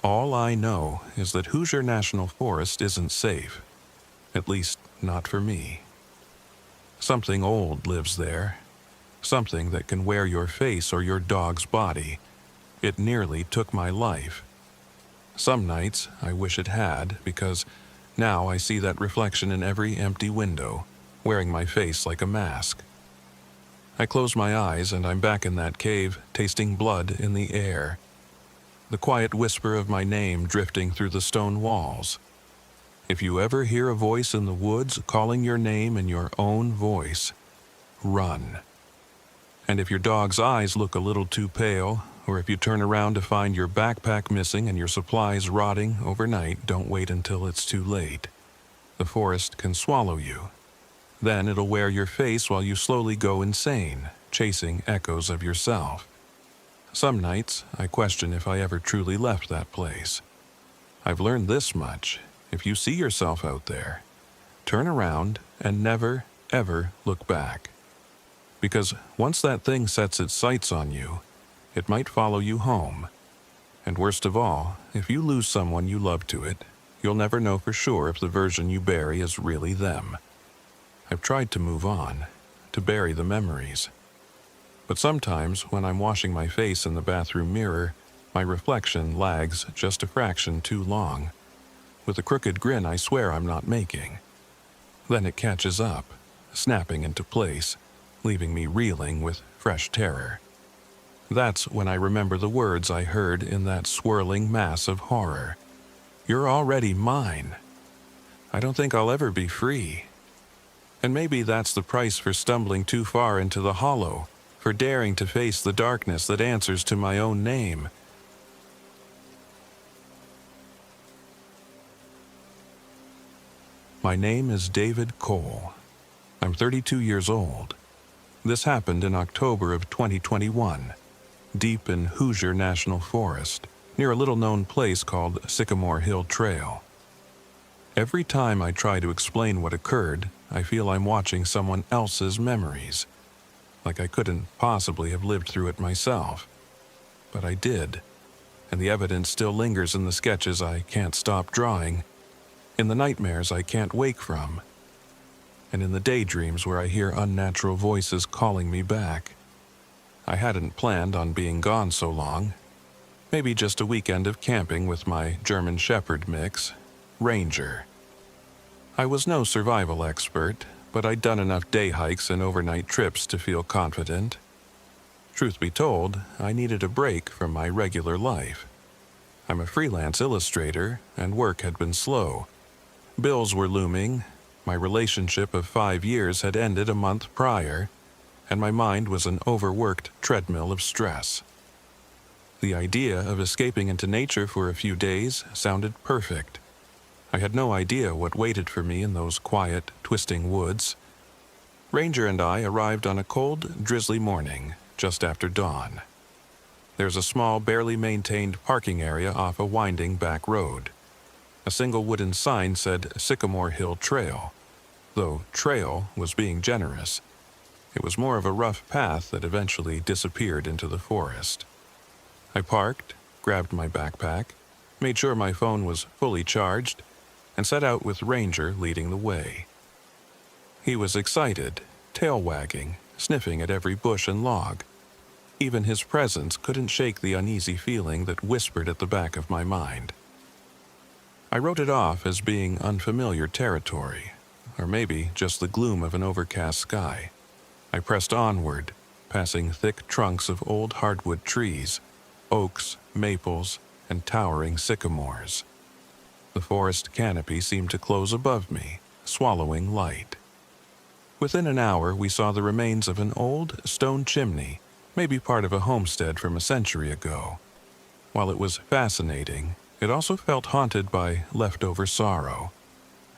All I know is that Hoosier National Forest isn't safe. At least, not for me. Something old lives there. Something that can wear your face or your dog's body. It nearly took my life. Some nights I wish it had, because now I see that reflection in every empty window, wearing my face like a mask. I close my eyes and I'm back in that cave, tasting blood in the air. The quiet whisper of my name drifting through the stone walls. If you ever hear a voice in the woods calling your name in your own voice, run. And if your dog's eyes look a little too pale, or if you turn around to find your backpack missing and your supplies rotting overnight, don't wait until it's too late. The forest can swallow you. Then it'll wear your face while you slowly go insane, chasing echoes of yourself. Some nights, I question if I ever truly left that place. I've learned this much. If you see yourself out there, turn around and never, ever look back. Because once that thing sets its sights on you, it might follow you home. And worst of all, if you lose someone you love to it, you'll never know for sure if the version you bury is really them. I've tried to move on, to bury the memories. But sometimes, when I'm washing my face in the bathroom mirror, my reflection lags just a fraction too long, with a crooked grin I swear I'm not making. Then it catches up, snapping into place, leaving me reeling with fresh terror. That's when I remember the words I heard in that swirling mass of horror. You're already mine. I don't think I'll ever be free. And maybe that's the price for stumbling too far into the hollow, for daring to face the darkness that answers to my own name. My name is David Cole. I'm 32 years old. This happened in October of 2021, deep in Hoosier National Forest, near a little-known place called Sycamore Hill Trail. Every time I try to explain what occurred, I feel I'm watching someone else's memories, like I couldn't possibly have lived through it myself. But I did, and the evidence still lingers in the sketches I can't stop drawing, in the nightmares I can't wake from, and in the daydreams where I hear unnatural voices calling me back. I hadn't planned on being gone so long. Maybe just a weekend of camping with my German Shepherd mix, Ranger. I was no survival expert, but I'd done enough day hikes and overnight trips to feel confident. Truth be told, I needed a break from my regular life. I'm a freelance illustrator, and work had been slow. Bills were looming, my relationship of 5 years had ended a month prior, and my mind was an overworked treadmill of stress. The idea of escaping into nature for a few days sounded perfect. I had no idea what waited for me in those quiet, twisting woods. Ranger and I arrived on a cold, drizzly morning, just after dawn. There's a small, barely maintained parking area off a winding back road. A single wooden sign said Sycamore Hill Trail, though trail was being generous. It was more of a rough path that eventually disappeared into the forest. I parked, grabbed my backpack, made sure my phone was fully charged, and set out with Ranger leading the way. He was excited, tail wagging, sniffing at every bush and log. Even his presence couldn't shake the uneasy feeling that whispered at the back of my mind. I wrote it off as being unfamiliar territory, or maybe just the gloom of an overcast sky. I pressed onward, passing thick trunks of old hardwood trees, oaks, maples, and towering sycamores. The forest canopy seemed to close above me, swallowing light. Within an hour, we saw the remains of an old stone chimney, maybe part of a homestead from a century ago. While it was fascinating, it also felt haunted by leftover sorrow,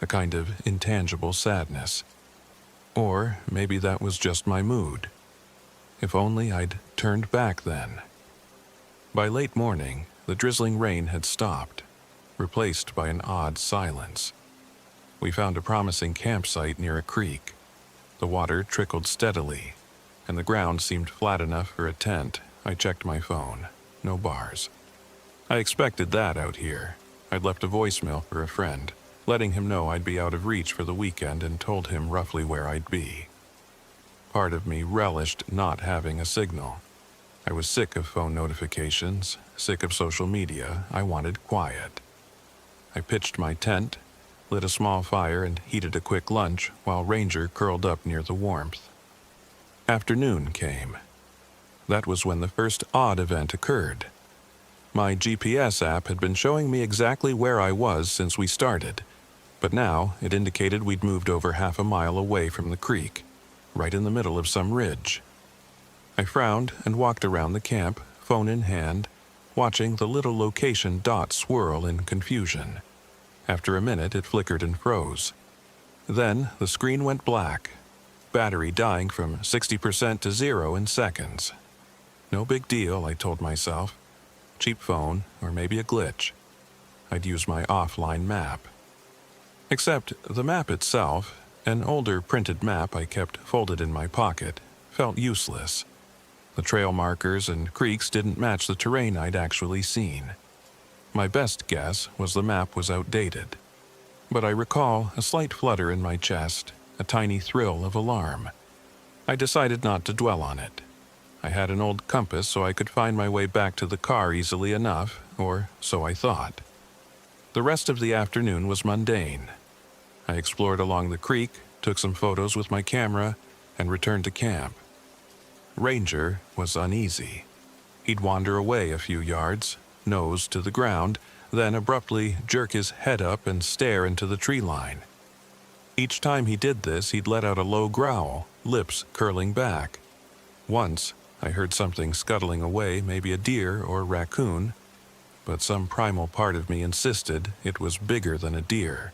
a kind of intangible sadness. Or maybe that was just my mood. If only I'd turned back then. By late morning, the drizzling rain had stopped, replaced by an odd silence. We found a promising campsite near a creek. The water trickled steadily, and the ground seemed flat enough for a tent. I checked my phone. No bars. I expected that out here. I'd left a voicemail for a friend, letting him know I'd be out of reach for the weekend and told him roughly where I'd be. Part of me relished not having a signal. I was sick of phone notifications, sick of social media. I wanted quiet. I pitched my tent, lit a small fire, and heated a quick lunch while Ranger curled up near the warmth. Afternoon came. That was when the first odd event occurred. My GPS app had been showing me exactly where I was since we started, but now it indicated we'd moved over half a mile away from the creek, right in the middle of some ridge. I frowned and walked around the camp, phone in hand, watching the little location dot swirl in confusion. After a minute, it flickered and froze. Then the screen went black, battery dying from 60% to 0 in seconds. No big deal, I told myself. Cheap phone, or maybe a glitch. I'd use my offline map. Except the map itself, an older printed map I kept folded in my pocket, felt useless. The trail markers and creeks didn't match the terrain I'd actually seen. My best guess was the map was outdated. But I recall a slight flutter in my chest, a tiny thrill of alarm. I decided not to dwell on it. I had an old compass so I could find my way back to the car easily enough, or so I thought. The rest of the afternoon was mundane. I explored along the creek, took some photos with my camera, and returned to camp. Ranger was uneasy. He'd wander away a few yards, nose to the ground, then abruptly jerk his head up and stare into the tree line. Each time he did this, he'd let out a low growl, lips curling back. Once, I heard something scuttling away, maybe a deer or raccoon, but some primal part of me insisted it was bigger than a deer.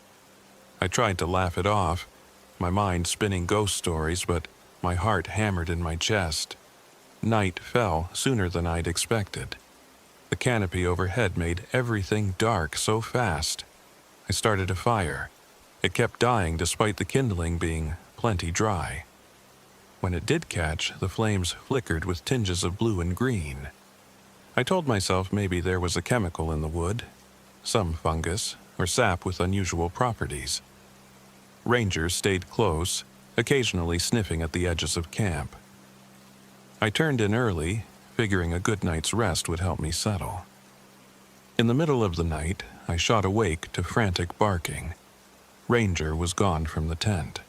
I tried to laugh it off, my mind spinning ghost stories, but my heart hammered in my chest. Night fell sooner than I'd expected. The canopy overhead made everything dark so fast. I started a fire. It kept dying despite the kindling being plenty dry. When it did catch, the flames flickered with tinges of blue and green. I told myself maybe there was a chemical in the wood, some fungus or sap with unusual properties. Ranger stayed close, occasionally sniffing at the edges of camp. I turned in early, figuring a good night's rest would help me settle. In the middle of the night, I shot awake to frantic barking. Ranger was gone from the tent.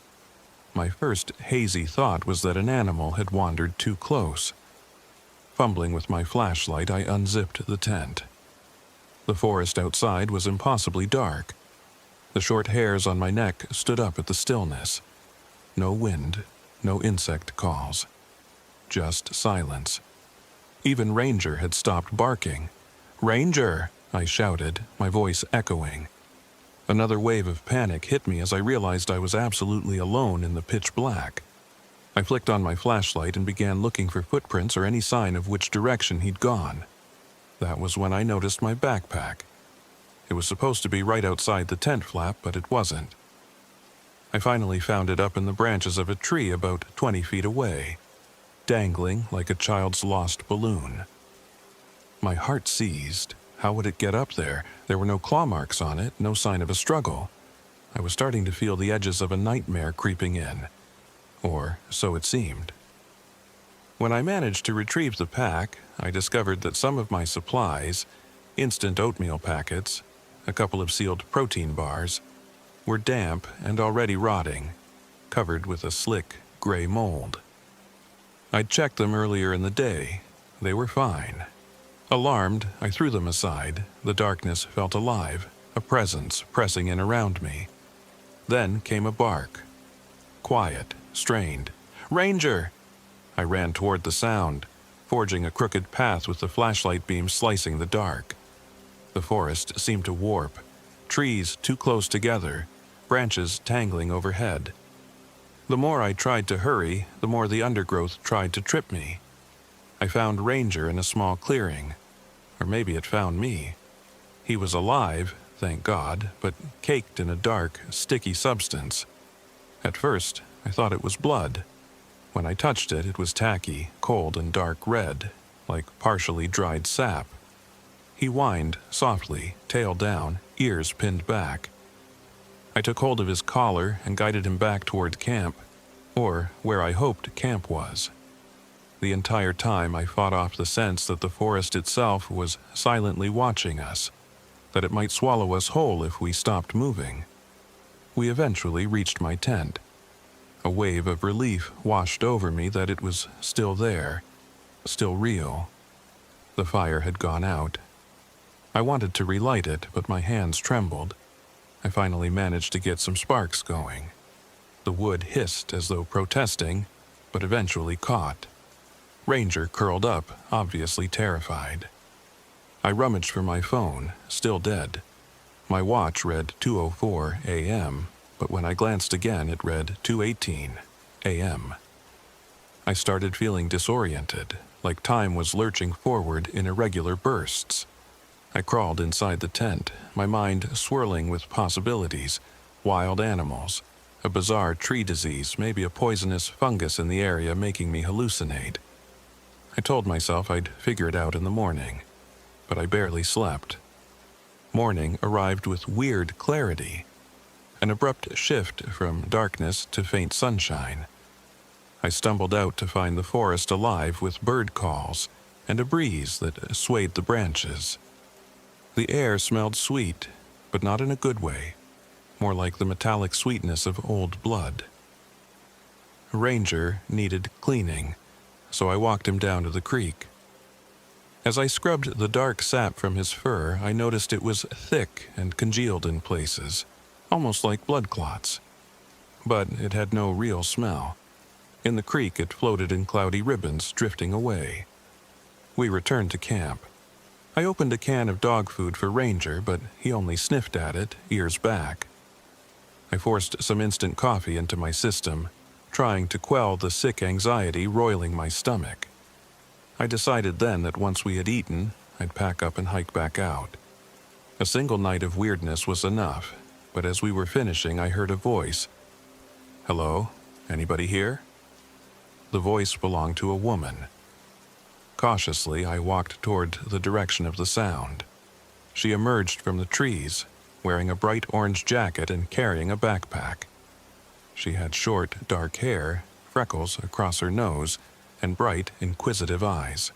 My first hazy thought was that an animal had wandered too close. Fumbling with my flashlight, I unzipped the tent. The forest outside was impossibly dark. The short hairs on my neck stood up at the stillness. No wind, no insect calls. Just silence. Even Ranger had stopped barking. "Ranger!" I shouted, my voice echoing. Another wave of panic hit me as I realized I was absolutely alone in the pitch black. I flicked on my flashlight and began looking for footprints or any sign of which direction he'd gone. That was when I noticed my backpack. It was supposed to be right outside the tent flap, but it wasn't. I finally found it up in the branches of a tree about 20 feet away, dangling like a child's lost balloon. My heart seized. How would it get up there? There were no claw marks on it, no sign of a struggle. I was starting to feel the edges of a nightmare creeping in. Or so it seemed. When I managed to retrieve the pack, I discovered that some of my supplies, instant oatmeal packets, a couple of sealed protein bars, were damp and already rotting, covered with a slick, gray mold. I'd checked them earlier in the day. They were fine. Alarmed, I threw them aside. The darkness felt alive, a presence pressing in around me. Then came a bark. Quiet, strained. "Ranger!" I ran toward the sound, forging a crooked path with the flashlight beam slicing the dark. The forest seemed to warp, trees too close together, branches tangling overhead. The more I tried to hurry, the more the undergrowth tried to trip me. I found Ranger in a small clearing. Or maybe it found me. He was alive, thank God, but caked in a dark, sticky substance. At first, I thought it was blood. When I touched it, it was tacky, cold, and dark red, like partially dried sap. He whined softly, tail down, ears pinned back. I took hold of his collar and guided him back toward camp, or where I hoped camp was. The entire time I fought off the sense that the forest itself was silently watching us, that it might swallow us whole if we stopped moving. We eventually reached my tent. A wave of relief washed over me that it was still there, still real. The fire had gone out. I wanted to relight it, but my hands trembled. I finally managed to get some sparks going. The wood hissed as though protesting, but eventually caught. Ranger curled up, obviously terrified. I rummaged for my phone, still dead. My watch read 2:04 a.m., but when I glanced again, it read 2:18 a.m. I started feeling disoriented, like time was lurching forward in irregular bursts. I crawled inside the tent, my mind swirling with possibilities, wild animals, a bizarre tree disease, maybe a poisonous fungus in the area making me hallucinate. I told myself I'd figure it out in the morning, but I barely slept. Morning arrived with weird clarity, an abrupt shift from darkness to faint sunshine. I stumbled out to find the forest alive with bird calls and a breeze that swayed the branches. The air smelled sweet, but not in a good way, more like the metallic sweetness of old blood. Ranger needed cleaning, so I walked him down to the creek. As I scrubbed the dark sap from his fur, I noticed it was thick and congealed in places, almost like blood clots. But it had no real smell. In the creek, it floated in cloudy ribbons, drifting away. We returned to camp. I opened a can of dog food for Ranger, but he only sniffed at it, ears back. I forced some instant coffee into my system, trying to quell the sick anxiety roiling my stomach. I decided then that once we had eaten, I'd pack up and hike back out. A single night of weirdness was enough, but as we were finishing, I heard a voice. "Hello? Anybody here?" The voice belonged to a woman. Cautiously, I walked toward the direction of the sound. She emerged from the trees, wearing a bright orange jacket and carrying a backpack. She had short, dark hair, freckles across her nose, and bright, inquisitive eyes.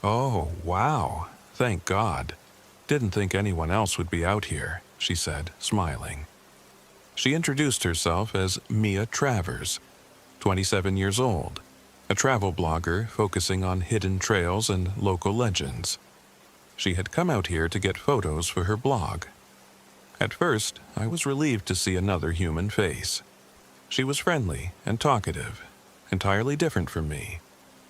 "Oh, wow. Thank God. Didn't think anyone else would be out here," she said, smiling. She introduced herself as Mia Travers, 27 years old, a travel blogger focusing on hidden trails and local legends. She had come out here to get photos for her blog. At first, I was relieved to see another human face. She was friendly and talkative, entirely different from me,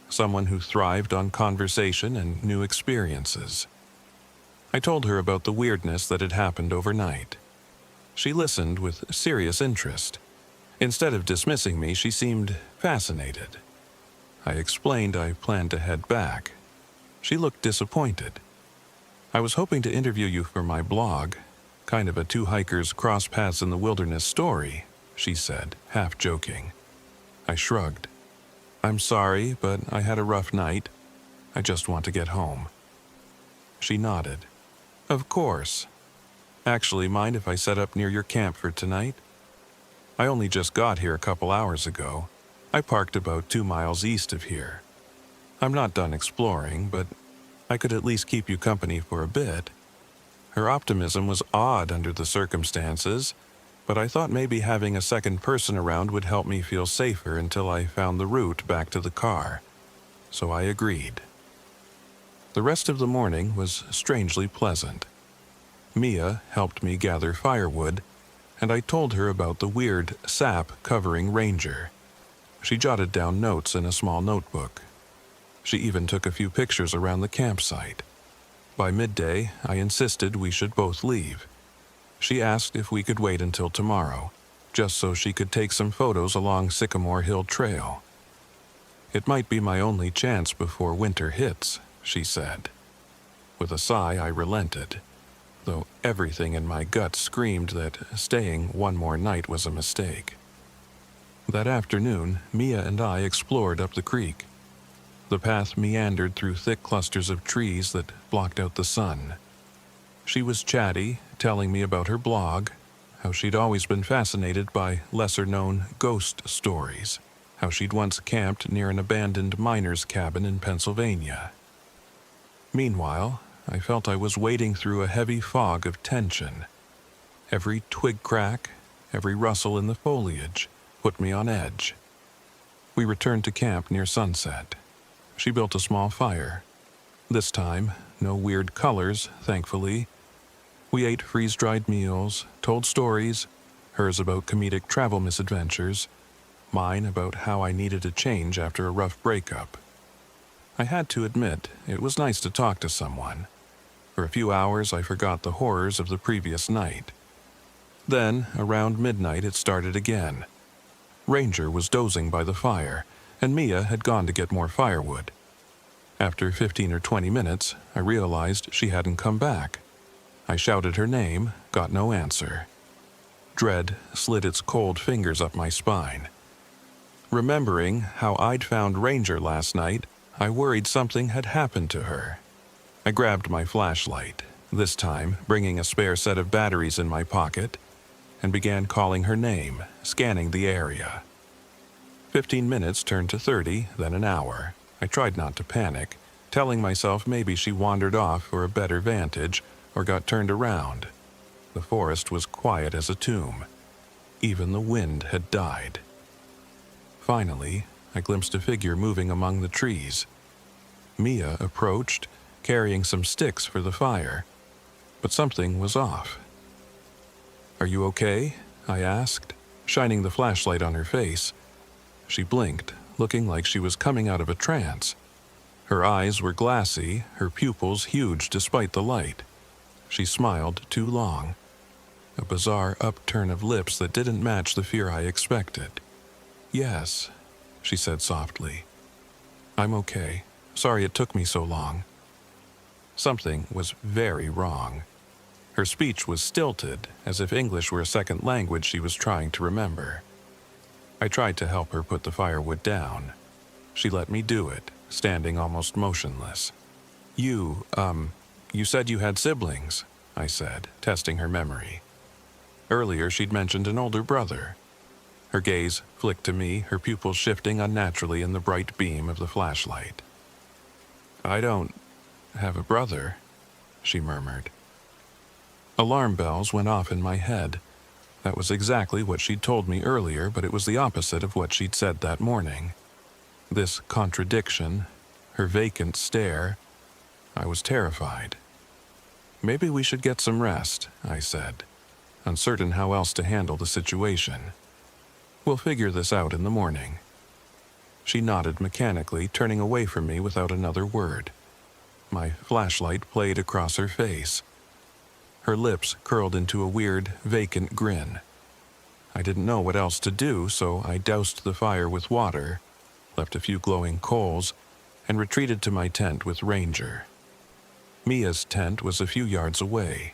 someone who thrived on conversation and new experiences. I told her about the weirdness that had happened overnight. She listened with serious interest. Instead of dismissing me, she seemed fascinated. I explained I planned to head back. She looked disappointed. "I was hoping to interview you for my blog, kind of a two hikers cross paths in the wilderness story," she said, half joking. I shrugged. "I'm sorry, but I had a rough night. I just want to get home." She nodded. "Of course. Actually, mind if I set up near your camp for tonight? I only just got here a couple hours ago. I parked about 2 miles east of here. I'm not done exploring, but I could at least keep you company for a bit." Her optimism was odd under the circumstances, but I thought maybe having a second person around would help me feel safer until I found the route back to the car. So I agreed. The rest of the morning was strangely pleasant. Mia helped me gather firewood, and I told her about the weird sap covering Ranger. She jotted down notes in a small notebook. She even took a few pictures around the campsite. By midday, I insisted we should both leave. She asked if we could wait until tomorrow, just so she could take some photos along Sycamore Hill Trail. "It might be my only chance before winter hits," she said. With a sigh, I relented, though everything in my gut screamed that staying one more night was a mistake. That afternoon, Mia and I explored up the creek. The path meandered through thick clusters of trees that blocked out the sun. She was chatty, telling me about her blog, how she'd always been fascinated by lesser-known ghost stories, how she'd once camped near an abandoned miner's cabin in Pennsylvania. Meanwhile, I felt I was wading through a heavy fog of tension. Every twig crack, every rustle in the foliage put me on edge. We returned to camp near sunset. She built a small fire. This time, no weird colors, thankfully. We ate freeze-dried meals, told stories, hers about comedic travel misadventures, mine about how I needed a change after a rough breakup. I had to admit, it was nice to talk to someone. For a few hours, I forgot the horrors of the previous night. Then, around midnight, it started again. Ranger was dozing by the fire, and Mia had gone to get more firewood. After 15 or 20 minutes, I realized she hadn't come back. I shouted her name, got no answer. Dread slid its cold fingers up my spine. Remembering how I'd found Ranger last night, I worried something had happened to her. I grabbed my flashlight, this time bringing a spare set of batteries in my pocket, and began calling her name, scanning the area. 15 minutes turned to 30, then an hour. I tried not to panic, telling myself maybe she wandered off for a better vantage or got turned around. The forest was quiet as a tomb. Even the wind had died. Finally, I glimpsed a figure moving among the trees. Mia approached, carrying some sticks for the fire, but something was off. "Are you okay?" I asked, shining the flashlight on her face. She blinked, looking like she was coming out of a trance. Her eyes were glassy, her pupils huge despite the light. She smiled too long, a bizarre upturn of lips that didn't match the fear I expected. "Yes," she said softly. "I'm okay. Sorry it took me so long." Something was very wrong. Her speech was stilted, as if English were a second language she was trying to remember. I tried to help her put the firewood down. She let me do it, standing almost motionless. You said you had siblings," I said, testing her memory. Earlier she'd mentioned an older brother. Her gaze flicked to me, her pupils shifting unnaturally in the bright beam of the flashlight. "I don't have a brother," she murmured. Alarm bells went off in my head. That was exactly what she'd told me earlier, but it was the opposite of what she'd said that morning. This contradiction, her vacant stare, I was terrified. "Maybe we should get some rest," I said, uncertain how else to handle the situation. "We'll figure this out in the morning." She nodded mechanically, turning away from me without another word. My flashlight played across her face. Her lips curled into a weird, vacant grin. I didn't know what else to do, so I doused the fire with water, left a few glowing coals, and retreated to my tent with Ranger. Mia's tent was a few yards away.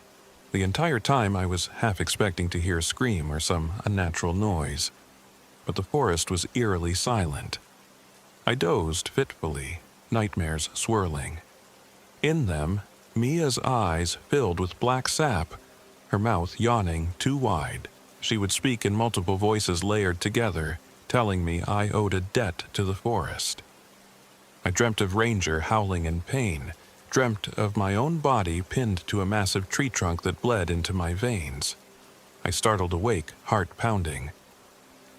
The entire time I was half expecting to hear a scream or some unnatural noise, but the forest was eerily silent. I dozed fitfully, nightmares swirling. In them, Mia's eyes filled with black sap, her mouth yawning too wide. She would speak in multiple voices layered together, telling me I owed a debt to the forest. I dreamt of Ranger howling in pain, dreamt of my own body pinned to a massive tree trunk that bled into my veins. I startled awake, heart pounding.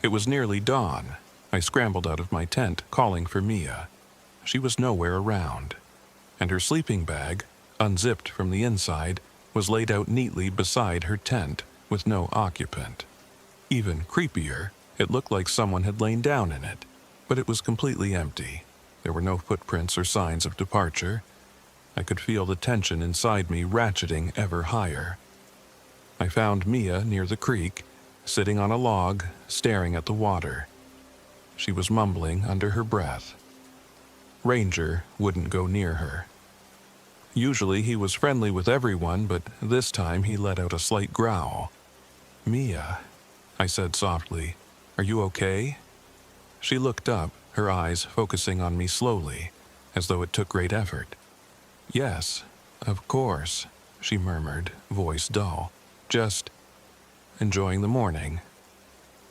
It was nearly dawn. I scrambled out of my tent, calling for Mia. She was nowhere around, and her sleeping bag, unzipped from the inside, was laid out neatly beside her tent, with no occupant. Even creepier, it looked like someone had lain down in it, but it was completely empty. There were no footprints or signs of departure. I could feel the tension inside me ratcheting ever higher. I found Mia near the creek, sitting on a log, staring at the water. She was mumbling under her breath. Ranger wouldn't go near her. Usually he was friendly with everyone, but this time he let out a slight growl. "Mia," I said softly, "are you okay?" She looked up, her eyes focusing on me slowly, as though it took great effort. "Yes, of course," she murmured, voice dull. "Just enjoying the morning."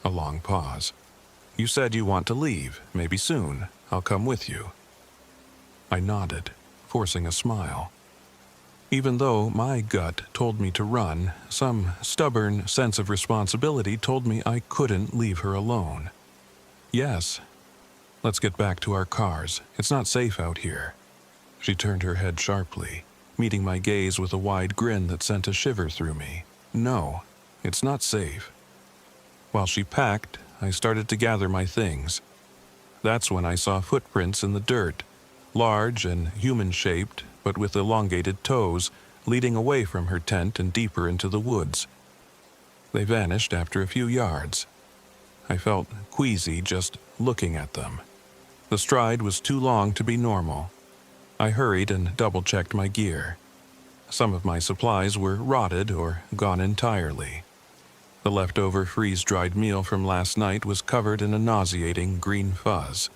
A long pause. You said you want to leave. Maybe soon. I'll come with you. I nodded, forcing a smile. Even though my gut told me to run, some stubborn sense of responsibility told me I couldn't leave her alone. Yes. Let's get back to our cars. It's not safe out here. She turned her head sharply, meeting my gaze with a wide grin that sent a shiver through me. No, it's not safe. While she packed, I started to gather my things. That's when I saw footprints in the dirt, large and human-shaped, but with elongated toes, leading away from her tent and deeper into the woods. They vanished after a few yards. I felt queasy just looking at them. The stride was too long to be normal. I hurried and double-checked my gear. Some of my supplies were rotted or gone entirely. The leftover freeze-dried meal from last night was covered in a nauseating green fuzz.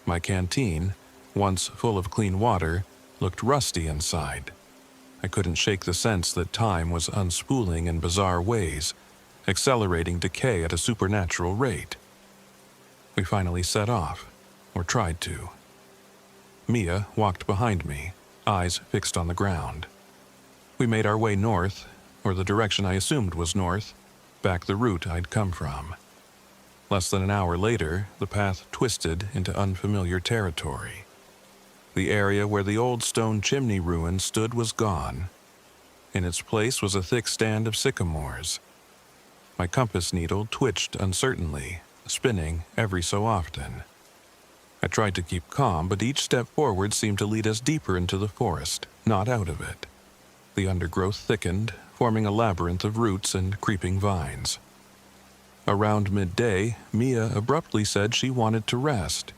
My canteen, once full of clean water, looked rusty inside. I couldn't shake the sense that time was unspooling in bizarre ways, accelerating decay at a supernatural rate. We finally set off, or tried to. Mia walked behind me, eyes fixed on the ground. We made our way north, or the direction I assumed was north, back the route I'd come from. Less than an hour later, the path twisted into unfamiliar territory. The area where the old stone chimney ruin stood was gone. In its place was a thick stand of sycamores. My compass needle twitched uncertainly, spinning every so often. I tried to keep calm, but each step forward seemed to lead us deeper into the forest, not out of it. The undergrowth thickened, forming a labyrinth of roots and creeping vines. Around midday, Mia abruptly said she wanted to rest.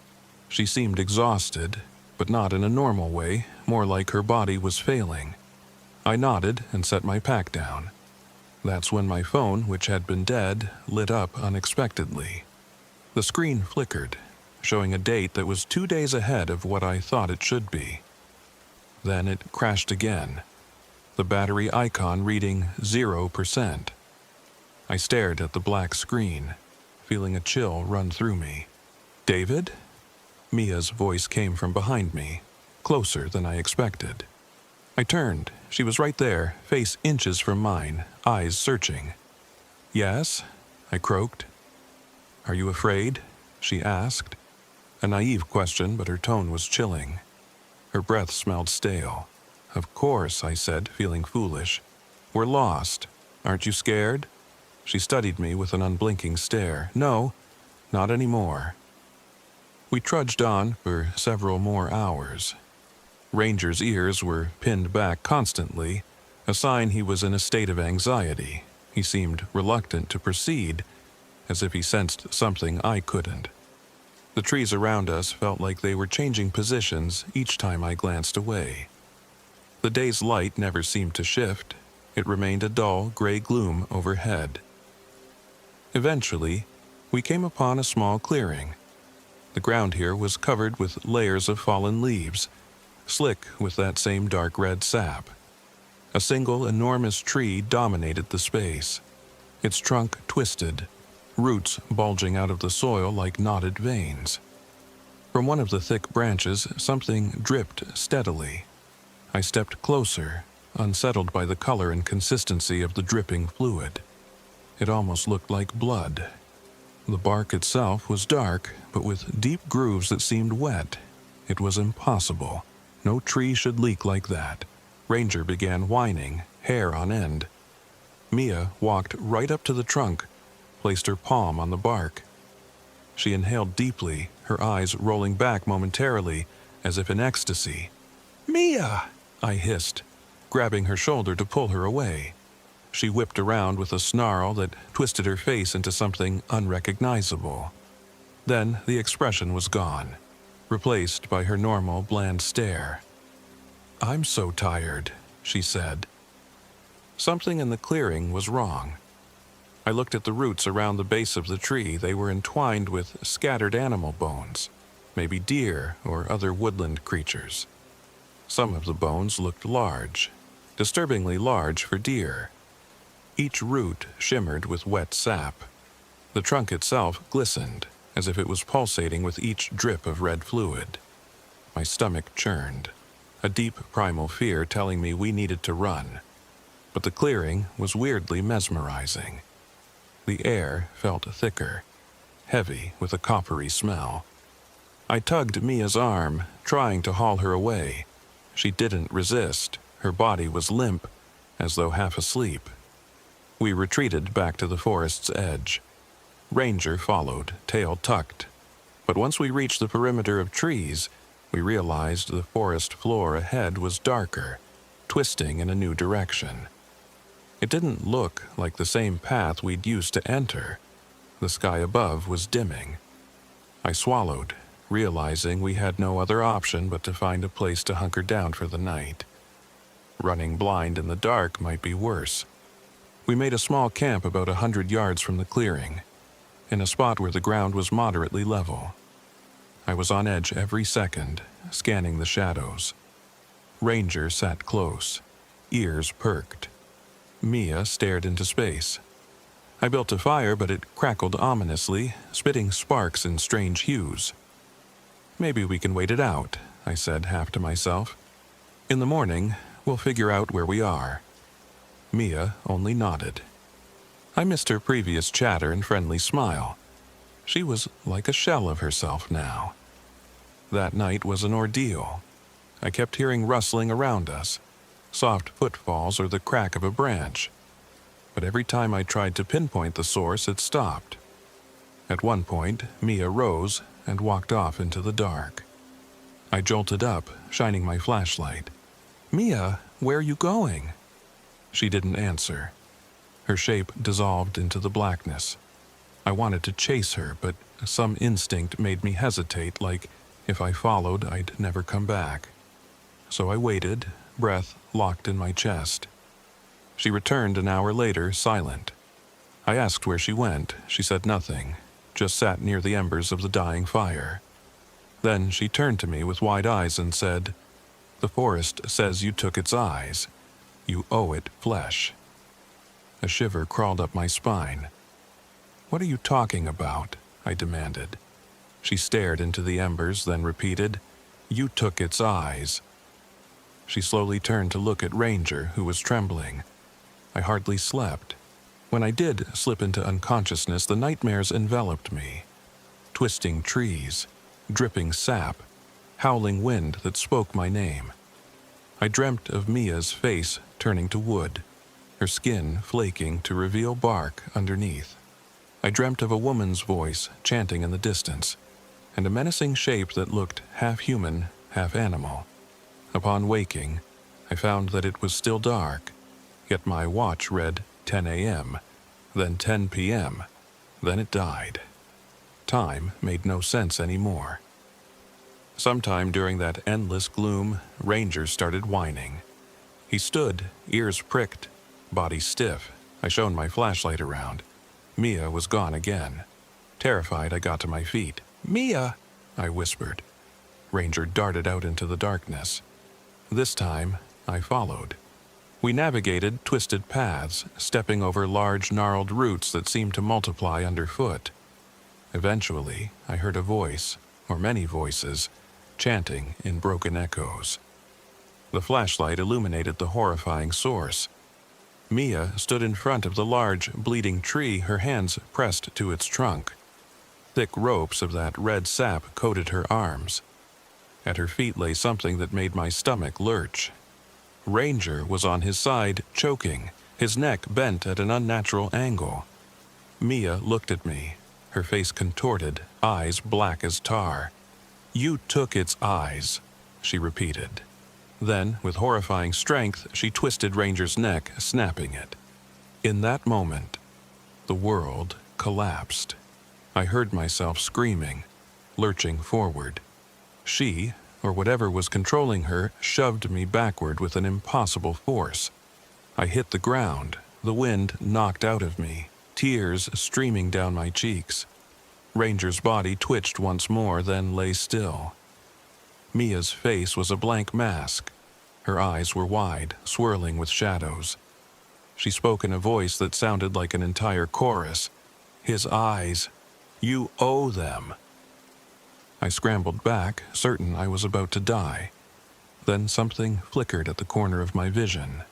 She seemed exhausted, but not in a normal way, more like her body was failing. I nodded and set my pack down. That's when my phone, which had been dead, lit up unexpectedly. The screen flickered, showing a date that was 2 days ahead of what I thought it should be. Then it crashed again, the battery icon reading 0%. I stared at the black screen, feeling a chill run through me. "David?" Mia's voice came from behind me, closer than I expected. I turned. She was right there, face inches from mine, eyes searching. "Yes?" I croaked. "Are you afraid?" she asked. A naive question, but her tone was chilling. Her breath smelled stale. "Of course," I said, feeling foolish. "We're lost. Aren't you scared?" She studied me with an unblinking stare. "No, not anymore." We trudged on for several more hours. Ranger's ears were pinned back constantly, a sign he was in a state of anxiety. He seemed reluctant to proceed, as if he sensed something I couldn't. The trees around us felt like they were changing positions each time I glanced away. The day's light never seemed to shift. It remained a dull, gray gloom overhead. Eventually, we came upon a small clearing. The ground here was covered with layers of fallen leaves, slick with that same dark red sap. A single enormous tree dominated the space, its trunk twisted, roots bulging out of the soil like knotted veins. From one of the thick branches, something dripped steadily. I stepped closer, unsettled by the color and consistency of the dripping fluid. It almost looked like blood. The bark itself was dark, but with deep grooves that seemed wet. It was impossible. No tree should leak like that. Ranger began whining, hair on end. Mia walked right up to the trunk, placed her palm on the bark. She inhaled deeply, her eyes rolling back momentarily, as if in ecstasy. "Mia!" I hissed, grabbing her shoulder to pull her away. She whipped around with a snarl that twisted her face into something unrecognizable. Then the expression was gone, replaced by her normal, bland stare. "I'm so tired," she said. Something in the clearing was wrong. I looked at the roots around the base of the tree. They were entwined with scattered animal bones, maybe deer or other woodland creatures. Some of the bones looked large, disturbingly large for deer. Each root shimmered with wet sap. The trunk itself glistened, as if it was pulsating with each drip of red fluid. My stomach churned, a deep primal fear telling me we needed to run. But the clearing was weirdly mesmerizing. The air felt thicker, heavy with a coppery smell. I tugged Mia's arm, trying to haul her away. She didn't resist. Her body was limp, as though half asleep. We retreated back to the forest's edge. Ranger followed, tail tucked. But once we reached the perimeter of trees, we realized the forest floor ahead was darker, twisting in a new direction. It didn't look like the same path we'd used to enter. The sky above was dimming. I swallowed, realizing we had no other option but to find a place to hunker down for the night. Running blind in the dark might be worse. We made a small camp about 100 yards from the clearing, in a spot where the ground was moderately level. I was on edge every second, scanning the shadows. Ranger sat close, ears perked. Mia stared into space. I built a fire, but it crackled ominously, spitting sparks in strange hues. "Maybe we can wait it out," I said, half to myself. "In the morning, we'll figure out where we are." Mia only nodded. I missed her previous chatter and friendly smile. She was like a shell of herself now. That night was an ordeal. I kept hearing rustling around us, soft footfalls or the crack of a branch. But every time I tried to pinpoint the source, it stopped. At one point, Mia rose and walked off into the dark. I jolted up, shining my flashlight. "Mia, where are you going?" She didn't answer. Her shape dissolved into the blackness. I wanted to chase her, but some instinct made me hesitate, like if I followed, I'd never come back. So I waited, breath locked in my chest. She returned an hour later, silent. I asked where she went. She said nothing, just sat near the embers of the dying fire. Then she turned to me with wide eyes and said, "The forest says you took its eyes. You owe it flesh." A shiver crawled up my spine. "What are you talking about?" I demanded. She stared into the embers, then repeated, "You took its eyes." She slowly turned to look at Ranger, who was trembling. I hardly slept. When I did slip into unconsciousness, the nightmares enveloped me. Twisting trees, dripping sap, howling wind that spoke my name. I dreamt of Mia's face turning to wood, her skin flaking to reveal bark underneath. I dreamt of a woman's voice chanting in the distance, and a menacing shape that looked half human, half animal. Upon waking, I found that it was still dark, yet my watch read 10 a.m., then 10 p.m., then it died. Time made no sense anymore. Sometime during that endless gloom, Ranger started whining. He stood, ears pricked, body stiff. I shone my flashlight around. Mia was gone again. Terrified, I got to my feet. "Mia!" I whispered. Ranger darted out into the darkness. This time, I followed. We navigated twisted paths, stepping over large gnarled roots that seemed to multiply underfoot. Eventually, I heard a voice, or many voices, chanting in broken echoes. The flashlight illuminated the horrifying source. Mia stood in front of the large, bleeding tree, her hands pressed to its trunk. Thick ropes of that red sap coated her arms. At her feet lay something that made my stomach lurch. Ranger was on his side, choking, his neck bent at an unnatural angle. Mia looked at me, her face contorted, eyes black as tar. "You took its eyes," she repeated. Then, with horrifying strength, she twisted Ranger's neck, snapping it. In that moment, the world collapsed. I heard myself screaming, lurching forward. She, or whatever was controlling her, shoved me backward with an impossible force. I hit the ground, the wind knocked out of me, tears streaming down my cheeks. Ranger's body twitched once more, then lay still. Mia's face was a blank mask. Her eyes were wide, swirling with shadows. She spoke in a voice that sounded like an entire chorus. "His eyes. You owe them." I scrambled back, certain I was about to die. Then something flickered at the corner of my vision.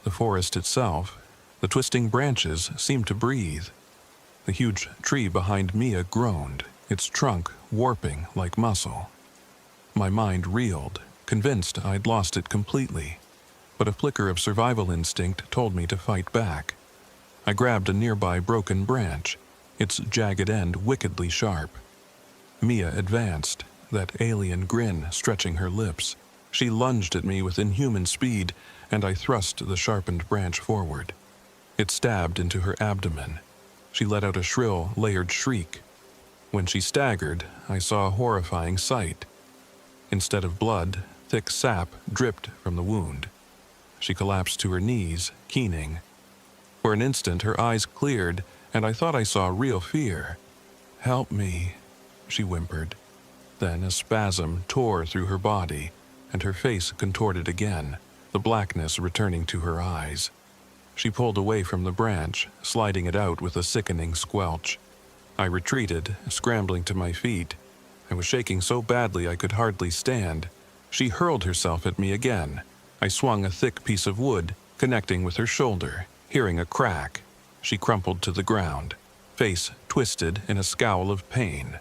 The forest itself, the twisting branches seemed to breathe. The huge tree behind Mia groaned, its trunk warping like muscle. My mind reeled, convinced I'd lost it completely, but a flicker of survival instinct told me to fight back. I grabbed a nearby broken branch, its jagged end wickedly sharp. Mia advanced, that alien grin stretching her lips. She lunged at me with inhuman speed, and I thrust the sharpened branch forward. It stabbed into her abdomen. She let out a shrill, layered shriek. When she staggered, I saw a horrifying sight. Instead of blood, thick sap dripped from the wound. She collapsed to her knees, keening. For an instant, her eyes cleared, and I thought I saw real fear. "Help me," she whimpered. Then a spasm tore through her body, and her face contorted again, the blackness returning to her eyes. She pulled away from the branch, sliding it out with a sickening squelch. I retreated, scrambling to my feet. I was shaking so badly I could hardly stand. She hurled herself at me again. I swung a thick piece of wood, connecting with her shoulder. Hearing a crack, she crumpled to the ground, face twisted in a scowl of pain.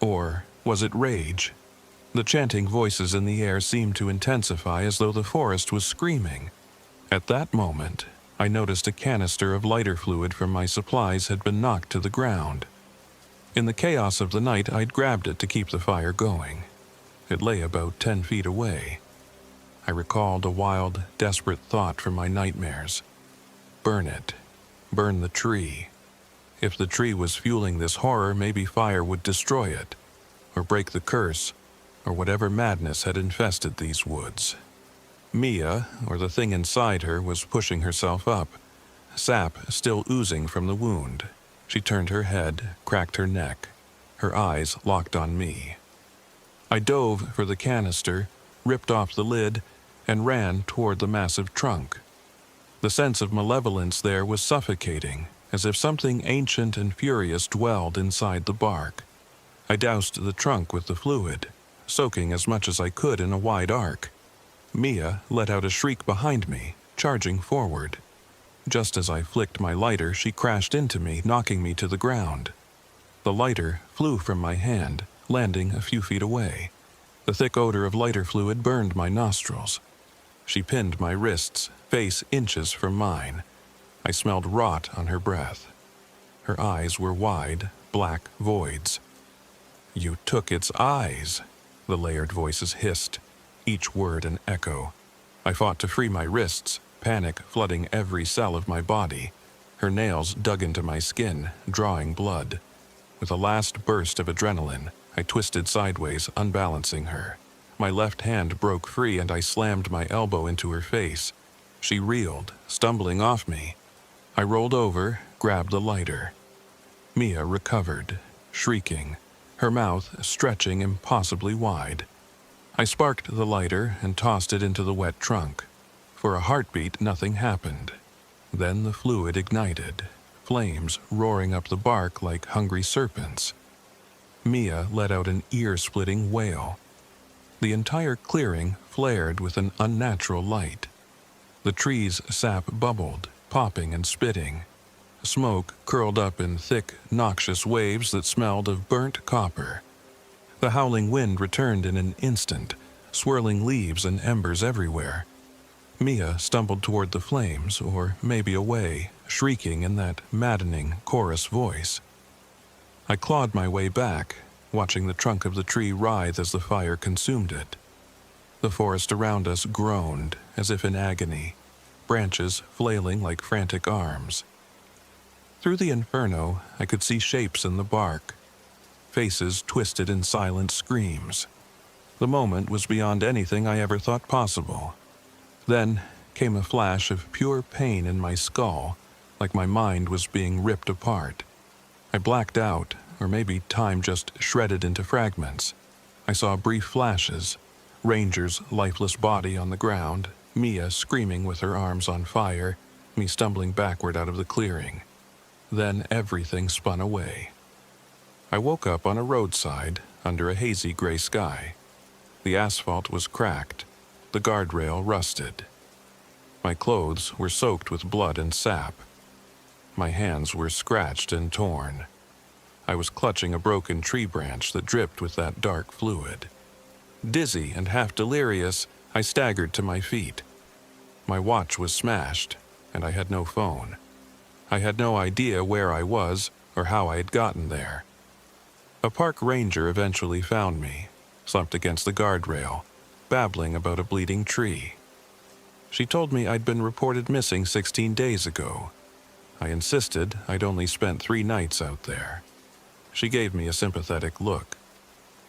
Or was it rage? The chanting voices in the air seemed to intensify as though the forest was screaming. At that moment, I noticed a canister of lighter fluid from my supplies had been knocked to the ground. In the chaos of the night, I'd grabbed it to keep the fire going. It lay about 10 feet away. I recalled a wild, desperate thought from my nightmares. Burn it. Burn the tree. If the tree was fueling this horror, maybe fire would destroy it, or break the curse, or whatever madness had infested these woods. Mia, or the thing inside her, was pushing herself up, sap still oozing from the wound. She turned her head, cracked her neck, her eyes locked on me. I dove for the canister, ripped off the lid, and ran toward the massive trunk. The sense of malevolence there was suffocating, as if something ancient and furious dwelled inside the bark. I doused the trunk with the fluid, soaking as much as I could in a wide arc. Mia let out a shriek behind me, charging forward. Just as I flicked my lighter, she crashed into me, knocking me to the ground. The lighter flew from my hand, landing a few feet away. The thick odor of lighter fluid burned my nostrils. She pinned my wrists, face inches from mine. I smelled rot on her breath. Her eyes were wide, black voids. "You took its eyes," the layered voices hissed, each word an echo. I fought to free my wrists, panic flooding every cell of my body. Her nails dug into my skin, drawing blood. With a last burst of adrenaline, I twisted sideways, unbalancing her. My left hand broke free and I slammed my elbow into her face. She reeled, stumbling off me. I rolled over, grabbed the lighter. Mia recovered, shrieking, her mouth stretching impossibly wide. I sparked the lighter and tossed it into the wet trunk. For a heartbeat, nothing happened. Then the fluid ignited, flames roaring up the bark like hungry serpents. Mia let out an ear-splitting wail. The entire clearing flared with an unnatural light. The tree's sap bubbled, popping and spitting. Smoke curled up in thick, noxious waves that smelled of burnt copper. The howling wind returned in an instant, swirling leaves and embers everywhere. Mia stumbled toward the flames, or maybe away, shrieking in that maddening chorus voice. I clawed my way back, watching the trunk of the tree writhe as the fire consumed it. The forest around us groaned, as if in agony, branches flailing like frantic arms. Through the inferno, I could see shapes in the bark, faces twisted in silent screams. The moment was beyond anything I ever thought possible. Then came a flash of pure pain in my skull, like my mind was being ripped apart. I blacked out, or maybe time just shredded into fragments. I saw brief flashes, Ranger's lifeless body on the ground, Mia screaming with her arms on fire, me stumbling backward out of the clearing. Then everything spun away. I woke up on a roadside under a hazy gray sky. The asphalt was cracked, the guardrail rusted. My clothes were soaked with blood and sap. My hands were scratched and torn. I was clutching a broken tree branch that dripped with that dark fluid. Dizzy and half delirious, I staggered to my feet. My watch was smashed, and I had no phone. I had no idea where I was or how I had gotten there. A park ranger eventually found me, slumped against the guardrail, babbling about a bleeding tree. She told me I'd been reported missing 16 days ago. I insisted I'd only spent 3 nights out there. She gave me a sympathetic look,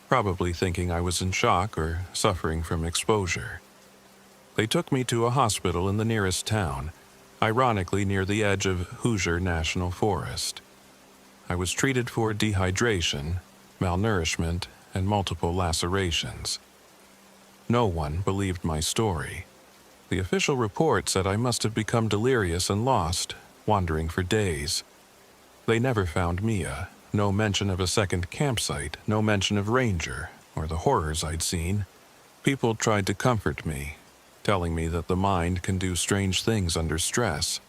probably thinking I was in shock or suffering from exposure. They took me to a hospital in the nearest town, ironically near the edge of Hoosier National Forest. I was treated for dehydration, malnourishment, and multiple lacerations. No one believed my story. The official report said I must have become delirious and lost, wandering for days. They never found Mia. No mention of a second campsite, no mention of Ranger, or the horrors I'd seen. People tried to comfort me, telling me that the mind can do strange things under stress.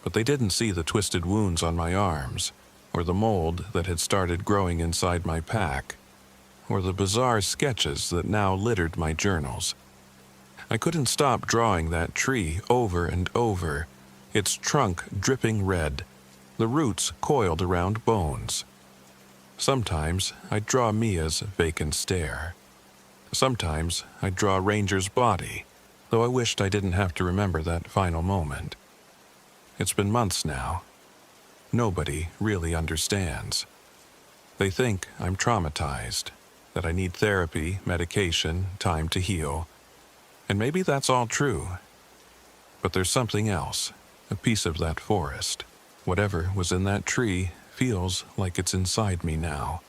But they didn't see the twisted wounds on my arms, or the mold that had started growing inside my pack, or the bizarre sketches that now littered my journals. I couldn't stop drawing that tree over and over, its trunk dripping red, the roots coiled around bones. Sometimes I'd draw Mia's vacant stare. Sometimes I'd draw Ranger's body, though I wished I didn't have to remember that final moment. It's been months now. Nobody really understands. They think I'm traumatized, that I need therapy, medication, time to heal. And maybe that's all true. But there's something else, a piece of that forest. Whatever was in that tree feels like it's inside me now.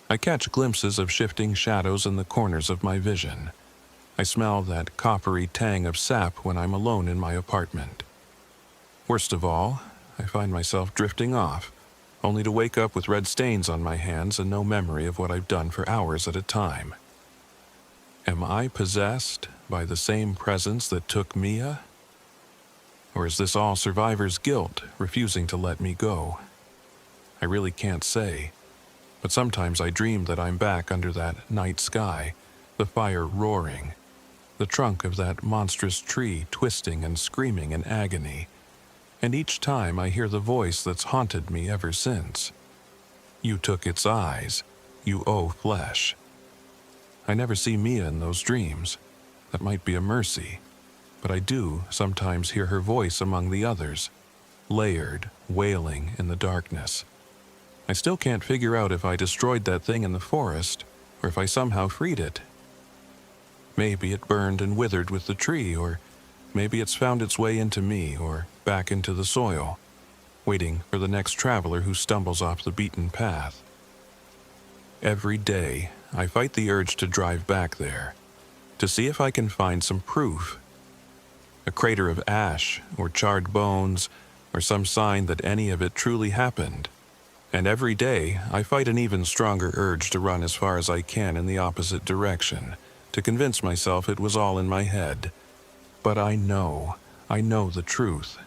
I catch glimpses of shifting shadows in the corners of my vision. I smell that coppery tang of sap when I'm alone in my apartment. Worst of all, I find myself drifting off, only to wake up with red stains on my hands and no memory of what I've done for hours at a time. Am I possessed by the same presence that took Mia? Or is this all survivor's guilt refusing to let me go? I really can't say, but sometimes I dream that I'm back under that night sky, the fire roaring, the trunk of that monstrous tree twisting and screaming in agony, and each time I hear the voice that's haunted me ever since. You took its eyes, you owe flesh. I never see Mia in those dreams. That might be a mercy. But I do sometimes hear her voice among the others, layered, wailing in the darkness. I still can't figure out if I destroyed that thing in the forest, or if I somehow freed it. Maybe it burned and withered with the tree, or maybe it's found its way into me, or back into the soil, waiting for the next traveler who stumbles off the beaten path. Every day, I fight the urge to drive back there, to see if I can find some proof. A crater of ash, or charred bones, or some sign that any of it truly happened. And every day, I fight an even stronger urge to run as far as I can in the opposite direction, to convince myself it was all in my head. But I know the truth.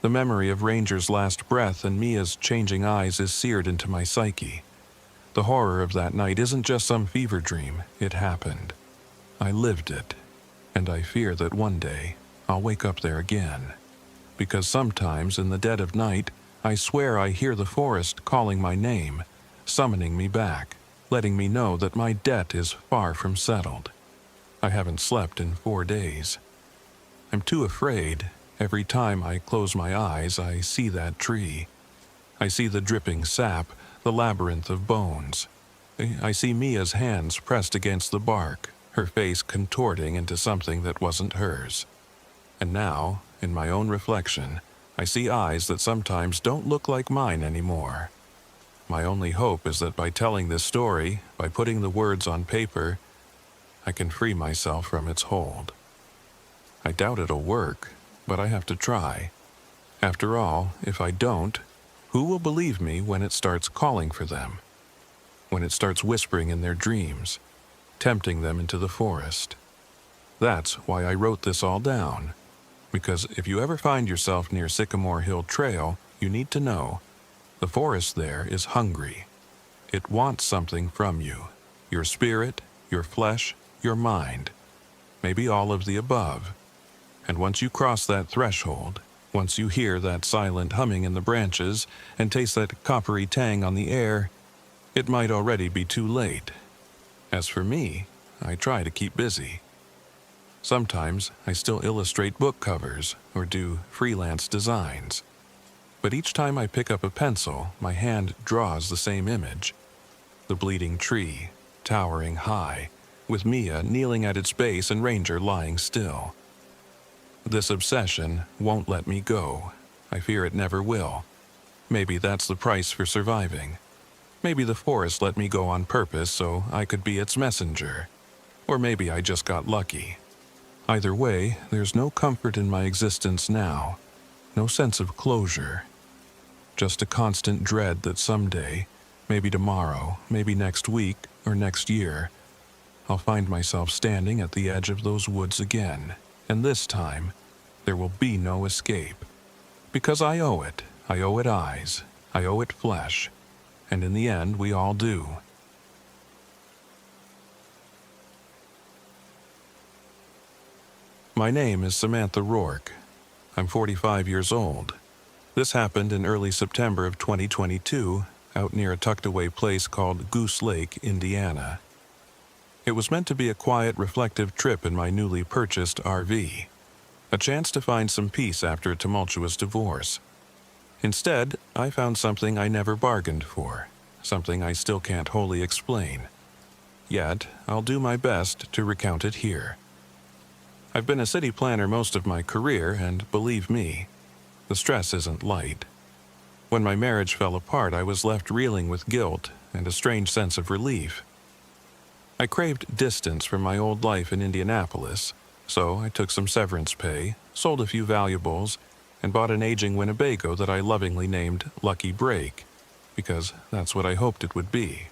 The memory of Ranger's last breath and Mia's changing eyes is seared into my psyche. The horror of that night isn't just some fever dream, it happened. I lived it, and I fear that one day I'll wake up there again. Because sometimes in the dead of night, I swear I hear the forest calling my name, summoning me back, letting me know that my debt is far from settled. I haven't slept in 4 days. I'm too afraid. Every time I close my eyes, I see that tree. I see the dripping sap, the labyrinth of bones. I see Mia's hands pressed against the bark, her face contorting into something that wasn't hers. And now, in my own reflection, I see eyes that sometimes don't look like mine anymore. My only hope is that by telling this story, by putting the words on paper, I can free myself from its hold. I doubt it'll work, but I have to try. After all, if I don't, Who will believe me when it starts calling for them? When it starts whispering in their dreams, tempting them into the forest? That's why I wrote this all down. Because if you ever find yourself near Sycamore Hill Trail, you need to know the forest there is hungry. It wants something from you. Your spirit, your flesh, your mind. Maybe all of the above. And once you cross that threshold, once you hear that silent humming in the branches and taste that coppery tang on the air, it might already be too late. As for me, I try to keep busy. Sometimes I still illustrate book covers or do freelance designs. But each time I pick up a pencil, my hand draws the same image. The bleeding tree, towering high, with Mia kneeling at its base and Ranger lying still. This obsession won't let me go. I fear it never will. Maybe that's the price for surviving. Maybe the forest let me go on purpose so I could be its messenger. Or maybe I just got lucky. Either way, there's no comfort in my existence now. No sense of closure. Just a constant dread that someday, maybe tomorrow, maybe next week, or next year, I'll find myself standing at the edge of those woods again, and this time, there will be no escape. Because I owe it. I owe it eyes. I owe it flesh. And in the end, we all do. My name is Samantha Rourke. I'm 45 years old. This happened in early September of 2022, out near a tucked-away place called Goose Lake, Indiana. It was meant to be a quiet, reflective trip in my newly purchased RV, a chance to find some peace after a tumultuous divorce. Instead, I found something I never bargained for, something I still can't wholly explain. Yet, I'll do my best to recount it here. I've been a city planner most of my career, and believe me, the stress isn't light. When my marriage fell apart, I was left reeling with guilt and a strange sense of relief. I craved distance from my old life in Indianapolis, so I took some severance pay, sold a few valuables, and bought an aging Winnebago that I lovingly named Lucky Break, because that's what I hoped it would be.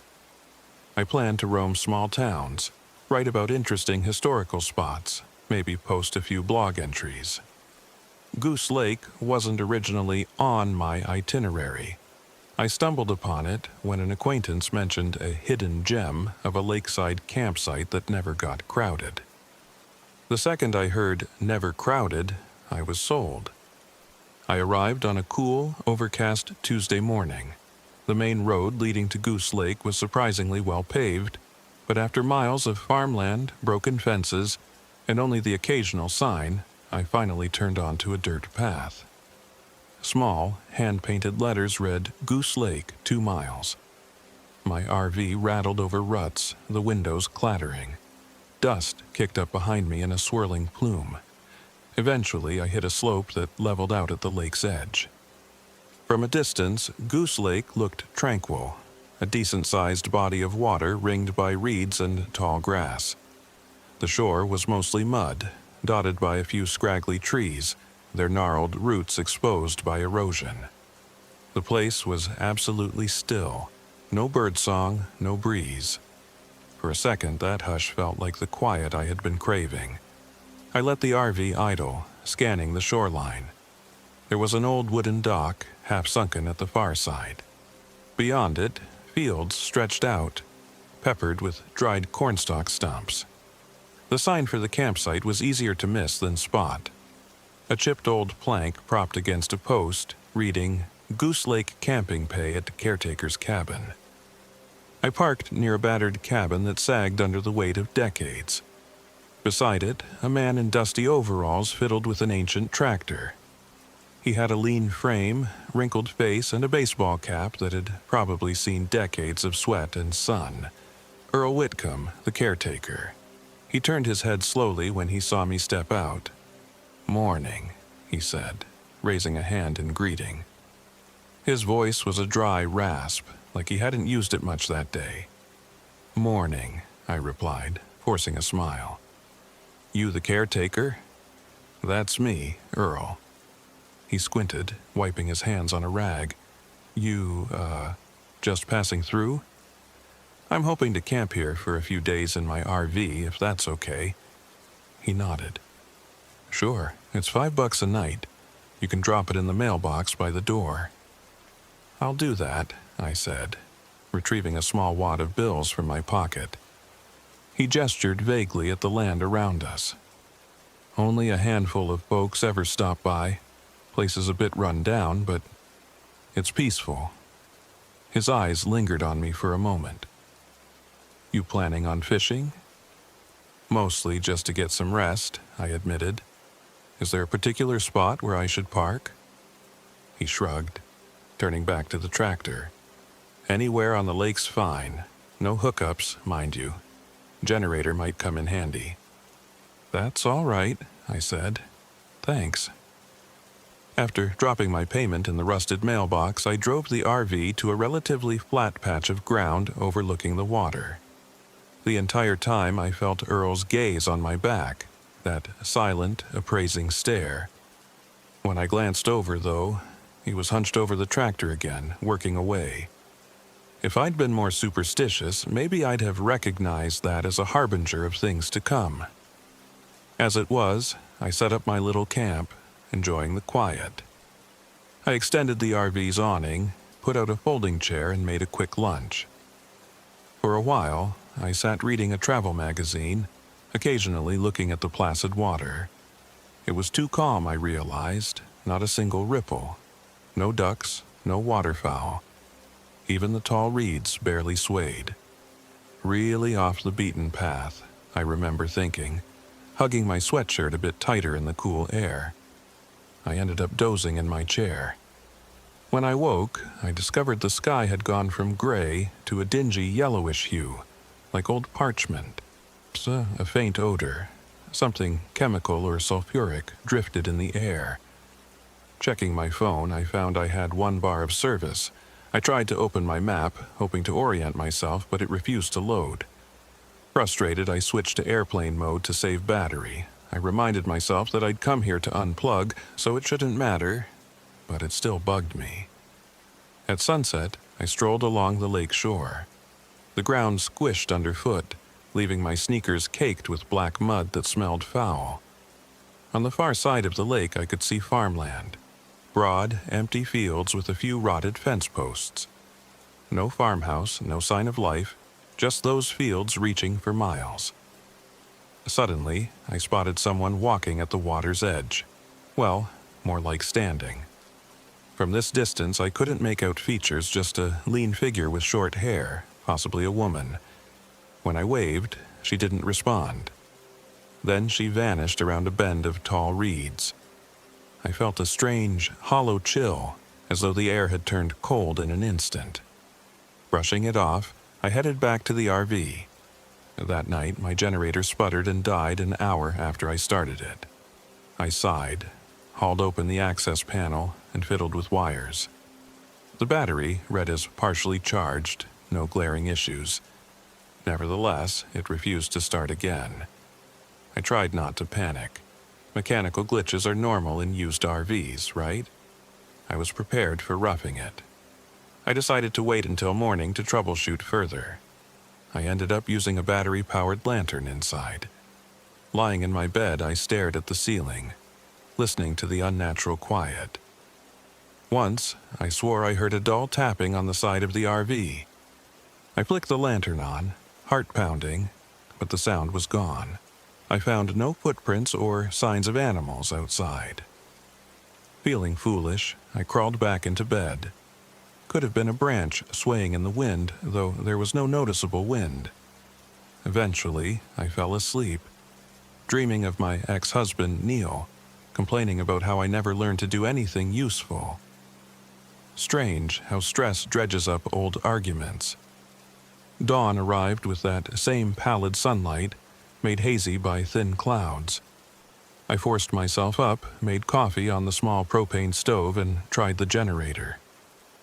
I planned to roam small towns, write about interesting historical spots, maybe post a few blog entries. Goose Lake wasn't originally on my itinerary. I stumbled upon it when an acquaintance mentioned a hidden gem of a lakeside campsite that never got crowded. The second I heard "never crowded," I was sold. I arrived on a cool, overcast Tuesday morning. The main road leading to Goose Lake was surprisingly well paved, but after miles of farmland, broken fences, and only the occasional sign, I finally turned onto a dirt path. Small, hand-painted letters read, "Goose Lake, 2 miles." My RV rattled over ruts, the windows clattering. Dust kicked up behind me in a swirling plume. Eventually, I hit a slope that leveled out at the lake's edge. From a distance, Goose Lake looked tranquil, a decent-sized body of water ringed by reeds and tall grass. The shore was mostly mud, dotted by a few scraggly trees, their gnarled roots exposed by erosion. The place was absolutely still. No birdsong, no breeze. For a second, that hush felt like the quiet I had been craving. I let the RV idle, scanning the shoreline. There was an old wooden dock, half sunken at the far side. Beyond it, fields stretched out, peppered with dried cornstalk stumps. The sign for the campsite was easier to miss than spot. A chipped old plank propped against a post, reading, "Goose Lake Camping Pay at Caretaker's Cabin." I parked near a battered cabin that sagged under the weight of decades. Beside it, a man in dusty overalls fiddled with an ancient tractor. He had a lean frame, wrinkled face, and a baseball cap that had probably seen decades of sweat and sun. Earl Whitcomb, the caretaker. He turned his head slowly when he saw me step out. "Morning," he said, raising a hand in greeting. His voice was a dry rasp, like he hadn't used it much that day. "Morning," I replied, forcing a smile. "You the caretaker?" "That's me, Earl." He squinted, wiping his hands on a rag. You, just passing through? I'm hoping to camp here for a few days in my RV, if that's okay. He nodded. Sure, it's $5 a night. You can drop it in the mailbox by the door. I'll do that, I said, retrieving a small wad of bills from my pocket. He gestured vaguely at the land around us. Only a handful of folks ever stop by. Place is a bit run down, but it's peaceful. His eyes lingered on me for a moment. You planning on fishing? Mostly just to get some rest, I admitted. Is there a particular spot where I should park? He shrugged, turning back to the tractor. Anywhere on the lake's fine. No hookups, mind you. Generator might come in handy. That's all right, I said. Thanks. After dropping my payment in the rusted mailbox, I drove the RV to a relatively flat patch of ground overlooking the water. The entire time I felt Earl's gaze on my back, that silent, appraising stare. When I glanced over, though, he was hunched over the tractor again, working away. If I'd been more superstitious, maybe I'd have recognized that as a harbinger of things to come. As it was, I set up my little camp, enjoying the quiet. I extended the RV's awning, put out a folding chair, and made a quick lunch. For a while, I sat reading a travel magazine, occasionally looking at the placid water. It was too calm, I realized, not a single ripple. No ducks, no waterfowl. Even the tall reeds barely swayed. Really off the beaten path, I remember thinking, hugging my sweatshirt a bit tighter in the cool air. I ended up dozing in my chair. When I woke, I discovered the sky had gone from gray to a dingy yellowish hue, like old parchment. A faint odor, something chemical or sulfuric, drifted in the air. Checking my phone, I found I had 1 bar of service. I tried to open my map, hoping to orient myself, but it refused to load. Frustrated, I switched to airplane mode to save battery. I reminded myself that I'd come here to unplug, so it shouldn't matter, but it still bugged me. At sunset, I strolled along the lake shore. The ground squished underfoot, leaving my sneakers caked with black mud that smelled foul. On the far side of the lake, I could see farmland. Broad, empty fields with a few rotted fence posts. No farmhouse, no sign of life, just those fields reaching for miles. Suddenly, I spotted someone walking at the water's edge. Well, more like standing. From this distance, I couldn't make out features, just a lean figure with short hair, possibly a woman. When I waved, she didn't respond. Then she vanished around a bend of tall reeds. I felt a strange, hollow chill, as though the air had turned cold in an instant. Brushing it off, I headed back to the RV. That night, my generator sputtered and died an hour after I started it. I sighed, hauled open the access panel, and fiddled with wires. The battery read as partially charged, no glaring issues. Nevertheless, it refused to start again. I tried not to panic. Mechanical glitches are normal in used RVs, right? I was prepared for roughing it. I decided to wait until morning to troubleshoot further. I ended up using a battery-powered lantern inside. Lying in my bed, I stared at the ceiling, listening to the unnatural quiet. Once, I swore I heard a dull tapping on the side of the RV. I flicked the lantern on, heart pounding, but the sound was gone. I found no footprints or signs of animals outside. Feeling foolish, I crawled back into bed. Could have been a branch swaying in the wind, though there was no noticeable wind. Eventually, I fell asleep, dreaming of my ex-husband, Neil, complaining about how I never learned to do anything useful. Strange how stress dredges up old arguments. Dawn arrived with that same pallid sunlight, made hazy by thin clouds. I forced myself up, made coffee on the small propane stove, and tried the generator.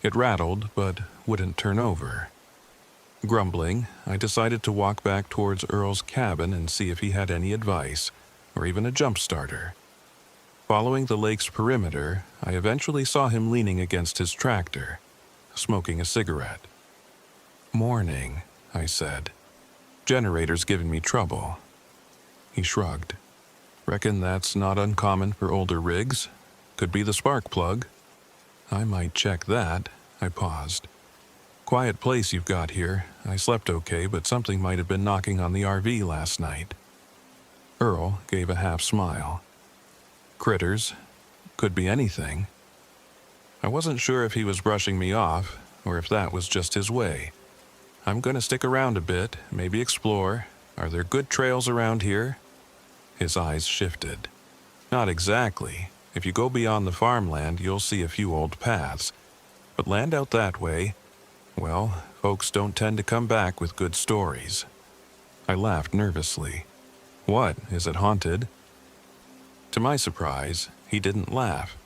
It rattled, but wouldn't turn over. Grumbling, I decided to walk back towards Earl's cabin and see if he had any advice, or even a jump starter. Following the lake's perimeter, I eventually saw him leaning against his tractor. smoking a cigarette. "Morning," I said. "Generator's giving me trouble." He shrugged. "Reckon that's not uncommon for older rigs. Could be the spark plug." "I might check that." I paused. "Quiet place you've got here. I slept okay, but something might have been knocking on the RV last night." Earl gave a half smile. "Critters. Could be anything." I wasn't sure if he was brushing me off, or if that was just his way. "I'm gonna stick around a bit, maybe explore. Are there good trails around here?" His eyes shifted. "Not exactly. If you go beyond the farmland, you'll see a few old paths. But land out that way, well, folks don't tend to come back with good stories." I laughed nervously. "What, is it haunted?" To my surprise, he didn't laugh.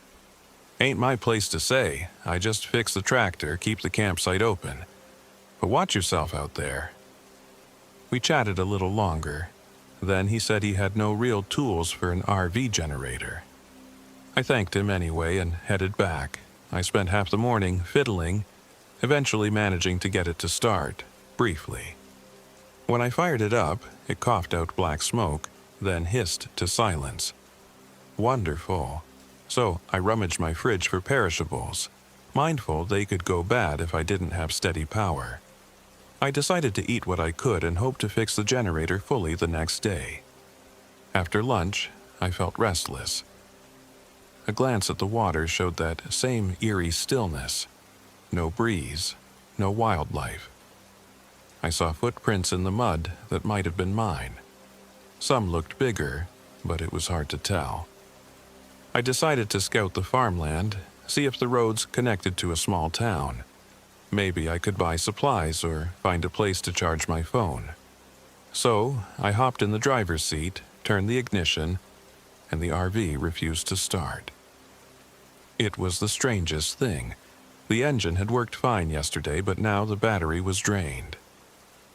"Ain't my place to say. I just fix the tractor, keep the campsite open. But watch yourself out there." We chatted a little longer. Then he said he had no real tools for an RV generator. I thanked him anyway and headed back. I spent half the morning fiddling, eventually managing to get it to start, briefly. When I fired it up, it coughed out black smoke, then hissed to silence. Wonderful. So I rummaged my fridge for perishables, mindful they could go bad if I didn't have steady power. I decided to eat what I could and hoped to fix the generator fully the next day. After lunch, I felt restless. A glance at the water showed that same eerie stillness. No breeze, no wildlife. I saw footprints in the mud that might have been mine. Some looked bigger, but it was hard to tell. I decided to scout the farmland, see if the roads connected to a small town. Maybe I could buy supplies or find a place to charge my phone. So I hopped in the driver's seat, turned the ignition, and the RV refused to start. It was the strangest thing. The engine had worked fine yesterday, but now the battery was drained.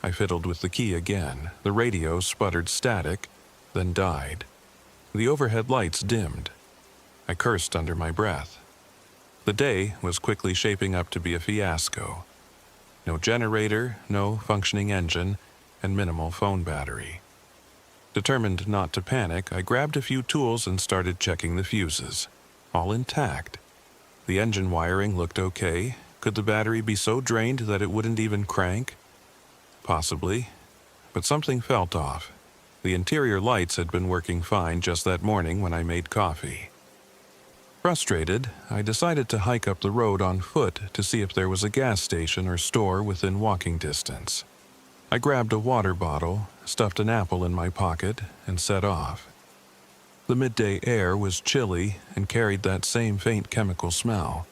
I fiddled with the key again. The radio sputtered static, then died. The overhead lights dimmed. I cursed under my breath. The day was quickly shaping up to be a fiasco. No generator, no functioning engine, and minimal phone battery. Determined not to panic, I grabbed a few tools and started checking the fuses. All intact. The engine wiring looked okay. Could the battery be so drained that it wouldn't even crank? Possibly. But something felt off. The interior lights had been working fine just that morning when I made coffee. Frustrated, I decided to hike up the road on foot to see if there was a gas station or store within walking distance. I grabbed a water bottle, stuffed an apple in my pocket, and set off. The midday air was chilly and carried that same faint chemical smell.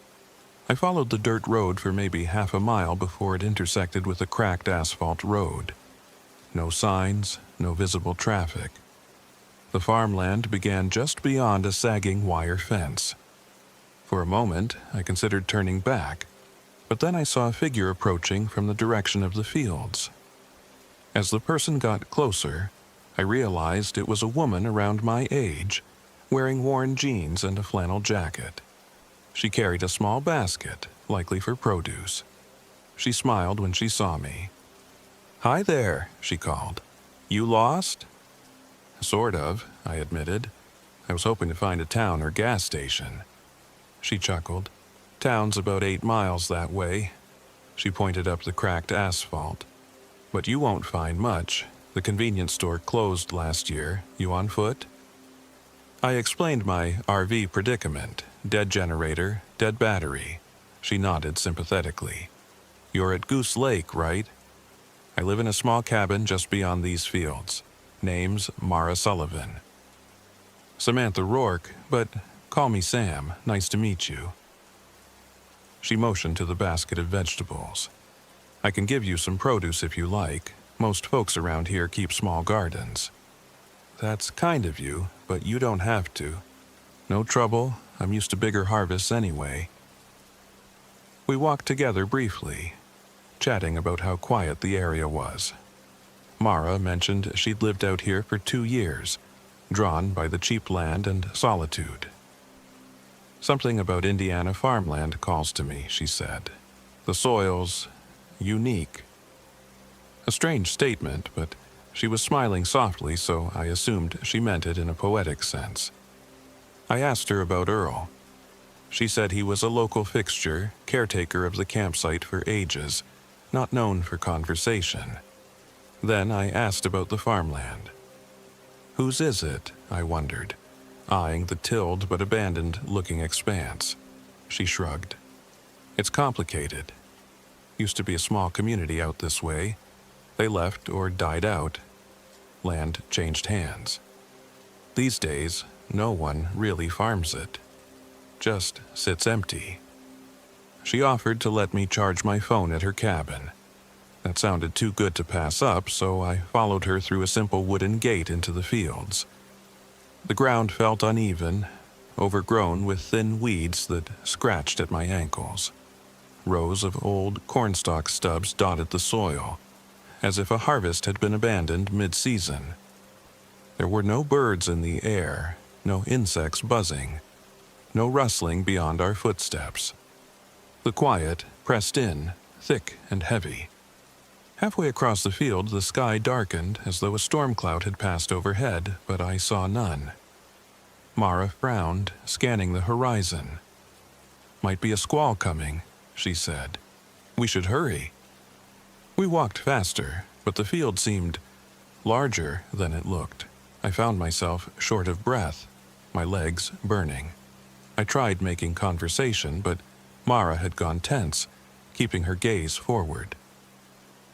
I followed the dirt road for maybe half a mile before it intersected with a cracked asphalt road. No signs, no visible traffic. The farmland began just beyond a sagging wire fence. For a moment, I considered turning back, but then I saw a figure approaching from the direction of the fields. As the person got closer, I realized it was a woman around my age, wearing worn jeans and a flannel jacket. She carried a small basket, likely for produce. She smiled when she saw me. "Hi there," she called. "You lost?" "Sort of," I admitted. "I was hoping to find a town or gas station." She chuckled. "Town's about 8 miles that way." She pointed up the cracked asphalt. "But you won't find much. The convenience store closed last year. You on foot?" I explained my RV predicament. Dead generator, dead battery. She nodded sympathetically. "You're at Goose Lake, right?" "I live in a small cabin just beyond these fields. Name's Mara Sullivan." "Samantha Rourke, but call me Sam. Nice to meet you." She motioned to the basket of vegetables. "I can give you some produce if you like. Most folks around here keep small gardens." "That's kind of you, but you don't have to." "No trouble. I'm used to bigger harvests anyway." We walked together briefly, chatting about how quiet the area was. Mara mentioned she'd lived out here for 2 years, drawn by the cheap land and solitude. "Something about Indiana farmland calls to me," she said. The soil's unique. A strange statement, but she was smiling softly, so I assumed she meant it in a poetic sense. I asked her about Earl. She said he was a local fixture, caretaker of the campsite for ages, not known for conversation. Then I asked about the farmland. Whose is it? I wondered, eyeing the tilled but abandoned-looking expanse. She shrugged. It's complicated. Used to be a small community out this way. They left or died out. Land changed hands. These days, no one really farms it. Just sits empty. She offered to let me charge my phone at her cabin. That sounded too good to pass up, so I followed her through a simple wooden gate into the fields. The ground felt uneven, overgrown with thin weeds that scratched at my ankles. Rows of old cornstalk stubs dotted the soil, as if a harvest had been abandoned mid-season. There were no birds in the air, no insects buzzing, no rustling beyond our footsteps. The quiet pressed in, thick and heavy. Halfway across the field, the sky darkened as though a storm cloud had passed overhead, but I saw none. Mara frowned, scanning the horizon. "Might be a squall coming," she said. "We should hurry." We walked faster, but the field seemed larger than it looked. I found myself short of breath, my legs burning. I tried making conversation, but Mara had gone tense, keeping her gaze forward.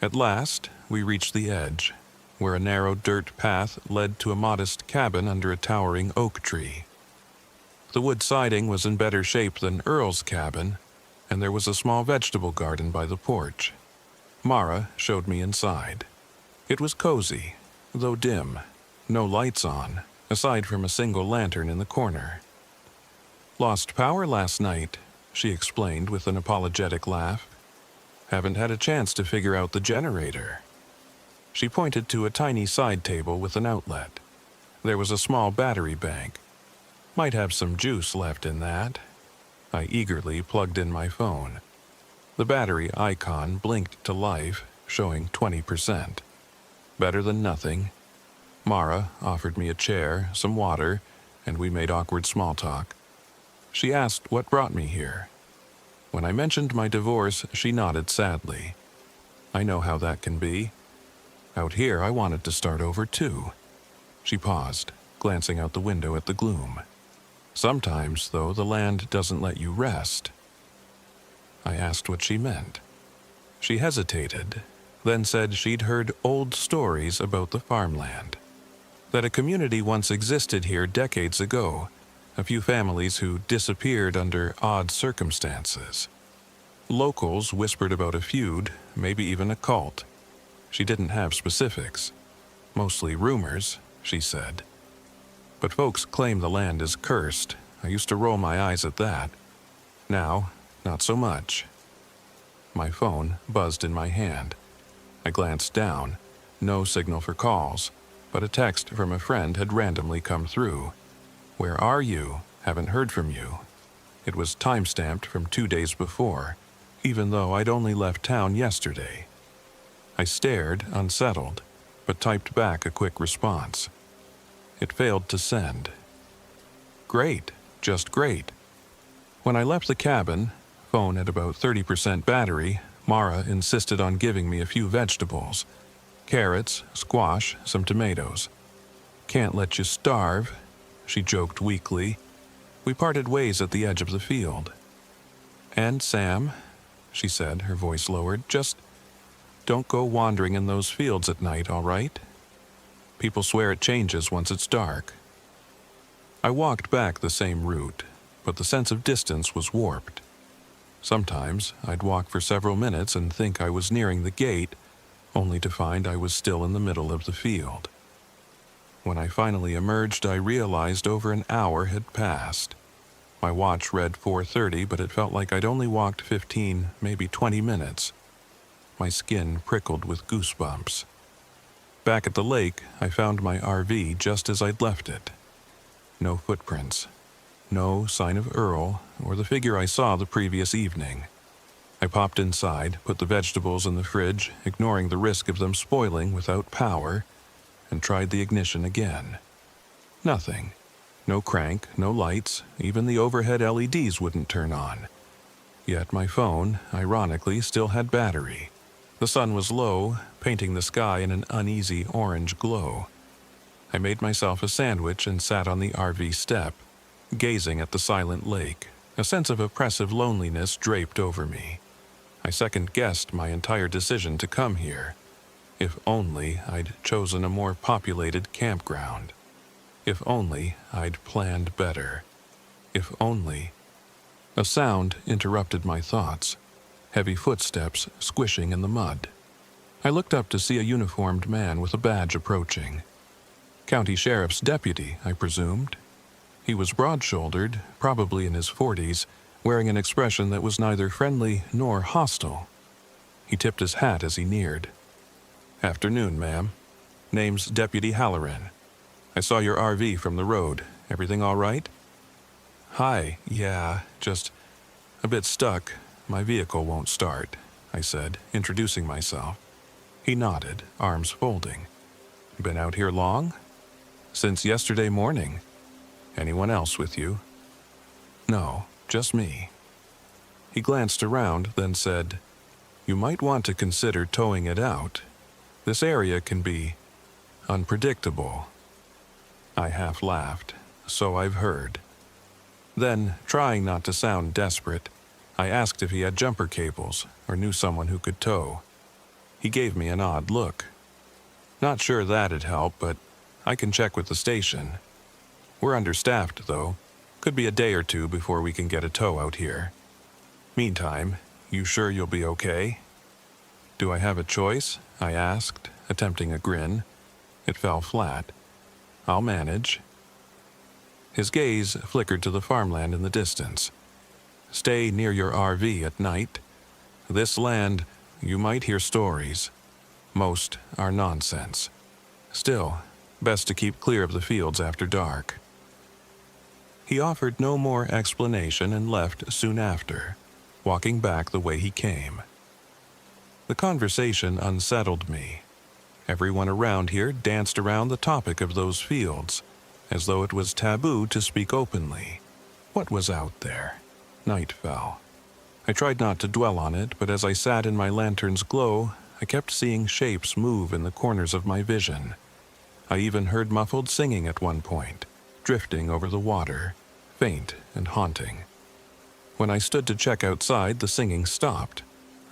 At last, we reached the edge, where a narrow dirt path led to a modest cabin under a towering oak tree. The wood siding was in better shape than Earl's cabin, and there was a small vegetable garden by the porch. Mara showed me inside. It was cozy, though dim, no lights on, aside from a single lantern in the corner. "Lost power last night," she explained with an apologetic laugh. "Haven't had a chance to figure out the generator." She pointed to a tiny side table with an outlet. There was a small battery bank. Might have some juice left in that. I eagerly plugged in my phone. The battery icon blinked to life, showing 20%. Better than nothing. Mara offered me a chair, some water, and we made awkward small talk. She asked what brought me here. When I mentioned my divorce, she nodded sadly. "I know how that can be. Out here, I wanted to start over too." She paused, glancing out the window at the gloom. "Sometimes, though, the land doesn't let you rest." I asked what she meant. She hesitated, then said she'd heard old stories about the farmland. That a community once existed here decades ago, a few families who disappeared under odd circumstances. Locals whispered about a feud, maybe even a cult. She didn't have specifics. Mostly rumors, she said. But folks claim the land is cursed. I used to roll my eyes at that. Now, not so much. My phone buzzed in my hand. I glanced down. No signal for calls, but a text from a friend had randomly come through. "Where are you? Haven't heard from you." It was time-stamped from 2 days before, even though I'd only left town yesterday. I stared, unsettled, but typed back a quick response. It failed to send. Great, just great. When I left the cabin, phone at about 30% battery, Mara insisted on giving me a few vegetables. Carrots, squash, some tomatoes. "Can't let you starve," she joked weakly. We parted ways at the edge of the field. "And Sam," she said, her voice lowered, "just don't go wandering in those fields at night, all right? People swear it changes once it's dark." I walked back the same route, but the sense of distance was warped. Sometimes I'd walk for several minutes and think I was nearing the gate, only to find I was still in the middle of the field. When I finally emerged, I realized over an hour had passed. My watch read 4:30, but it felt like I'd only walked 15, maybe 20 minutes. My skin prickled with goosebumps. Back at the lake, I found my RV just as I'd left it. No footprints. No sign of Earl or the figure I saw the previous evening. I popped inside, put the vegetables in the fridge, ignoring the risk of them spoiling without power, and tried the ignition again. Nothing. No crank, no lights, even the overhead LEDs wouldn't turn on. Yet my phone, ironically, still had battery. The sun was low, painting the sky in an uneasy orange glow. I made myself a sandwich and sat on the RV step, gazing at the silent lake. A sense of oppressive loneliness draped over me. I second-guessed my entire decision to come here. If only I'd chosen a more populated campground. If only I'd planned better. If only... A sound interrupted my thoughts. Heavy footsteps squishing in the mud. I looked up to see a uniformed man with a badge approaching. County Sheriff's deputy, I presumed. He was broad-shouldered, probably in his 40s, wearing an expression that was neither friendly nor hostile. He tipped his hat as he neared. "Afternoon, ma'am. Name's Deputy Halloran. I saw your RV from the road. Everything all right?" "Hi, yeah, just a bit stuck. My vehicle won't start," I said, introducing myself. He nodded, arms folding. "Been out here long?" "Since yesterday morning. Anyone else with you?" "No, just me." He glanced around, then said, "You might want to consider towing it out. This area can be unpredictable." I half laughed. "So I've heard." Then, trying not to sound desperate, I asked if he had jumper cables or knew someone who could tow. He gave me an odd look. "Not sure that'd help, but I can check with the station. We're understaffed, though. Could be a day or two before we can get a tow out here. Meantime, you sure you'll be okay?" "Do I have a choice?" I asked, attempting a grin. It fell flat. "I'll manage." His gaze flickered to the farmland in the distance. "Stay near your RV at night. This land, you might hear stories. Most are nonsense. Still, best to keep clear of the fields after dark." He offered no more explanation and left soon after, walking back the way he came. The conversation unsettled me. Everyone around here danced around the topic of those fields, as though it was taboo to speak openly. What was out there? Night fell. I tried not to dwell on it, but as I sat in my lantern's glow, I kept seeing shapes move in the corners of my vision. I even heard muffled singing at one point, drifting over the water, faint and haunting. When I stood to check outside, the singing stopped.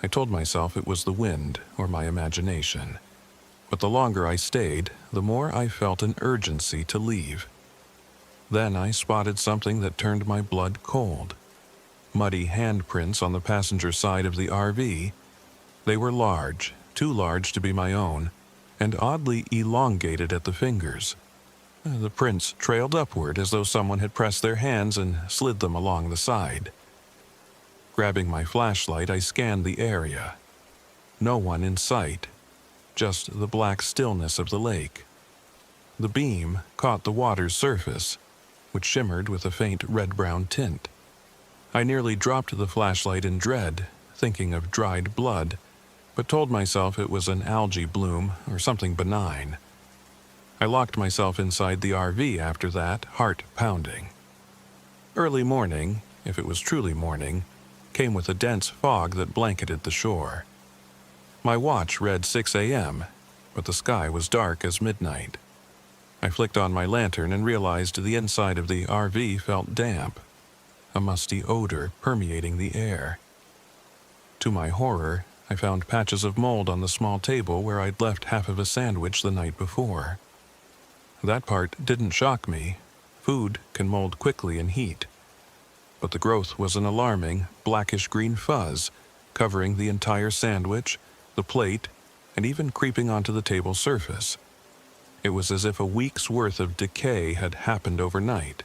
I told myself it was the wind or my imagination. But the longer I stayed, the more I felt an urgency to leave. Then I spotted something that turned my blood cold. Muddy handprints on the passenger side of the RV. They were large, too large to be my own, and oddly elongated at the fingers. The prints trailed upward as though someone had pressed their hands and slid them along the side. Grabbing my flashlight, I scanned the area. No one in sight, just the black stillness of the lake. The beam caught the water's surface, which shimmered with a faint red-brown tint. I nearly dropped the flashlight in dread, thinking of dried blood, but told myself it was an algae bloom or something benign. I locked myself inside the RV after that, heart pounding. Early morning, if it was truly morning, came with a dense fog that blanketed the shore. My watch read 6 a.m., but the sky was dark as midnight. I flicked on my lantern and realized the inside of the RV felt damp, a musty odor permeating the air. To my horror, I found patches of mold on the small table where I'd left half of a sandwich the night before. That part didn't shock me. Food can mold quickly in heat. But the growth was an alarming, blackish-green fuzz, covering the entire sandwich, the plate, and even creeping onto the table surface. It was as if a week's worth of decay had happened overnight.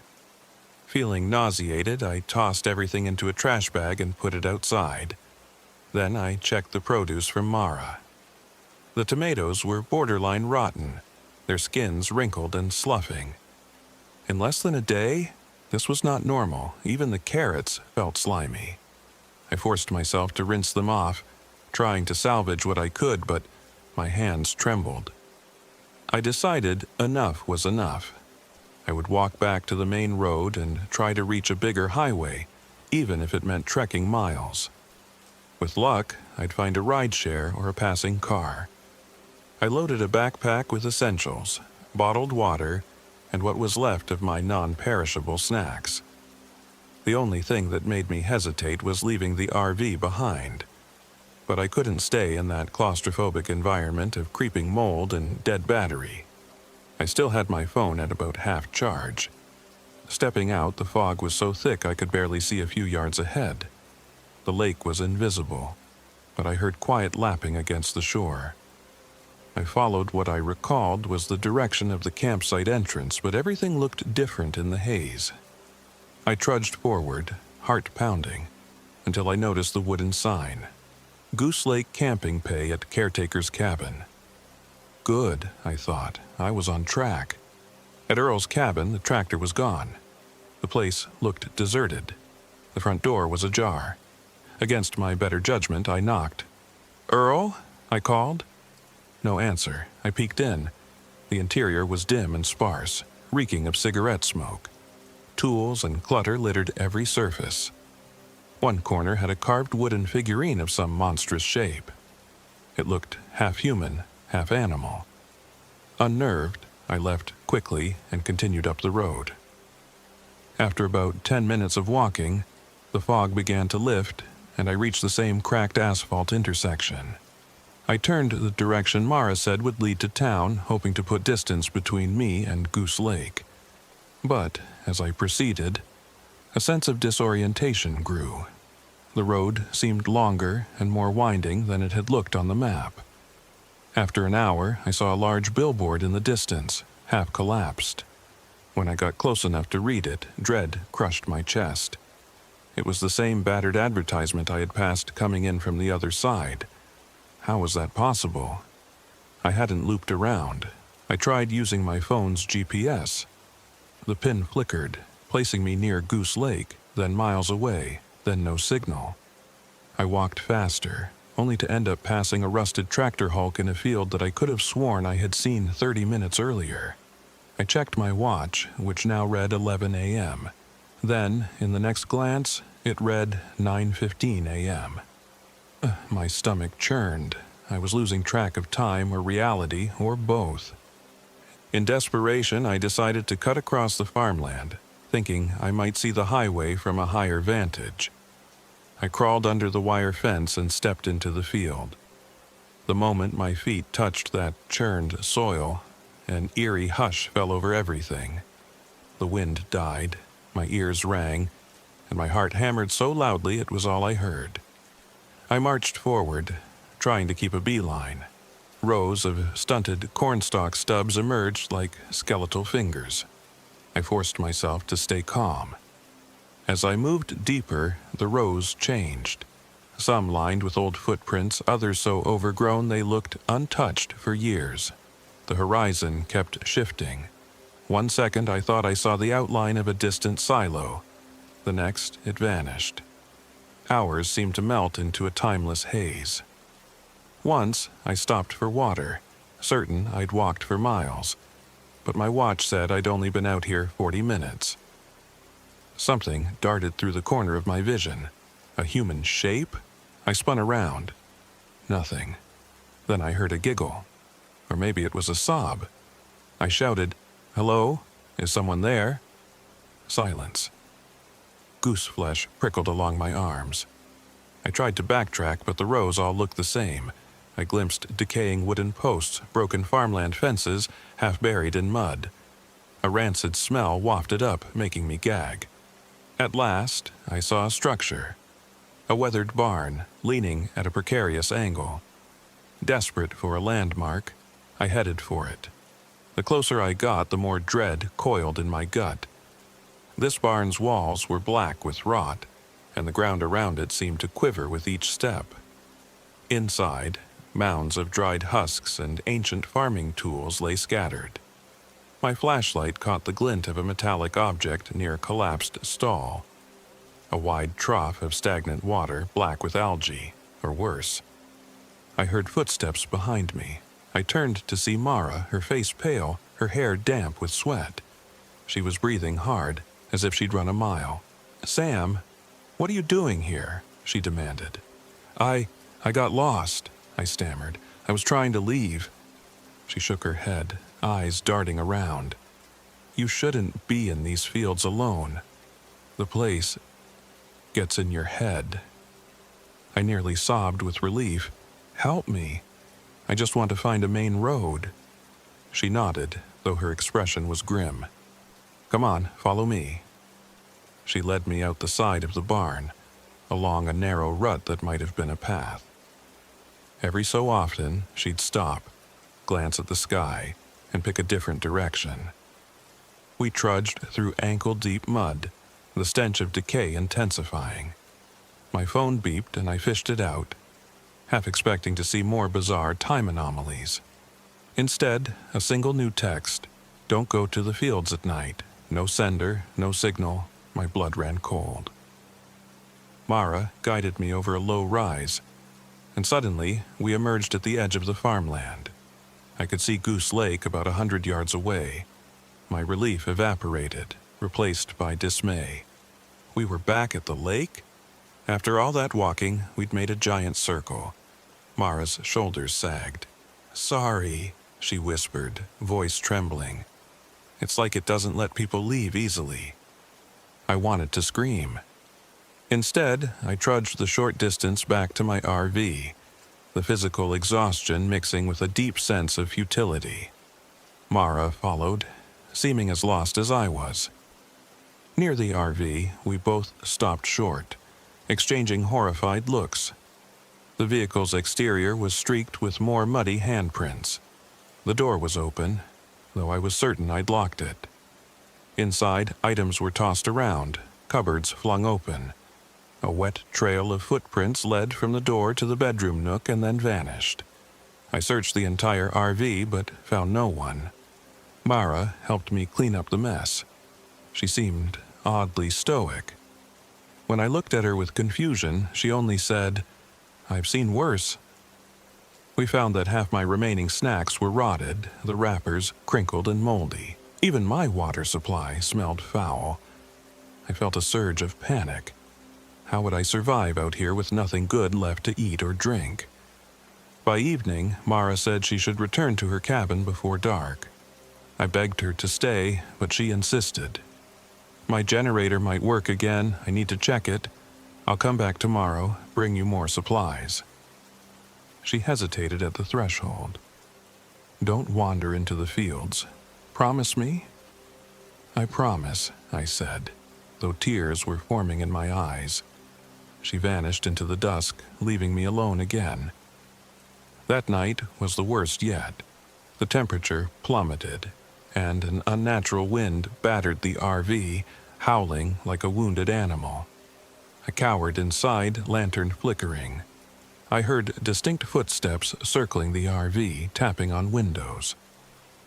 Feeling nauseated, I tossed everything into a trash bag and put it outside. Then I checked the produce from Mara. The tomatoes were borderline rotten, their skins wrinkled and sloughing. In less than a day, this was not normal. Even the carrots felt slimy. I forced myself to rinse them off, trying to salvage what I could, but my hands trembled. I decided enough was enough. I would walk back to the main road and try to reach a bigger highway, even if it meant trekking miles. With luck, I'd find a rideshare or a passing car. I loaded a backpack with essentials, bottled water, and what was left of my non-perishable snacks. The only thing that made me hesitate was leaving the RV behind. But I couldn't stay in that claustrophobic environment of creeping mold and dead battery. I still had my phone at about half charge. Stepping out, the fog was so thick I could barely see a few yards ahead. The lake was invisible, but I heard quiet lapping against the shore. I followed what I recalled was the direction of the campsite entrance, but everything looked different in the haze. I trudged forward, heart pounding, until I noticed the wooden sign. Goose Lake Camping Pay at Caretaker's Cabin. Good, I thought. I was on track. At Earl's cabin, the tractor was gone. The place looked deserted. The front door was ajar. Against my better judgment, I knocked. "Earl?" I called. No answer. I peeked in. The interior was dim and sparse, reeking of cigarette smoke. Tools and clutter littered every surface. One corner had a carved wooden figurine of some monstrous shape. It looked half human, half animal. Unnerved, I left quickly and continued up the road. After about 10 minutes of walking, the fog began to lift, and I reached the same cracked asphalt intersection. I turned the direction Mara said would lead to town, hoping to put distance between me and Goose Lake. But, as I proceeded, a sense of disorientation grew. The road seemed longer and more winding than it had looked on the map. After an hour, I saw a large billboard in the distance, half collapsed. When I got close enough to read it, dread crushed my chest. It was the same battered advertisement I had passed coming in from the other side. How was that possible? I hadn't looped around. I tried using my phone's GPS. The pin flickered, placing me near Goose Lake, then miles away, then no signal. I walked faster, only to end up passing a rusted tractor hulk in a field that I could have sworn I had seen 30 minutes earlier. I checked my watch, which now read 11 a.m. Then, in the next glance, it read 9:15 a.m. My stomach churned. I was losing track of time or reality, or both. In desperation, I decided to cut across the farmland, thinking I might see the highway from a higher vantage. I crawled under the wire fence and stepped into the field. The moment my feet touched that churned soil, an eerie hush fell over everything. The wind died, my ears rang, and my heart hammered so loudly it was all I heard. I marched forward, trying to keep a beeline. Rows of stunted cornstalk stubs emerged like skeletal fingers. I forced myself to stay calm. As I moved deeper, the rows changed. Some lined with old footprints, others so overgrown they looked untouched for years. The horizon kept shifting. 1 second I thought I saw the outline of a distant silo. The next, it vanished. Hours seemed to melt into a timeless haze. Once, I stopped for water, certain I'd walked for miles, but my watch said I'd only been out here 40 minutes. Something darted through the corner of my vision. A human shape? I spun around. Nothing. Then I heard a giggle. Or maybe it was a sob. I shouted, "Hello? Is someone there?" Silence. Goose flesh prickled along my arms. I tried to backtrack, but the rows all looked the same. I glimpsed decaying wooden posts, broken farmland fences, half buried in mud. A rancid smell wafted up, making me gag. At last, I saw a structure. A weathered barn, leaning at a precarious angle. Desperate for a landmark, I headed for it. The closer I got, the more dread coiled in my gut. This barn's walls were black with rot, and the ground around it seemed to quiver with each step. Inside, mounds of dried husks and ancient farming tools lay scattered. My flashlight caught the glint of a metallic object near a collapsed stall. a wide trough of stagnant water black with algae, or worse. I heard footsteps behind me. I turned to see Mara, her face pale, her hair damp with sweat. She was breathing hard, as if she'd run a mile. "Sam, what are you doing here?" she demanded. I got lost," I stammered. "I was trying to leave." She shook her head, eyes darting around. "You shouldn't be in these fields alone. The place gets in your head." I nearly sobbed with relief. "Help me. I just want to find a main road." She nodded, though her expression was grim. "Come on, follow me." She led me out the side of the barn, along a narrow rut that might have been a path. Every so often, she'd stop, glance at the sky, and pick a different direction. We trudged through ankle-deep mud, the stench of decay intensifying. My phone beeped and I fished it out, half expecting to see more bizarre time anomalies. Instead, a single new text: "Don't go to the fields at night. No sender, no signal." My blood ran cold. Mara guided me over a low rise, and suddenly we emerged at the edge of the farmland. I could see Goose Lake about 100 yards away. My relief evaporated, replaced by dismay. We were back at the lake? After all that walking, we'd made a giant circle. Mara's shoulders sagged. "Sorry," she whispered, voice trembling. "It's like it doesn't let people leave easily." I wanted to scream. Instead, I trudged the short distance back to my RV, the physical exhaustion mixing with a deep sense of futility. Mara followed, seeming as lost as I was. Near the RV, we both stopped short, exchanging horrified looks. The vehicle's exterior was streaked with more muddy handprints. The door was open, though I was certain I'd locked it. Inside, items were tossed around, cupboards flung open. A wet trail of footprints led from the door to the bedroom nook and then vanished. I searched the entire RV but found no one. Mara helped me clean up the mess. She seemed oddly stoic. When I looked at her with confusion, she only said, "I've seen worse." We found that half my remaining snacks were rotted, the wrappers crinkled and moldy. Even my water supply smelled foul. I felt a surge of panic. How would I survive out here with nothing good left to eat or drink? By evening, Mara said she should return to her cabin before dark. I begged her to stay, but she insisted. "My generator might work again. I need to check it. I'll come back tomorrow, bring you more supplies." She hesitated at the threshold. "Don't wander into the fields. Promise me?" "I promise," I said, though tears were forming in my eyes. She vanished into the dusk, leaving me alone again. That night was the worst yet. The temperature plummeted, and an unnatural wind battered the RV, howling like a wounded animal. I cowered inside, lantern flickering. I heard distinct footsteps circling the RV, tapping on windows.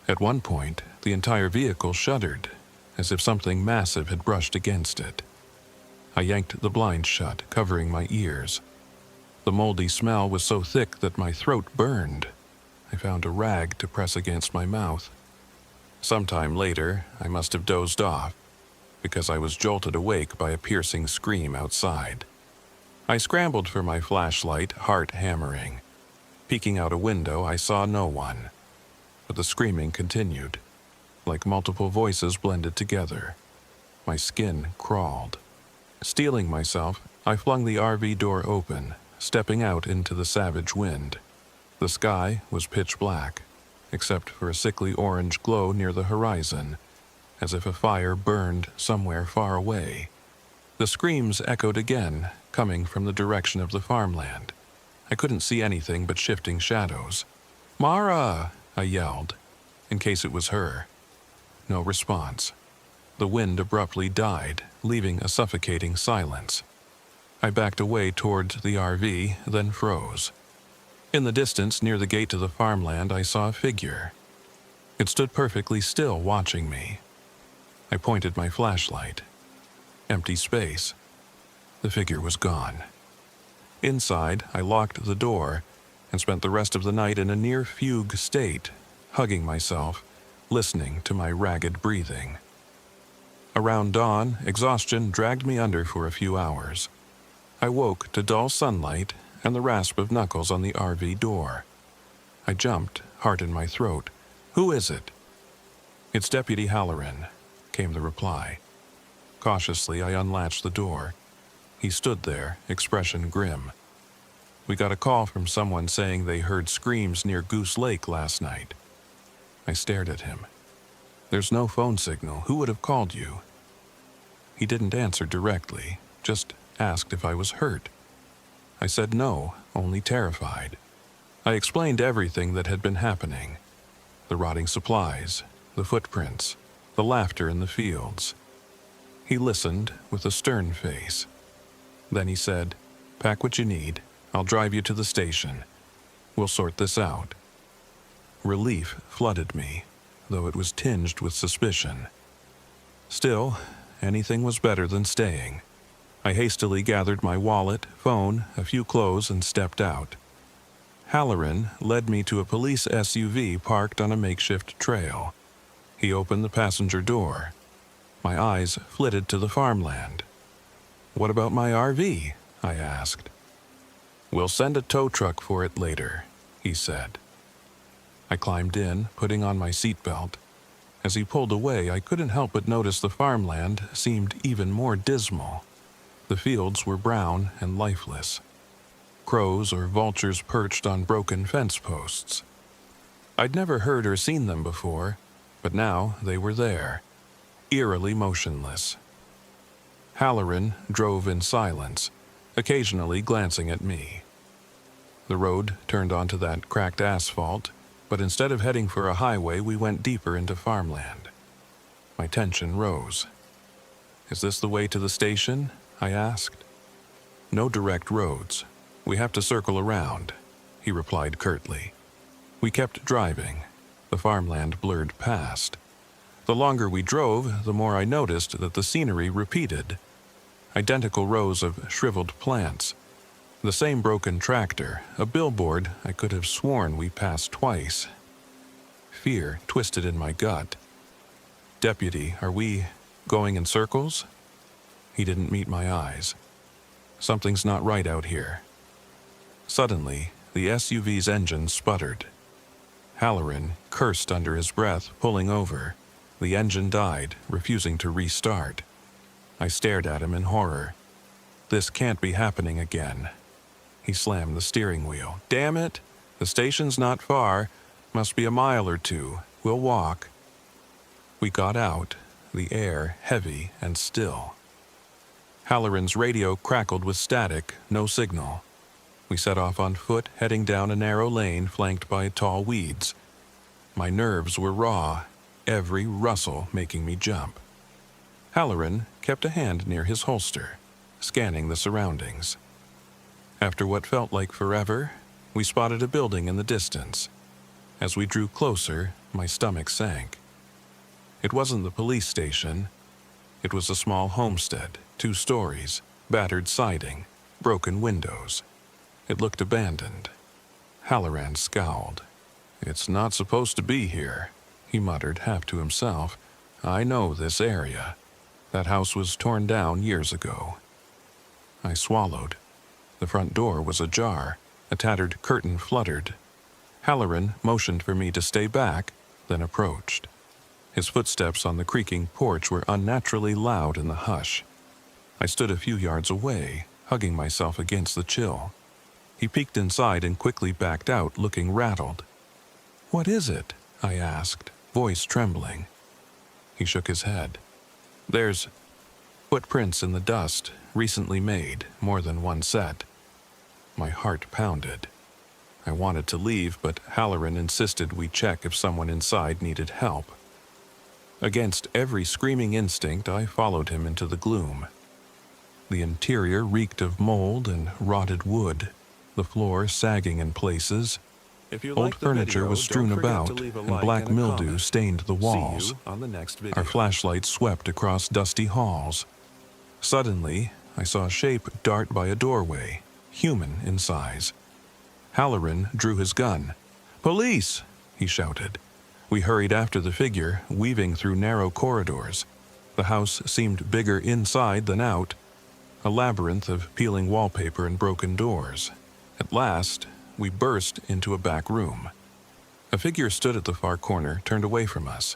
At one point, the entire vehicle shuddered, as if something massive had brushed against it. I yanked the blinds shut, covering my ears. The moldy smell was so thick that my throat burned. I found a rag to press against my mouth. Sometime later, I must have dozed off, because I was jolted awake by a piercing scream outside. I scrambled for my flashlight, heart hammering. Peeking out a window, I saw no one. But the screaming continued, like multiple voices blended together. My skin crawled. Steeling myself, I flung the RV door open, stepping out into the savage wind. The sky was pitch black, except for a sickly orange glow near the horizon, as if a fire burned somewhere far away. The screams echoed again, coming from the direction of the farmland. I couldn't see anything but shifting shadows. "Mara!" I yelled, in case it was her. No response. The wind abruptly died, leaving a suffocating silence. I backed away towards the RV, then froze. In the distance, near the gate to the farmland, I saw a figure. It stood perfectly still, watching me. I pointed my flashlight. Empty space. The figure was gone. Inside, I locked the door and spent the rest of the night in a near-fugue state, hugging myself, listening to my ragged breathing. Around dawn, exhaustion dragged me under for a few hours. I woke to dull sunlight and the rasp of knuckles on the RV door. I jumped, heart in my throat. "Who is it?" "It's Deputy Halloran," came the reply. Cautiously, I unlatched the door. He stood there, expression grim. "We got a call from someone saying they heard screams near Goose Lake last night." I stared at him. "There's no phone signal. Who would have called you?" He didn't answer directly, just asked if I was hurt. I said no, only terrified. I explained everything that had been happening. The rotting supplies, the footprints, the laughter in the fields. He listened with a stern face. Then he said, "Pack what you need. I'll drive you to the station. We'll sort this out." Relief flooded me, though it was tinged with suspicion. Still, anything was better than staying. I hastily gathered my wallet, phone, a few clothes, and stepped out. Halloran led me to a police SUV parked on a makeshift trail. He opened the passenger door. My eyes flitted to the farmland. "What about my RV?" I asked. "We'll send a tow truck for it later," he said. I climbed in, putting on my seatbelt. As he pulled away, I couldn't help but notice the farmland seemed even more dismal. The fields were brown and lifeless. Crows or vultures perched on broken fence posts. I'd never heard or seen them before, but now they were there, eerily motionless. Halloran drove in silence, occasionally glancing at me. The road turned onto that cracked asphalt, but instead of heading for a highway, we went deeper into farmland. My tension rose. "Is this the way to the station?" I asked. "No direct roads. We have to circle around," he replied curtly. We kept driving. The farmland blurred past. The longer we drove, the more I noticed that the scenery repeated. Identical rows of shriveled plants. The same broken tractor, a billboard I could have sworn we passed twice. Fear twisted in my gut. "Deputy, are we going in circles?" He didn't meet my eyes. "Something's not right out here." Suddenly, the SUV's engine sputtered. Halloran cursed under his breath, pulling over. The engine died, refusing to restart. I stared at him in horror. This can't be happening again. He slammed the steering wheel. "Damn it! The station's not far. Must be a mile or two. We'll walk." We got out, the air heavy and still. Halloran's radio crackled with static, no signal. We set off on foot, heading down a narrow lane flanked by tall weeds. My nerves were raw, every rustle making me jump. Halloran kept a hand near his holster, scanning the surroundings. After what felt like forever, we spotted a building in the distance. As we drew closer, my stomach sank. It wasn't the police station. It was a small homestead, 2 stories, battered siding, broken windows. It looked abandoned. Halloran scowled. "It's not supposed to be here," he muttered, half to himself. "I know this area. That house was torn down years ago." I swallowed. The front door was ajar. A tattered curtain fluttered. Halloran motioned for me to stay back, then approached. His footsteps on the creaking porch were unnaturally loud in the hush. I stood a few yards away, hugging myself against the chill. He peeked inside and quickly backed out, looking rattled. "What is it?" I asked, voice trembling. He shook his head. "There's footprints in the dust, recently made, more than one set." My heart pounded. I wanted to leave, but Halloran insisted we check if someone inside needed help. Against every screaming instinct, I followed him into the gloom. The interior reeked of mold and rotted wood, the floor sagging in places. Old furniture was strewn about, and black mildew stained the walls. Our flashlights swept across dusty halls. Suddenly, I saw a shape dart by a doorway, human in size. Halloran drew his gun. "Police!" he shouted. We hurried after the figure, weaving through narrow corridors. The house seemed bigger inside than out, a labyrinth of peeling wallpaper and broken doors. At last, we burst into a back room. A figure stood at the far corner, turned away from us.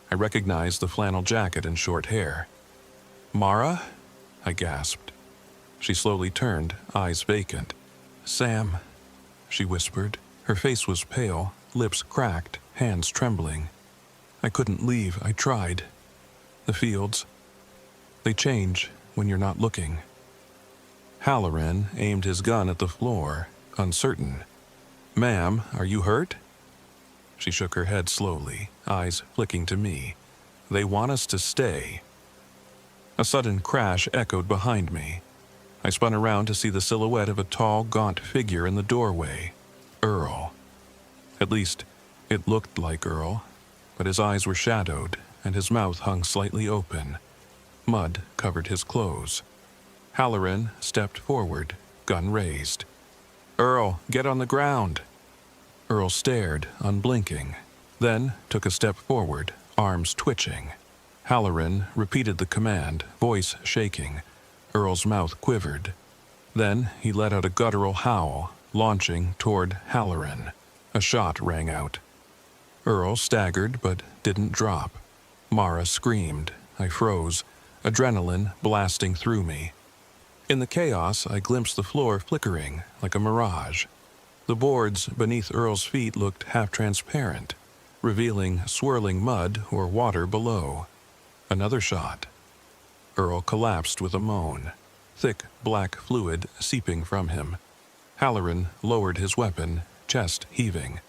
I recognized the flannel jacket and short hair. "Mara?" I gasped. She slowly turned, eyes vacant. "Sam," she whispered. Her face was pale, lips cracked, hands trembling. "I couldn't leave. I tried. The fields, they change when you're not looking." Halloran aimed his gun at the floor, uncertain. "Ma'am, are you hurt?" She shook her head slowly, eyes flicking to me. "They want us to stay." A sudden crash echoed behind me. I spun around to see the silhouette of a tall, gaunt figure in the doorway. Earl. At least, it looked like Earl, but his eyes were shadowed, and his mouth hung slightly open. Mud covered his clothes. Halloran stepped forward, gun raised. "Earl, get on the ground." Earl stared, unblinking, then took a step forward, arms twitching. Halloran repeated the command, voice shaking. Earl's mouth quivered. Then he let out a guttural howl, launching toward Halloran. A shot rang out. Earl staggered but didn't drop. Mara screamed. I froze, adrenaline blasting through me. In the chaos, I glimpsed the floor flickering like a mirage. The boards beneath Earl's feet looked half-transparent, revealing swirling mud or water below. Another shot. Earl collapsed with a moan, thick black fluid seeping from him. Halloran lowered his weapon, chest heaving.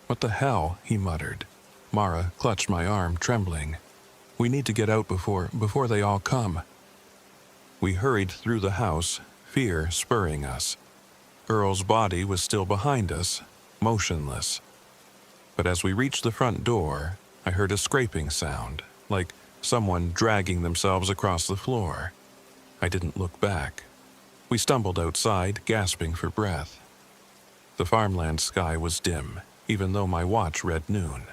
"What the hell?" he muttered. Mara clutched my arm, trembling. "We need to get out before they all come." We hurried through the house, fear spurring us. Earl's body was still behind us, motionless. But as we reached the front door, I heard a scraping sound, like someone dragging themselves across the floor. I didn't look back. We stumbled outside, gasping for breath. The farmland sky was dim, even though my watch read noon.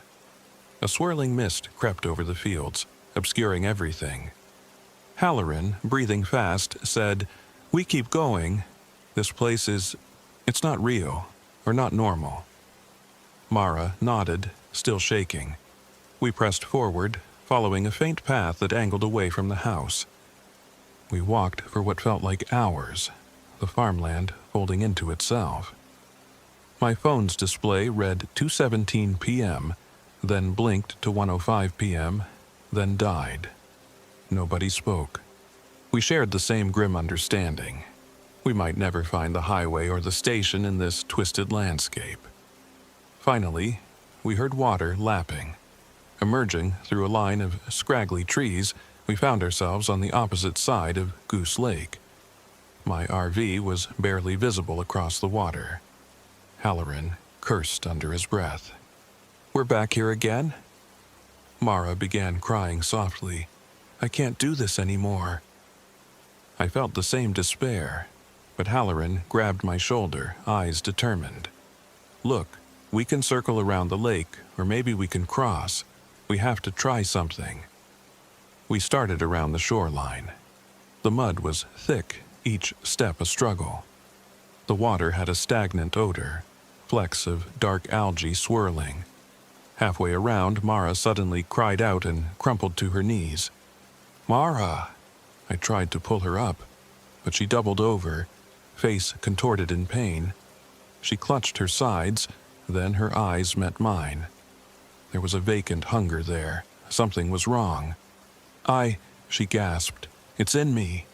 A swirling mist crept over the fields, obscuring everything. Halloran, breathing fast, said, "We keep going. This place it's not real, or not normal." Mara nodded, still shaking. We pressed forward, following a faint path that angled away from the house. We walked for what felt like hours, the farmland folding into itself. My phone's display read 2:17 p.m., then blinked to 1:05 p.m., then died. Nobody spoke. We shared the same grim understanding. We might never find the highway or the station in this twisted landscape. Finally, we heard water lapping. Emerging through a line of scraggly trees, we found ourselves on the opposite side of Goose Lake. My RV was barely visible across the water. Halloran cursed under his breath. "We're back here again?" Mara began crying softly. "I can't do this anymore." I felt the same despair, but Halloran grabbed my shoulder, eyes determined. "Look, we can circle around the lake, or maybe we can cross. We have to try something." We started around the shoreline. The mud was thick, each step a struggle. The water had a stagnant odor, flecks of dark algae swirling. Halfway around, Mara suddenly cried out and crumpled to her knees. "Mara!" I tried to pull her up, but she doubled over, face contorted in pain. She clutched her sides, then her eyes met mine. There was a vacant hunger there. Something was wrong. She gasped. "It's in me."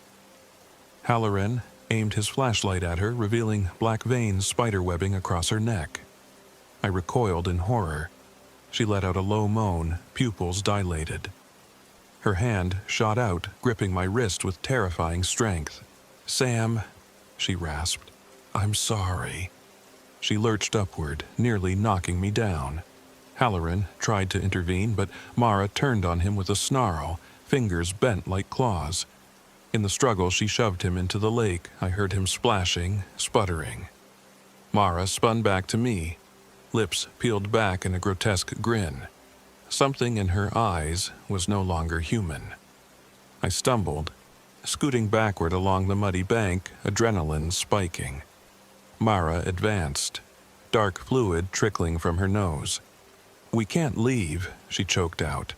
Halloran aimed his flashlight at her, revealing black veins spiderwebbing across her neck. I recoiled in horror. She let out a low moan, pupils dilated. Her hand shot out, gripping my wrist with terrifying strength. "Sam," she rasped. "I'm sorry." She lurched upward, nearly knocking me down. Halloran tried to intervene, but Mara turned on him with a snarl, fingers bent like claws. In the struggle, she shoved him into the lake. I heard him splashing, sputtering. Mara spun back to me, lips peeled back in a grotesque grin. Something in her eyes was no longer human. I stumbled, scooting backward along the muddy bank, adrenaline spiking. Mara advanced, dark fluid trickling from her nose. "We can't leave," she choked out.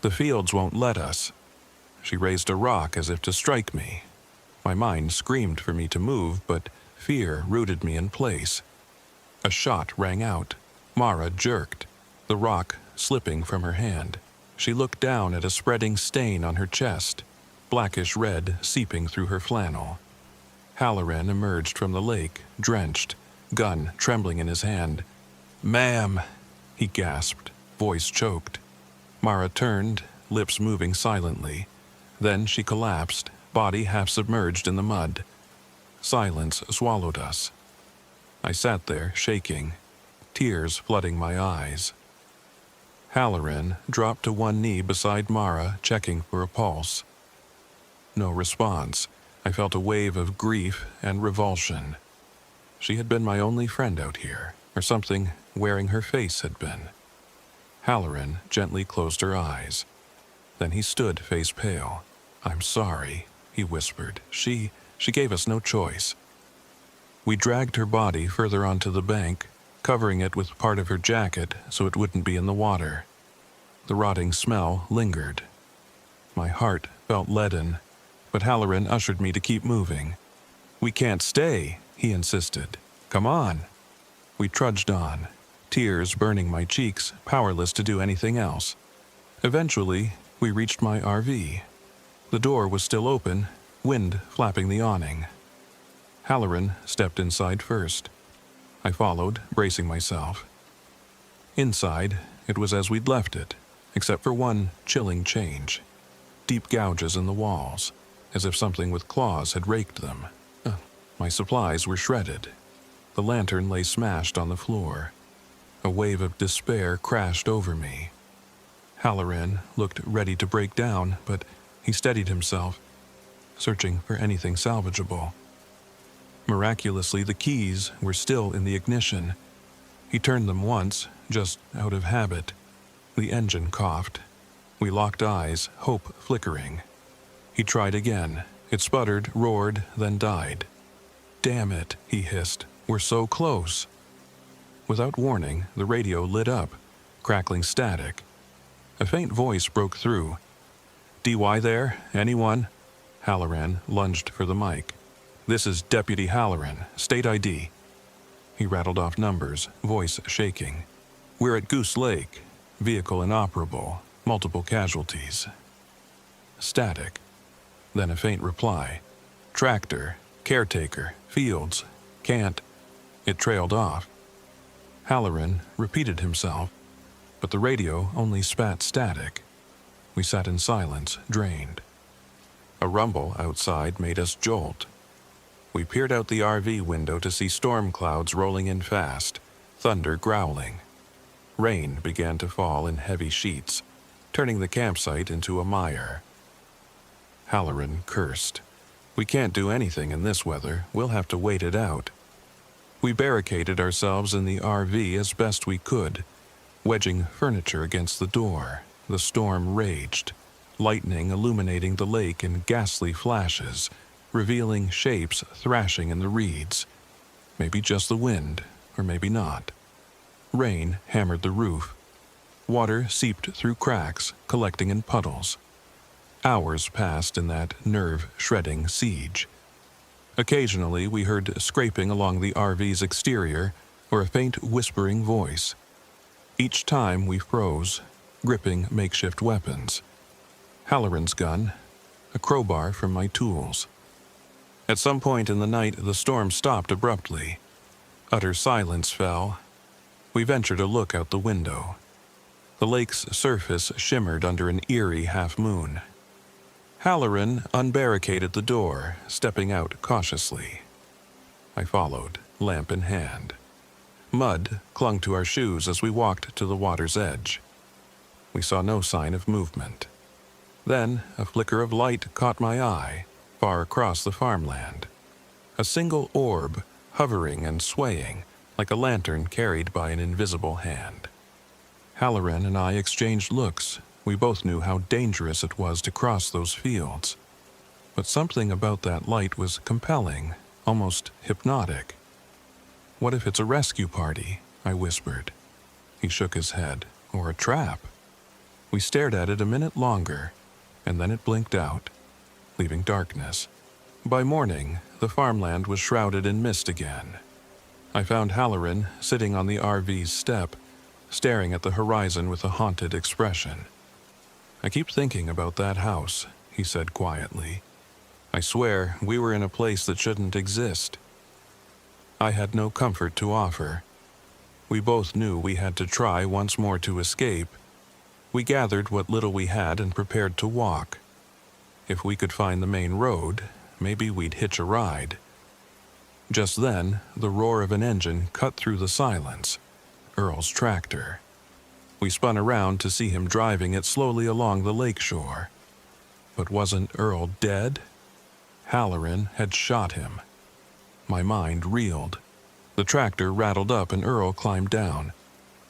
"The fields won't let us." She raised a rock as if to strike me. My mind screamed for me to move, but fear rooted me in place. A shot rang out. Mara jerked, the rock slipping from her hand. She looked down at a spreading stain on her chest, blackish red seeping through her flannel. Halloran emerged from the lake, drenched, gun trembling in his hand. "Ma'am," he gasped, voice choked. Mara turned, lips moving silently. Then she collapsed, body half submerged in the mud. Silence swallowed us. I sat there, shaking, tears flooding my eyes. Halloran dropped to one knee beside Mara, checking for a pulse. No response. I felt a wave of grief and revulsion. She had been my only friend out here, or something wearing her face had been. Halloran gently closed her eyes. Then he stood face pale. "I'm sorry," he whispered. She gave us no choice." We dragged her body further onto the bank, covering it with part of her jacket so it wouldn't be in the water. The rotting smell lingered. My heart felt leaden, but Halloran ushered me to keep moving. "We can't stay," he insisted. "Come on." We trudged on, tears burning my cheeks, powerless to do anything else. Eventually, we reached my RV. The door was still open, wind flapping the awning. Halloran stepped inside first. I followed, bracing myself. Inside, it was as we'd left it, except for one chilling change. Deep gouges in the walls, as if something with claws had raked them. My supplies were shredded. The lantern lay smashed on the floor. A wave of despair crashed over me. Halloran looked ready to break down, but he steadied himself, searching for anything salvageable. Miraculously, the keys were still in the ignition. He turned them once, just out of habit. The engine coughed. We locked eyes, hope flickering. He tried again. It sputtered, roared, then died. "Damn it," he hissed. "We're so close." Without warning, the radio lit up, crackling static. A faint voice broke through. "DY there? Anyone?" Halloran lunged for the mic. "This is Deputy Halloran, State ID." He rattled off numbers, voice shaking. "We're at Goose Lake. Vehicle inoperable. Multiple casualties." Static. Then a faint reply. "Tractor. Caretaker. Fields. Can't." It trailed off. Halloran repeated himself, but the radio only spat static. We sat in silence, drained. A rumble outside made us jolt. We peered out the RV window to see storm clouds rolling in fast, thunder growling. Rain began to fall in heavy sheets, turning the campsite into a mire. Halloran cursed. "We can't do anything in this weather. We'll have to wait it out." We barricaded ourselves in the RV as best we could, wedging furniture against the door. The storm raged, lightning illuminating the lake in ghastly flashes, revealing shapes thrashing in the reeds. Maybe just the wind, or maybe not. Rain hammered the roof. Water seeped through cracks, collecting in puddles. Hours passed in that nerve-shredding siege. Occasionally, we heard scraping along the RV's exterior or a faint whispering voice. Each time we froze, gripping makeshift weapons. Halloran's gun, a crowbar from my tools. At some point in the night, the storm stopped abruptly. Utter silence fell. We ventured a look out the window. The lake's surface shimmered under an eerie half-moon. Halloran unbarricaded the door, stepping out cautiously. I followed, lamp in hand. Mud clung to our shoes as we walked to the water's edge. We saw no sign of movement. Then a flicker of light caught my eye, far across the farmland. A single orb, hovering and swaying, like a lantern carried by an invisible hand. Halloran and I exchanged looks. We both knew how dangerous it was to cross those fields. But something about that light was compelling, almost hypnotic. "What if it's a rescue party?" I whispered. He shook his head. "Or a trap." We stared at it a minute longer, and then it blinked out, leaving darkness. By morning, the farmland was shrouded in mist again. I found Halloran sitting on the RV's step, staring at the horizon with a haunted expression. "I keep thinking about that house," he said quietly. "I swear we were in a place that shouldn't exist." I had no comfort to offer. We both knew we had to try once more to escape. We gathered what little we had and prepared to walk. If we could find the main road, maybe we'd hitch a ride. Just then, the roar of an engine cut through the silence. Earl's tractor. We spun around to see him driving it slowly along the lakeshore. But wasn't Earl dead? Halloran had shot him. My mind reeled. The tractor rattled up and Earl climbed down.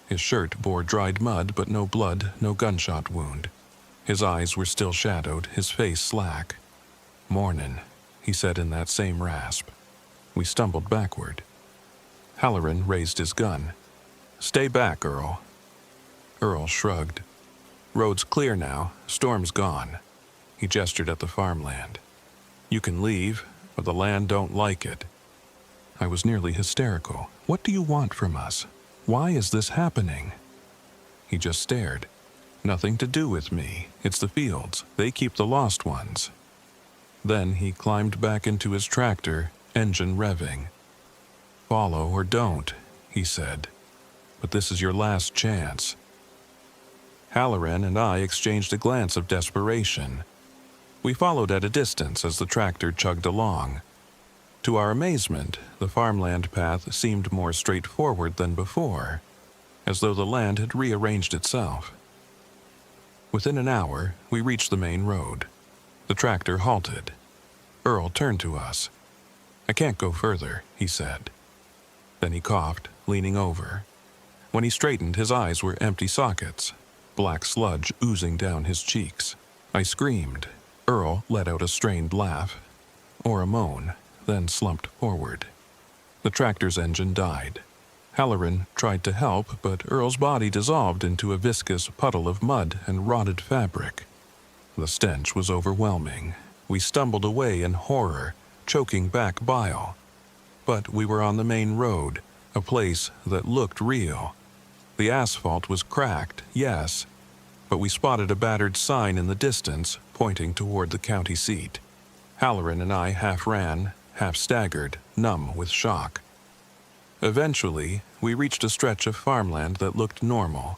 His shirt bore dried mud, but no blood, no gunshot wound. His eyes were still shadowed, his face slack. "Mornin'," he said in that same rasp. We stumbled backward. Halloran raised his gun. "Stay back, Earl." Earl shrugged. "Road's clear now, storm's gone." He gestured at the farmland. "You can leave, but the land don't like it." I was nearly hysterical. "What do you want from us? Why is this happening?" He just stared. "Nothing to do with me. It's the fields. They keep the lost ones." Then he climbed back into his tractor, engine revving. "Follow or don't," he said. "But this is your last chance." Halloran and I exchanged a glance of desperation. We followed at a distance as the tractor chugged along. To our amazement, the farmland path seemed more straightforward than before, as though the land had rearranged itself. Within an hour, we reached the main road. The tractor halted. Earl turned to us. "I can't go further," he said. Then he coughed, leaning over. When he straightened, his eyes were empty sockets, black sludge oozing down his cheeks. I screamed. Earl let out a strained laugh, or a moan, then slumped forward. The tractor's engine died. Halloran tried to help, but Earl's body dissolved into a viscous puddle of mud and rotted fabric. The stench was overwhelming. We stumbled away in horror, choking back bile. But we were on the main road, a place that looked real. The asphalt was cracked, yes, but we spotted a battered sign in the distance, pointing toward the county seat. Halloran and I half ran, half staggered, numb with shock. Eventually, we reached a stretch of farmland that looked normal.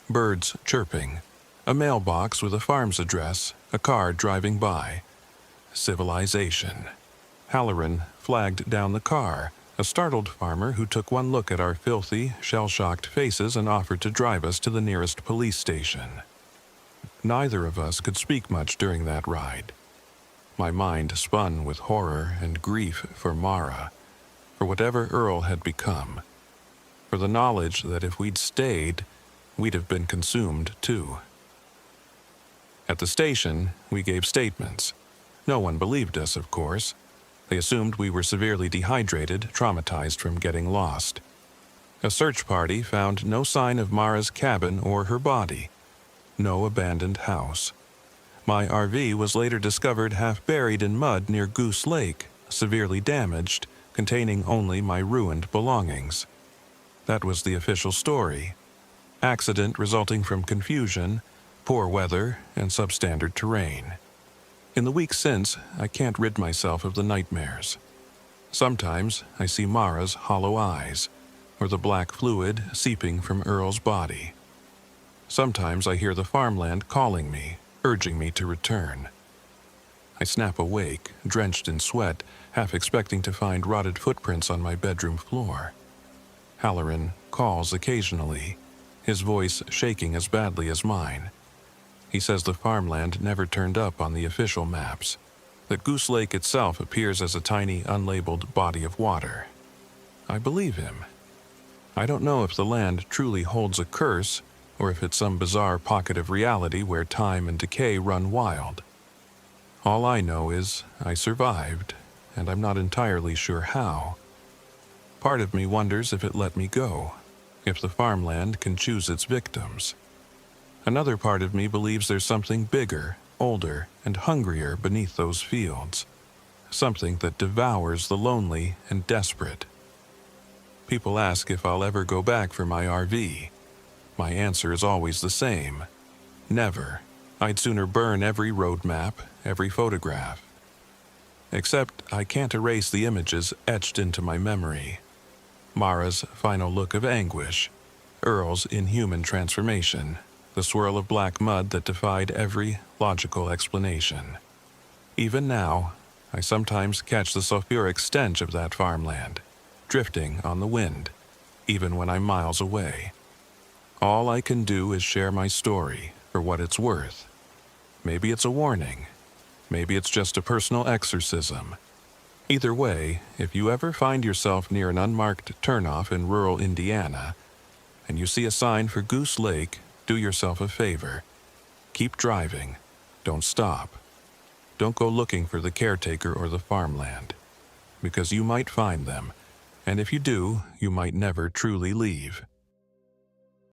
Birds chirping, a mailbox with a farm's address, a car driving by. Civilization. Halloran flagged down the car, a startled farmer who took one look at our filthy, shell-shocked faces and offered to drive us to the nearest police station. Neither of us could speak much during that ride. My mind spun with horror and grief for Mara, for whatever Earl had become, for the knowledge that if we'd stayed, we'd have been consumed too. At the station, we gave statements. No one believed us, of course. They assumed we were severely dehydrated, traumatized from getting lost. A search party found no sign of Mara's cabin or her body. No abandoned house. My RV was later discovered half buried in mud near Goose Lake, severely damaged, containing only my ruined belongings. That was the official story. Accident resulting from confusion, poor weather, and substandard terrain. In the weeks since, I can't rid myself of the nightmares. Sometimes I see Mara's hollow eyes, or the black fluid seeping from Earl's body. Sometimes I hear the farmland calling me, urging me to return. I snap awake, drenched in sweat, half expecting to find rotted footprints on my bedroom floor. Halloran calls occasionally, his voice shaking as badly as mine. He says the farmland never turned up on the official maps. that Goose Lake itself appears as a tiny, unlabeled body of water. I believe him. I don't know if the land truly holds a curse, or if it's some bizarre pocket of reality where time and decay run wild. All I know is I survived, and I'm not entirely sure how. Part of me wonders if it let me go, if the farmland can choose its victims. Another part of me believes there's something bigger, older, and hungrier beneath those fields. Something that devours the lonely and desperate. People ask if I'll ever go back for my RV. My answer is always the same. Never. I'd sooner burn every road map, every photograph. Except I can't erase the images etched into my memory. Mara's final look of anguish, Earl's inhuman transformation, the swirl of black mud that defied every logical explanation. Even now, I sometimes catch the sulfuric stench of that farmland, drifting on the wind, even when I'm miles away. All I can do is share my story for what it's worth. Maybe it's a warning. Maybe it's just a personal exorcism. Either way, if you ever find yourself near an unmarked turnoff in rural Indiana, and you see a sign for Goose Lake, do yourself a favor. Keep driving. Don't stop. Don't go looking for the caretaker or the farmland, because you might find them, and if you do, you might never truly leave.